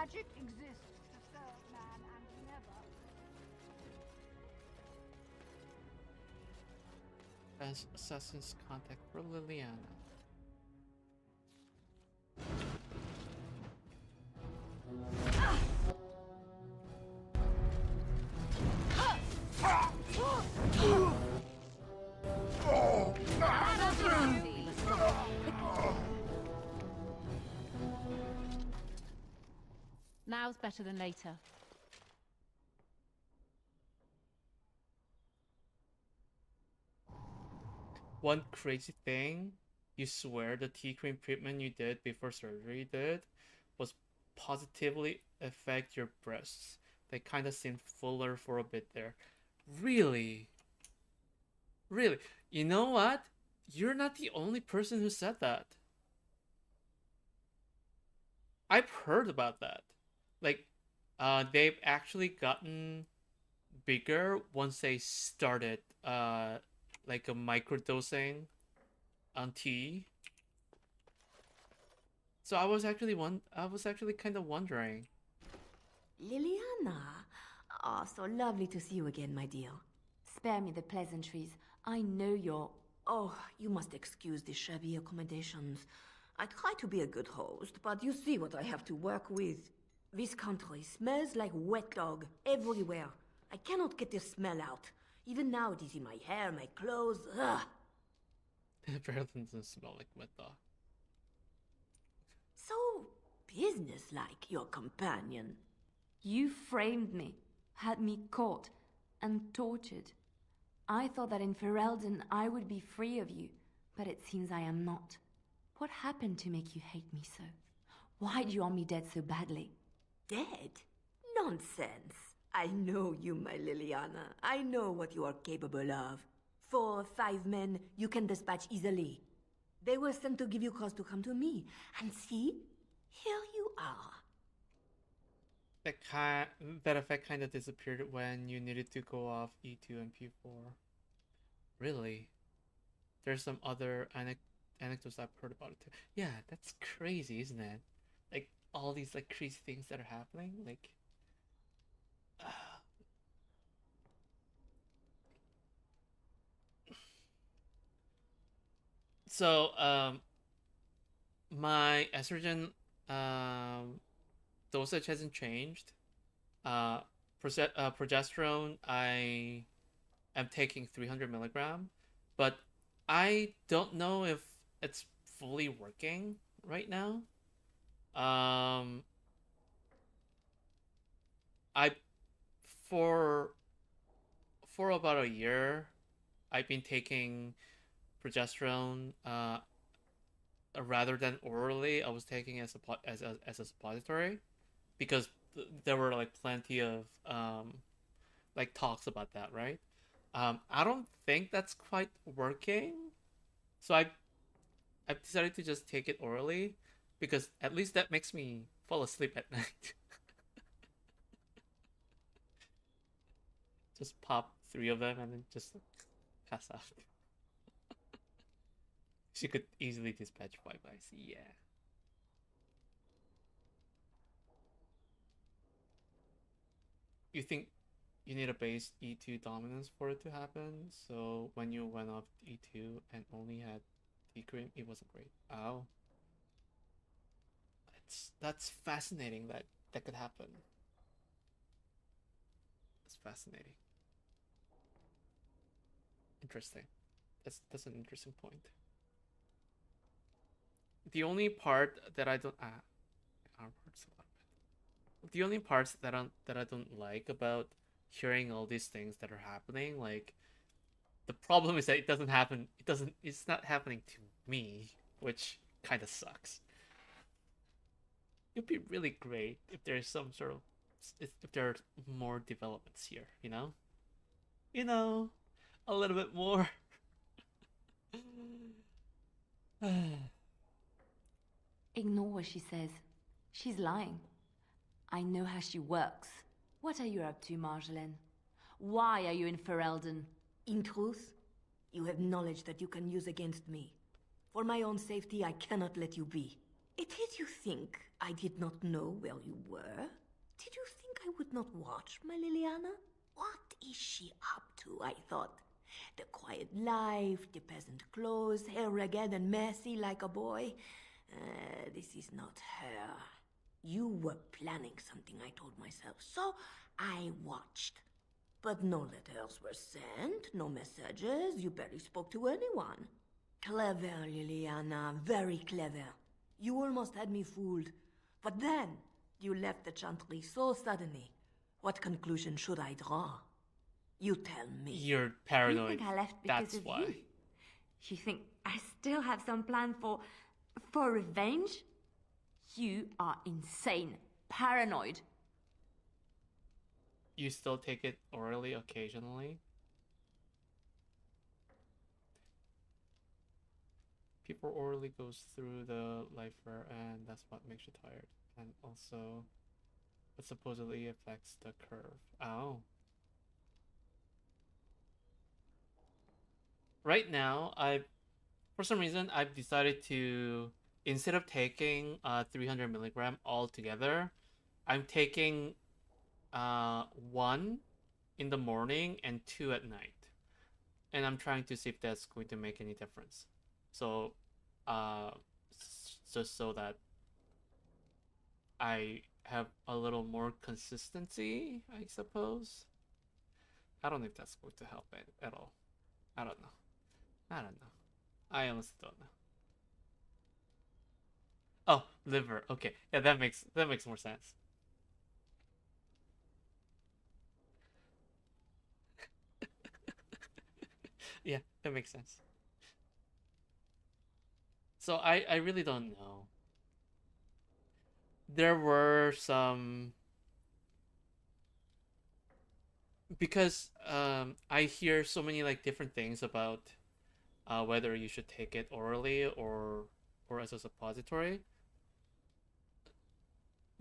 Magic exists to serve man and never. As Assassin's contact for Liliana. Now's better than later. One crazy thing, you swear the tea cream treatment you did before surgery was positively affect your breasts. They kind of seemed fuller for a bit there. Really? Really? You know what? You're not the only person who said that. I've heard about that. Like, they've actually gotten bigger once they started, like a microdosing on tea. So I was actually kind of wondering. Liliana, so lovely to see you again, my dear. Spare me the pleasantries. I know you're... Oh, you must excuse the shabby accommodations. I try to be a good host, but you see what I have to work with. This country smells like wet dog everywhere. I cannot get the smell out. Even now it is in my hair, my clothes. Ugh. Apparently doesn't smell like wet dog. So businesslike, your companion. You framed me, had me caught, and tortured. I thought that in Ferelden I would be free of you, but it seems I am not. What happened to make you hate me so? Why do you want me dead so badly? Dead? Nonsense. I know you, my Liliana. I know what you are capable of. 4 or 5 men you can dispatch easily. They were sent to give you cause to come to me. And see, here you are. That effect kind of disappeared when you needed to go off E2 and P4. Really? There's some other anecdotes I've heard about it too. Yeah, that's crazy, isn't it? Like, all these like crazy things that are happening, like... So, my estrogen dosage hasn't changed. Progesterone, I am taking 300 milligram, but I don't know if it's fully working right now. For about a year, I've been taking progesterone rather than orally. I was taking as a suppository because there were like plenty of like talks about that, right? I don't think that's quite working, so I've decided to just take it orally because at least that makes me fall asleep at night. Just pop 3 of them and then just pass out. She could easily dispatch 5 guys. Yeah. You think you need a base E2 dominance for it to happen? So when you went off E2 and only had T-cream, it wasn't great. Oh. That's fascinating that could happen. That's fascinating. Interesting. That's an interesting point. The only part that I don't the only parts that I don't like about hearing all these things that are happening, like the problem is that it's not happening to me, which kind of sucks. It'd be really great if there's some sort of if there are more developments here, you know? A little bit more. Ignore what she says. She's lying. I know how she works. What are you up to, Marjolaine? Why are you in Ferelden? In truth, you have knowledge that you can use against me. For my own safety, I cannot let you be. Did you think I did not know where you were? Did you think I would not watch, my Liliana? What is she up to, I thought? The quiet life, the peasant clothes, hair ragged and messy like a boy. This is not her. You were planning something, I told myself, so I watched. But no letters were sent, no messages, you barely spoke to anyone. Clever, Liliana, very clever. You almost had me fooled. But then, you left the Chantry so suddenly. What conclusion should I draw? You tell me. You're paranoid. You think I left because That's of why. you? You think I still have some plan for revenge? You are insane. Paranoid. You still take it orally occasionally? People orally goes through the lifer and that's what makes you tired. And also, it supposedly affects the curve. Oh. Right now, for some reason, I've decided to, instead of taking 300 milligram altogether, I'm taking 1 in the morning and 2 at night. And I'm trying to see if that's going to make any difference. So, just so that I have a little more consistency, I suppose. I don't know if that's going to help at all. I don't know. I honestly don't know. Oh, liver. Okay, yeah, that makes more sense. Yeah, that makes sense. So I really don't know. There were some, because I hear so many like different things about whether you should take it orally or as a suppository.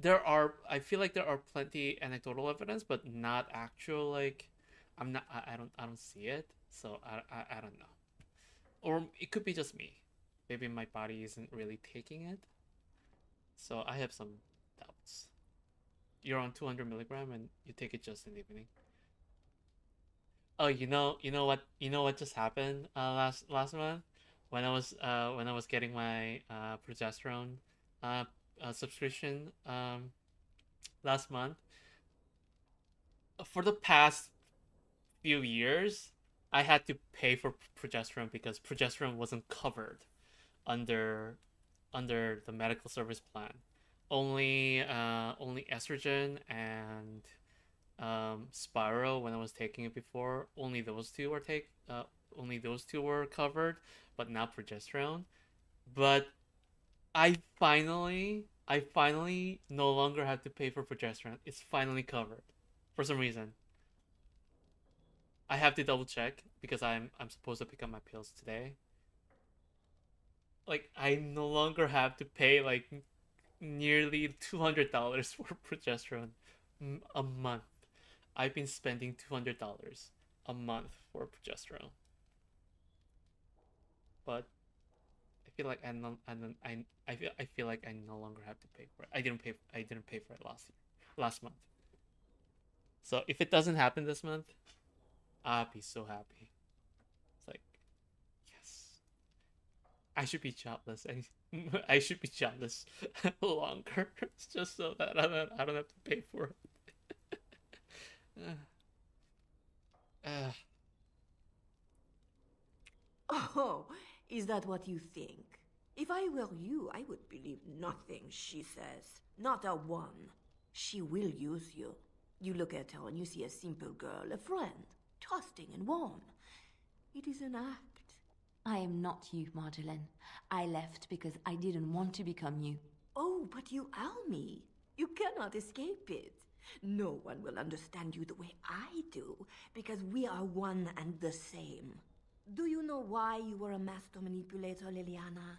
I feel like there are plenty anecdotal evidence, but not actual, like, I don't see it, so I don't know. Or it could be just me. Maybe my body isn't really taking it. So I have some doubts. You're on 200 milligram and you take it just in the evening. Oh, you know what just happened last month when I was getting my progesterone subscription last month. For the past few years, I had to pay for progesterone because progesterone wasn't covered under the medical service plan. Only estrogen and Spyro, when I was taking it before, only those two were covered, but not progesterone. But I finally no longer have to pay for progesterone. It's finally covered for some reason. I have to double check because I'm supposed to pick up my pills today. Like, I no longer have to pay like nearly $200 for progesterone a month. I've been spending $200 a month for progesterone, but I feel like I feel like I no longer have to pay for it. I didn't pay for it last month. So if it doesn't happen this month, I'll be so happy. It's like, yes, I should be jobless. I should be jobless longer, just so that I don't have to pay for it. Oh, is that what you think? If I were you, I would believe nothing she says. Not a one. She will use you. You look at her and you see a simple girl, a friend, trusting and warm. It is an act. I am not you, Marjolaine. I left because I didn't want to become you. Oh, but you are me. You cannot escape it. No one will understand you the way I do, because we are one and the same. Do you know why you were a master manipulator, Liliana?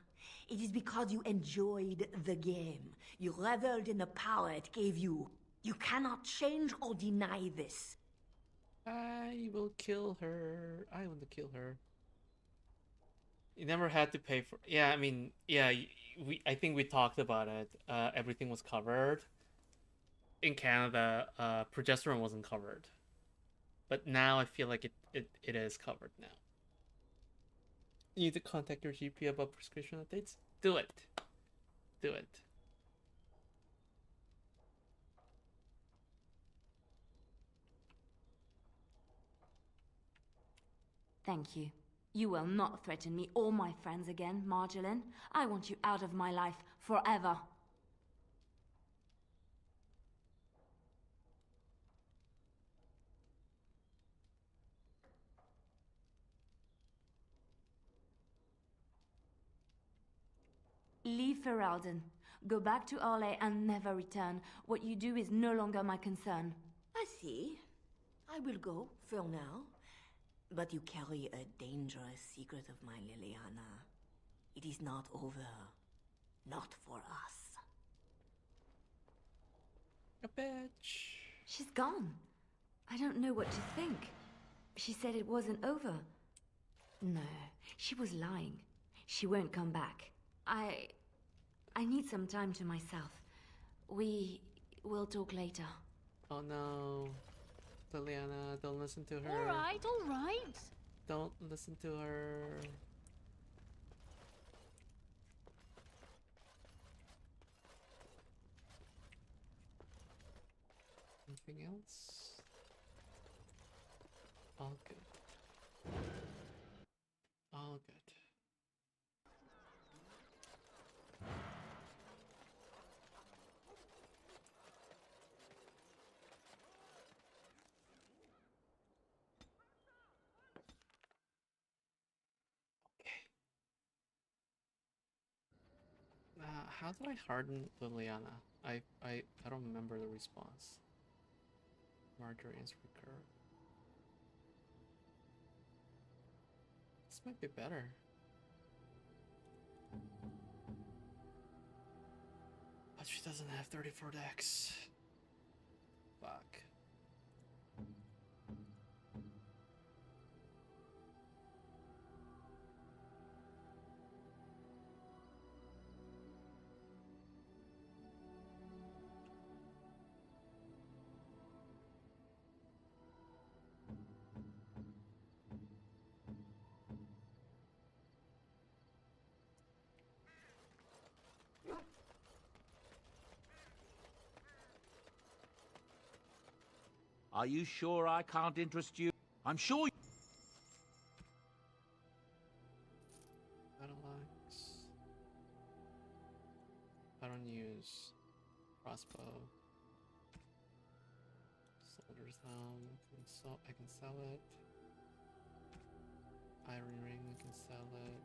It is because you enjoyed the game. You reveled in the power it gave you. You cannot change or deny this. I will kill her. I want to kill her. You never had to pay for... Yeah, I mean, yeah, I think we talked about it. Everything was covered. In Canada, progesterone wasn't covered. But now I feel like it is covered now. You need to contact your GP about prescription updates? Do it. Do it. Thank you. You will not threaten me or my friends again, Marjolaine. I want you out of my life forever. Leave Ferelden. Go back to Arlay and never return. What you do is no longer my concern. I see. I will go, for now. But you carry a dangerous secret of mine, Liliana. It is not over. Not for us. A bitch. She's gone. I don't know what to think. She said it wasn't over. No, she was lying. She won't come back. I need some time to myself. We will talk later. Oh no. Liliana, don't listen to her. Alright, alright. Don't listen to her. Anything else? All good. All good. How do I harden Liliana? I don't remember the response. Marjorie's recur. This might be better. But she doesn't have 34 decks. Fuck. Are you sure I can't interest you? I'm sure. Battleaxe. I don't use crossbow. Soldier's helm. I can sell it. Iron ring. I can sell it.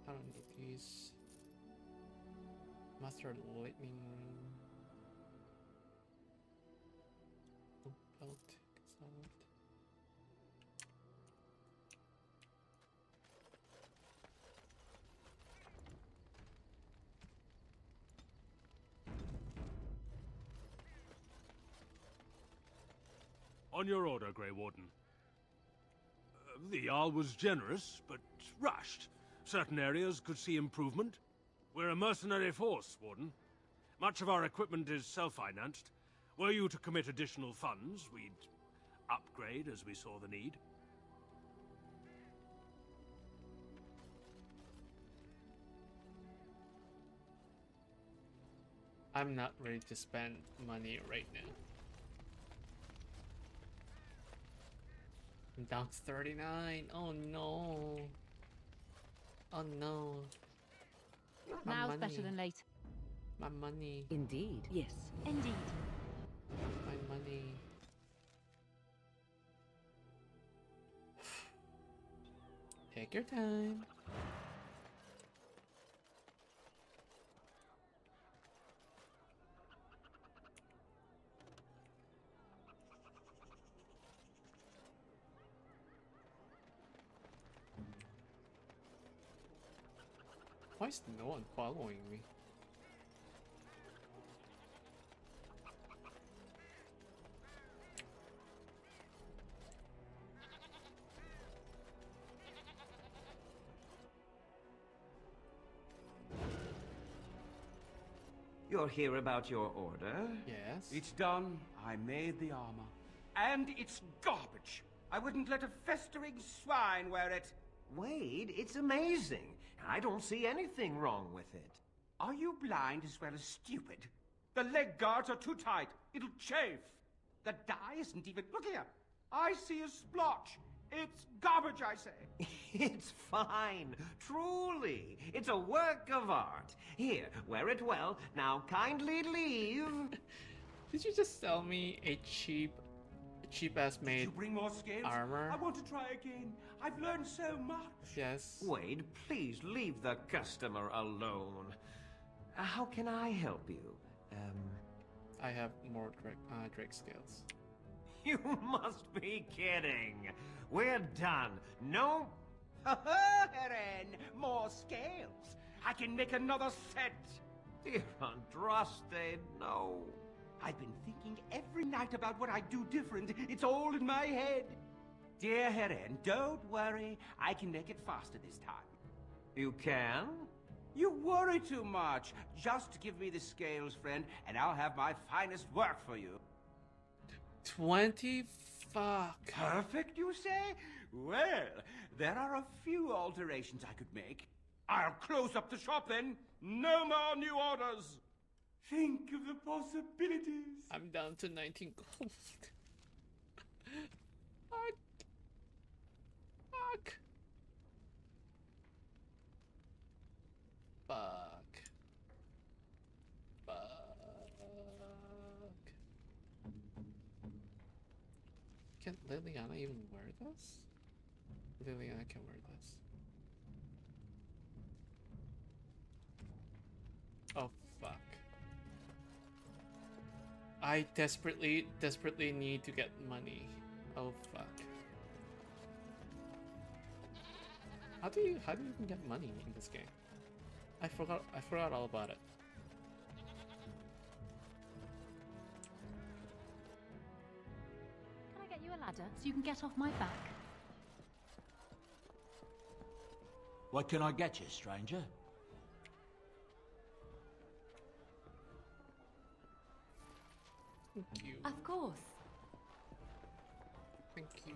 I don't need these. Master lightning. Belt. I can sell it. On your order, Grey Warden. The Jarl was generous, but rushed. Certain areas could see improvement. We're a mercenary force, Warden. Much of our equipment is self-financed. Were you to commit additional funds, we'd upgrade as we saw the need. I'm not ready to spend money right now. I'm down to 39. Oh no. Oh no. My Now's money. better than later. My money. Indeed. Yes. Indeed. My money. Take your time. Why is no one following me? you're here about your order. Yes. It's done. I made the armor. And it's garbage. I wouldn't let a festering swine wear it. Wade, it's amazing. I don't see anything wrong with it. Are you blind as well as stupid? The leg guards are too tight. It'll chafe. The dye isn't even... Look here. I see a splotch. It's garbage, I say. It's fine. Truly. It's a work of art. Here, wear it well. Now kindly leave. Did you just sell me a cheap-ass made you bring more scales? armor? I want to try again. I've learned so much. Yes. Wade, please leave the customer alone. How can I help you? I have more Drake scales. You must be kidding. We're done. No... Heren, more scales. I can make another set. Dear Andraste, no. I've been thinking every night about what I'd do different. It's all in my head. Dear Heren, don't worry. I can make it faster this time. You can? You worry too much. Just give me the scales, friend, and I'll have my finest work for you. 20? Fuck. Perfect, you say? Well, there are a few alterations I could make. I'll close up the shop then. No more new orders. Think of the possibilities. I'm down to 19 gold. Fuck. Fuck. Fuck. Fuck. Can Liliana even wear this? Liliana can wear this. Oh, fuck. I desperately need to get money. Oh, fuck. How do you even get money in this game? I forgot all about it. Can I get you a ladder so you can get off my back? What can I get you, stranger? Thank you. Of course. Thank you.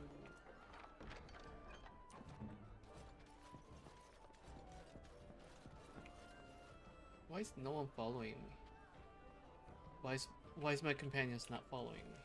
Why is no one following me? Why is my companions not following me?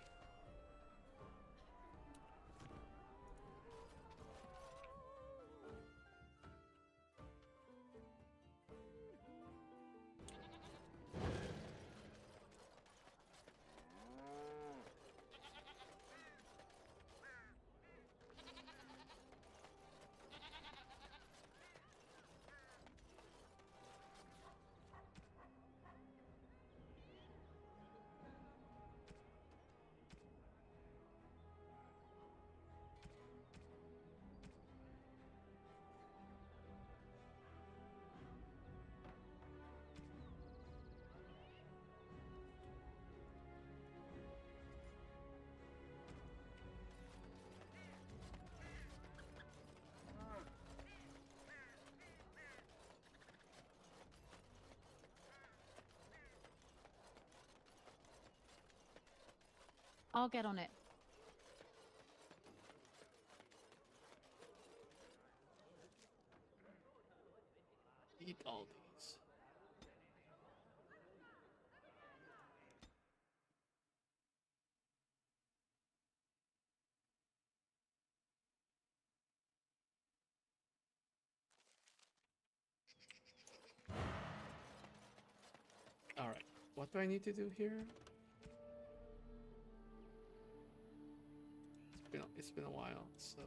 I'll get on it. Eat all these. All right. What do I need to do here? It's been a while, so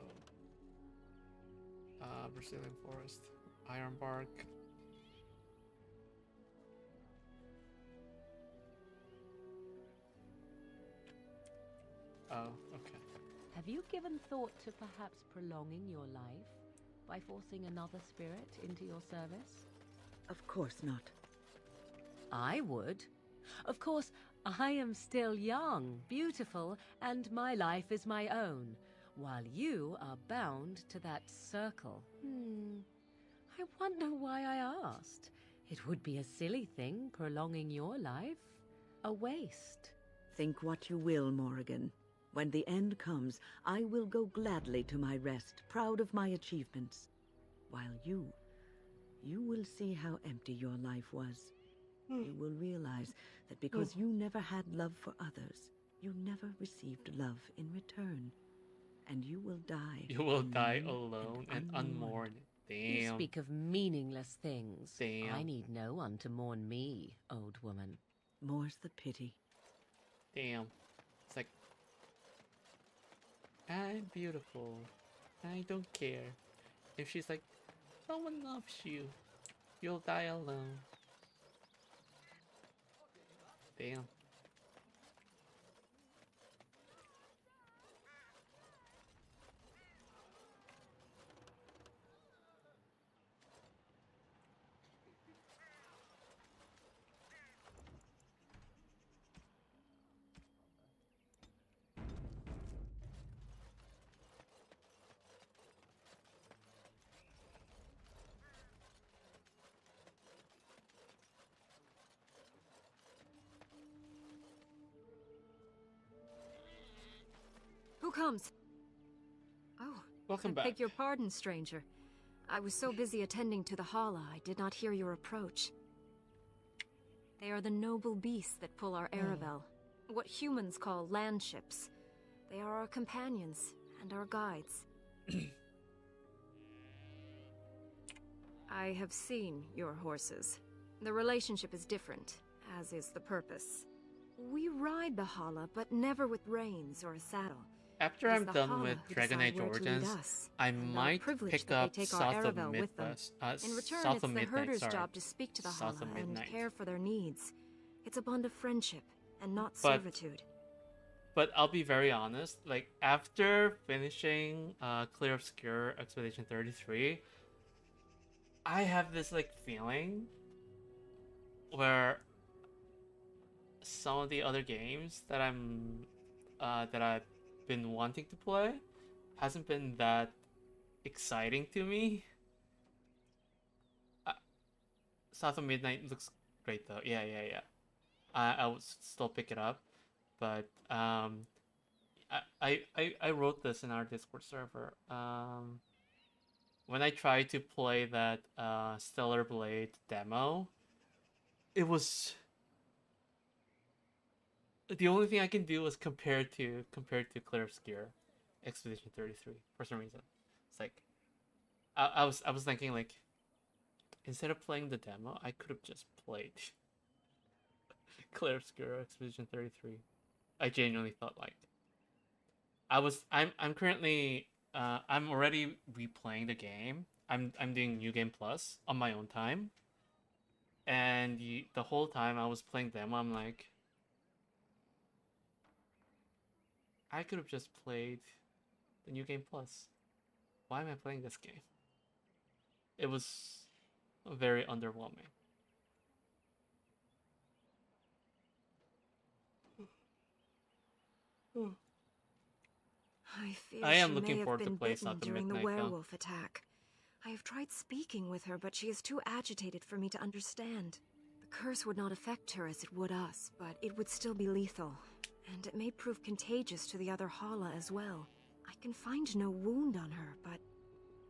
Brazilian forest, iron bark. Oh, okay. Have you given thought to perhaps prolonging your life by forcing another spirit into your service? Of course not. I would. Of course, I am still young, beautiful, and my life is my own, while you are bound to that circle. I wonder why I asked. It would be a silly thing, prolonging your life. A waste. Think what you will, Morrigan. When the end comes, I will go gladly to my rest, proud of my achievements. While you will see how empty your life was. You will realize that because you never had love for others, you never received love in return. And you will die. You will die alone and unmourned. Damn. You speak of meaningless things. Damn. I need no one to mourn me, old woman. More's the pity. Damn. It's like, I'm beautiful. I don't care. If she's like, no one loves you. You'll die alone. Damn. Who comes? Oh, welcome I back. beg your pardon, stranger. I was so busy attending to the Hala, I did not hear your approach. They are the noble beasts that pull our Aravel, what humans call land ships. They are our companions and our guides. I have seen your horses. The relationship is different, as is the purpose. We ride the Hala, but never with reins or a saddle. After I'm done with Dragon Age Origins, I might pick up South of Midwest. In return, South it's of the Midnight, herder's sorry. job to speak to the South Hala of and Midnight. care for their needs. It's a bond of friendship and not But- servitude. But I'll be very honest, like, after finishing Clear Obscure Expedition 33, I have this, like, feeling where some of the other games that I've been wanting to play hasn't been that exciting to me. South of Midnight looks great though. Yeah. I would still pick it up, but I wrote this in our Discord server. When I tried to play that Stellar Blade demo, it was the only thing I can do was compared to Clear Obscure Expedition 33 for some reason. It's like I was thinking, like, instead of playing the demo, I could have just played Clear Obscure Expedition 33. I genuinely thought, like, I'm currently I'm already replaying the game. I'm doing New Game Plus on my own time. And the whole time I was playing demo, I'm like, I could have just played the New Game Plus. Why am I playing this game? It was very underwhelming. I fear I am she looking may forward have to been play bitten South of during the Midnight, though. werewolf attack. I have tried speaking with her, but she is too agitated for me to understand. The curse would not affect her as it would us, but it would still be lethal. And it may prove contagious to the other Hala as well. I can find no wound on her, but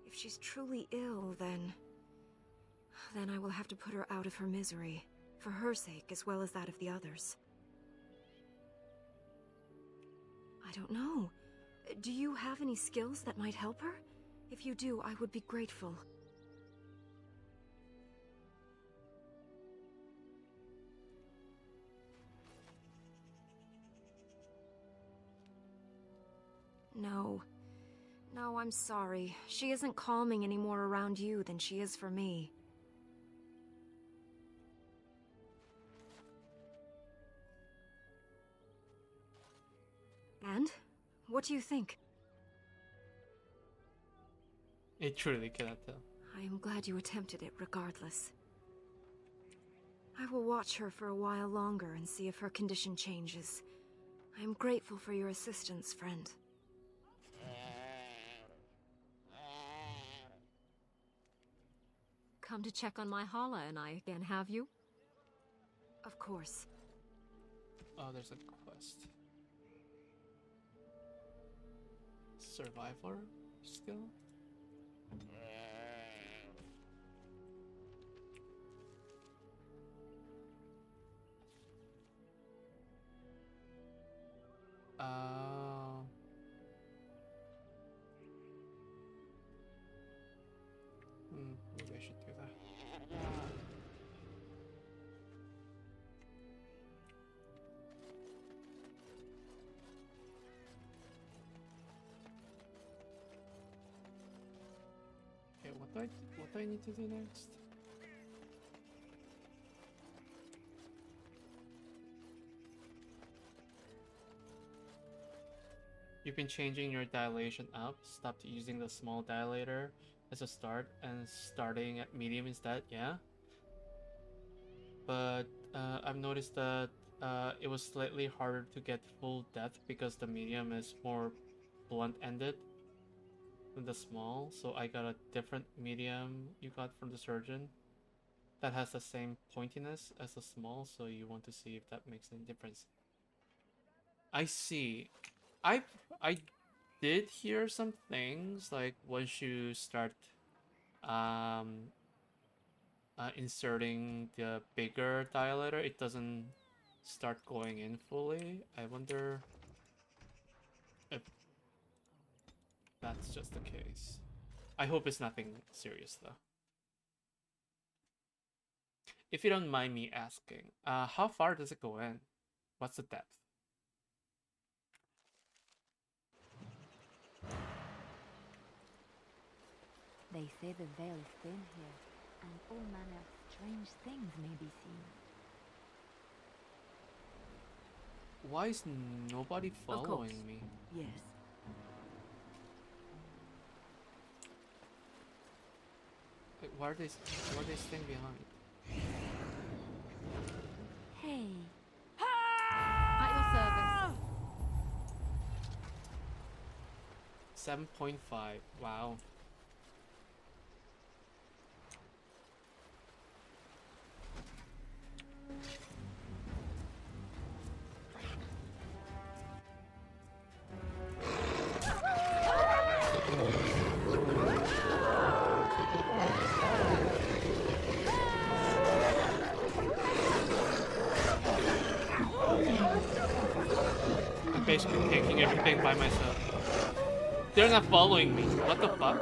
if she's truly ill, then I will have to put her out of her misery, for her sake as well as that of the others. I don't know. Do you have any skills that might help her? If you do, I would be grateful. No. No, I'm sorry. She isn't calming any more around you than she is for me. And? What do you think? It truly cannot tell. I am glad you attempted it regardless. I will watch her for a while longer and see if her condition changes. I am grateful for your assistance, friend. come to check on my Hala and I again, have you? Of course. Oh, there's a quest. Survivor skill? Maybe I should do that. Okay, what do I need to do next? You've been changing your dilation up. Stopped using the small dilator as a start and starting at medium instead, yeah? But I've noticed that it was slightly harder to get full depth because the medium is more blunt-ended than the small, so I got a different medium you got from the surgeon that has the same pointiness as the small, so you want to see if that makes any difference. I see. I did hear some things like once you start inserting the bigger dilator, it doesn't start going in fully. I wonder if that's just the case. I hope it's nothing serious though. If you don't mind me asking, how far does it go in? What's the depth? They say the veil is thin here, and all manner of strange things may be seen. Why is nobody following me? Yes. Wait, why are they staying behind? Hey. At your service. 7.5. Wow. I'm basically taking everything by myself. They're not following me. What the fuck?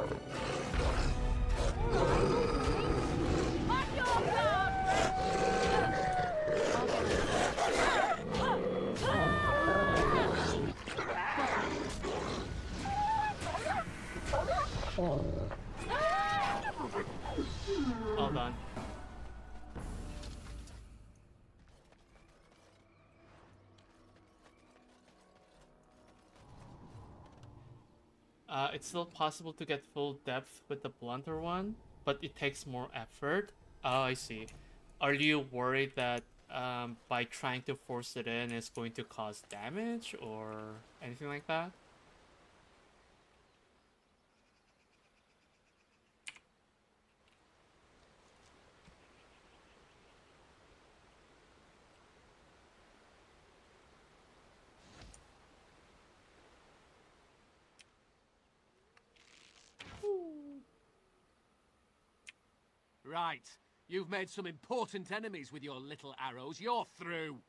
All done. It's still possible to get full depth with the blunter one, but it takes more effort. Oh, I see. Are you worried that by trying to force it in, it's going to cause damage or anything like that? Right. You've made some important enemies with your little arrows. You're through.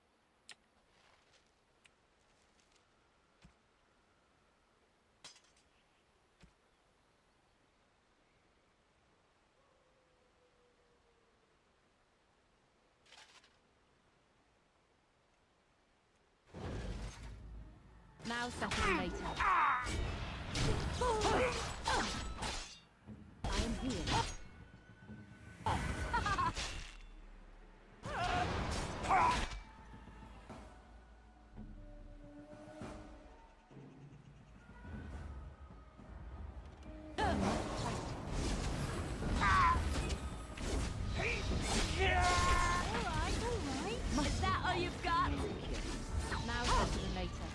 Now settle later. I am here. Alright. Is that all you've got? Now settle later.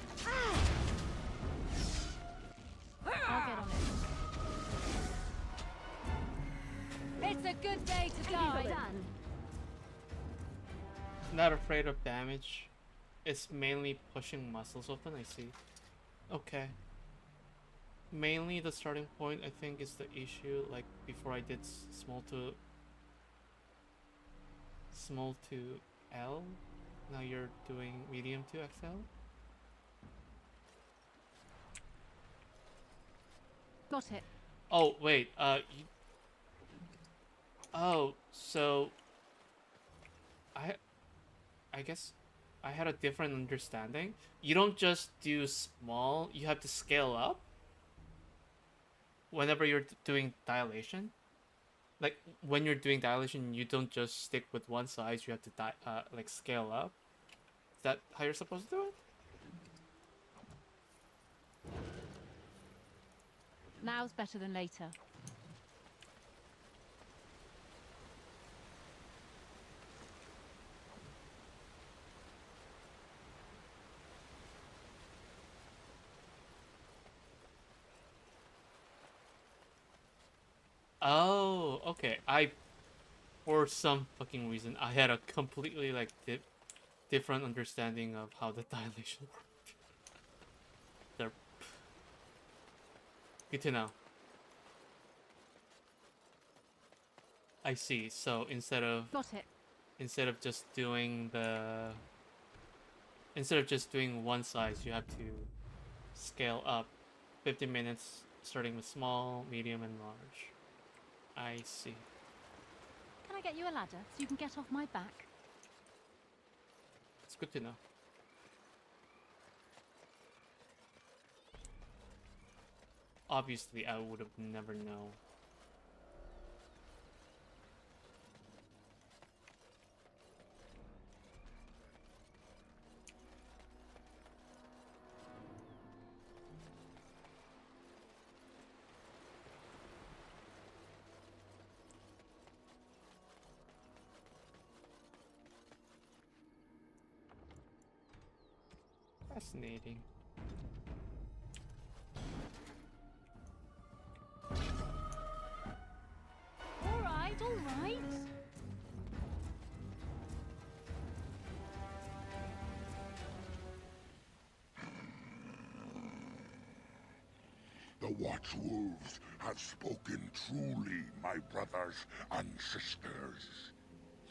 I'll get on it. day to die. Not afraid of damage. It's mainly pushing muscles open, I see. Okay. Mainly the starting point, I think, is the issue. Like, before I did small to L. Now you're doing medium to XL. Got it. Oh, wait, oh, so I guess I had a different understanding. You don't just do small, you have to scale up whenever you're doing dilation. Like, when you're doing dilation, you don't just stick with one size, you have to like scale up. Is that how you're supposed to do it? Now's better than later. Oh, okay. For some fucking reason, I had a completely like different understanding of how the dilation worked. They're good to know. I see. So instead of just doing one size, you have to scale up 50 minutes, starting with small, medium, and large. I see. Can I get you a ladder so you can get off my back? It's good to know. Obviously, I would have never known. Fascinating. All right, all right. The Watchwolves have spoken truly, my brothers and sisters.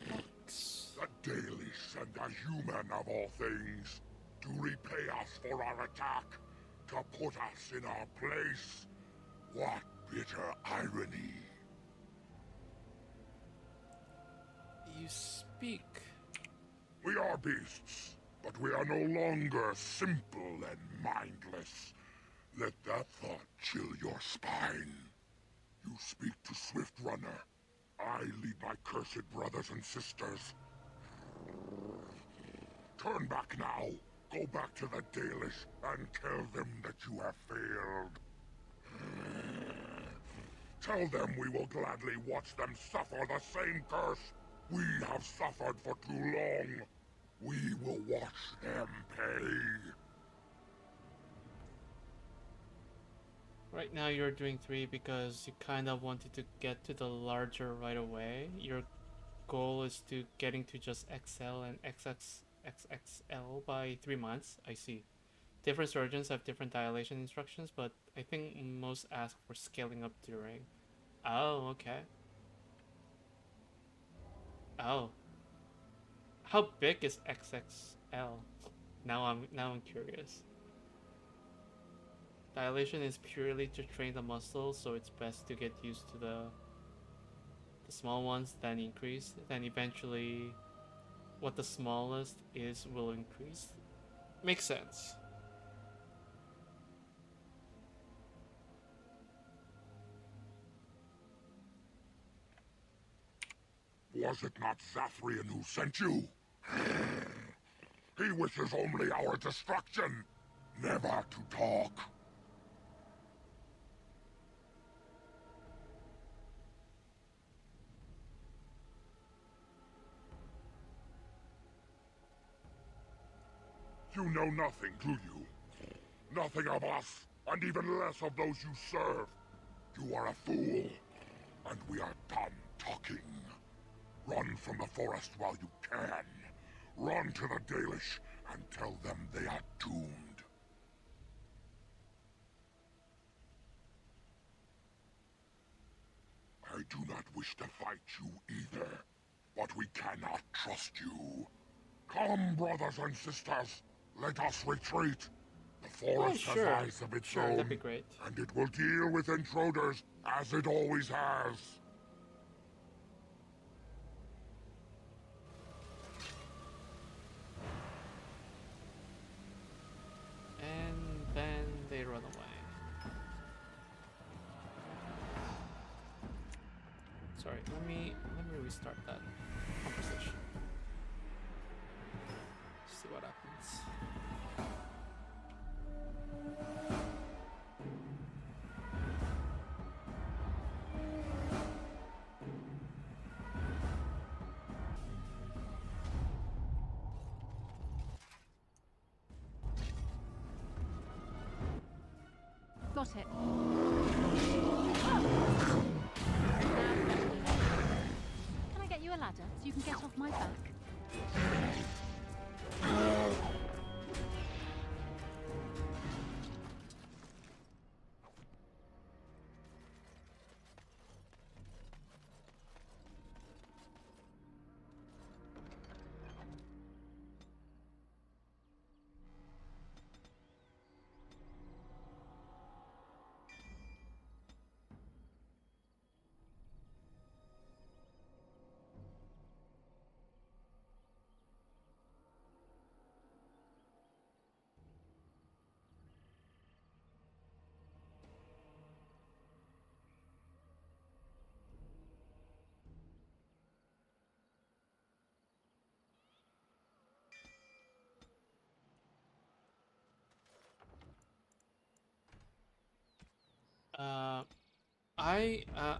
The Dalish and the human of all things, to repay us for our attack, to put us in our place. What bitter irony. You speak. We are beasts, but we are no longer simple and mindless. Let that thought chill your spine. You speak to Swift Runner. I lead my cursed brothers and sisters. Turn back now. Go back to the Dalish and tell them that you have failed. Tell them we will gladly watch them suffer the same curse we have suffered for too long. We will watch them pay. Right now you're doing 3 because you kind of wanted to get to the larger right away. Your goal is to getting to just XL and XXL by 3 months. I see. Different surgeons have different dilation instructions, but I think most ask for scaling up during. Oh, okay. Oh. How big is XXL? Now I'm curious. Dilation is purely to train the muscle, so it's best to get used to the small ones, then increase, then eventually what the smallest is will increase. Makes sense. Was it not Zathrian who sent you? He wishes only our destruction, never to talk. You know nothing, do you? Nothing of us, and even less of those you serve. You are a fool, and we are done talking. Run from the forest while you can. Run to the Dalish and tell them they are doomed. I do not wish to fight you either, but we cannot trust you. Come, brothers and sisters, let us retreat. The forest has eyes of its own, that'd be great. and it will deal with intruders as it always has. And then they run away. Sorry, let me restart that conversation. See what happens. Got it. Can I get you a ladder so you can get off my back?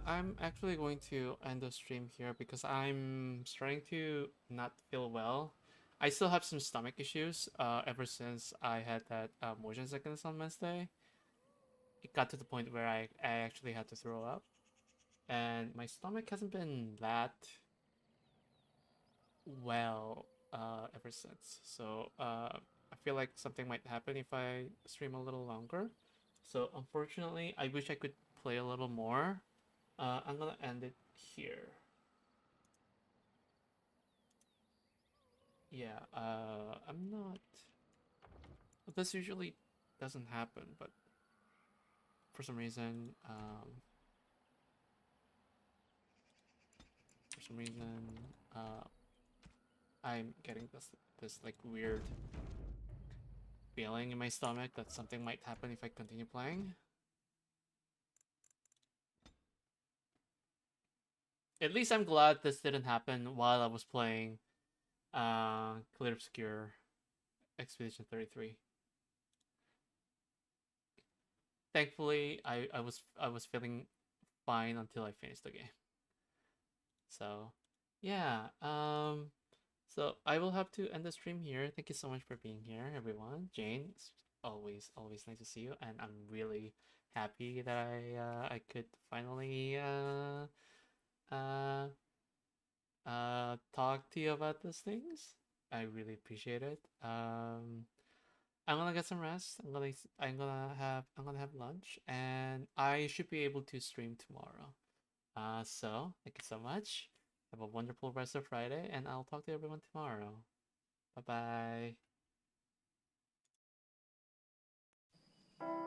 I'm actually going to end the stream here because I'm starting to not feel well. I still have some stomach issues ever since I had that motion sickness on Wednesday. It got to the point where I actually had to throw up, and my stomach hasn't been that well ever since. So I feel like something might happen if I stream a little longer. So unfortunately, I wish I could play a little more. I'm gonna end it here. Yeah, I'm not... This usually doesn't happen, but for some reason, I'm getting this like weird feeling in my stomach that something might happen if I continue playing. At least I'm glad this didn't happen while I was playing Clear Obscure Expedition 33. Thankfully, I was feeling fine until I finished the game. So yeah, so I will have to end the stream here. Thank you so much for being here, everyone. Jane, it's always nice to see you, and I'm really happy that I could finally talk to you about these things. I really appreciate it. I'm gonna get some rest. I'm gonna have lunch, and I should be able to stream tomorrow. So thank you so much. Have a wonderful rest of Friday, and I'll talk to everyone tomorrow. Bye bye.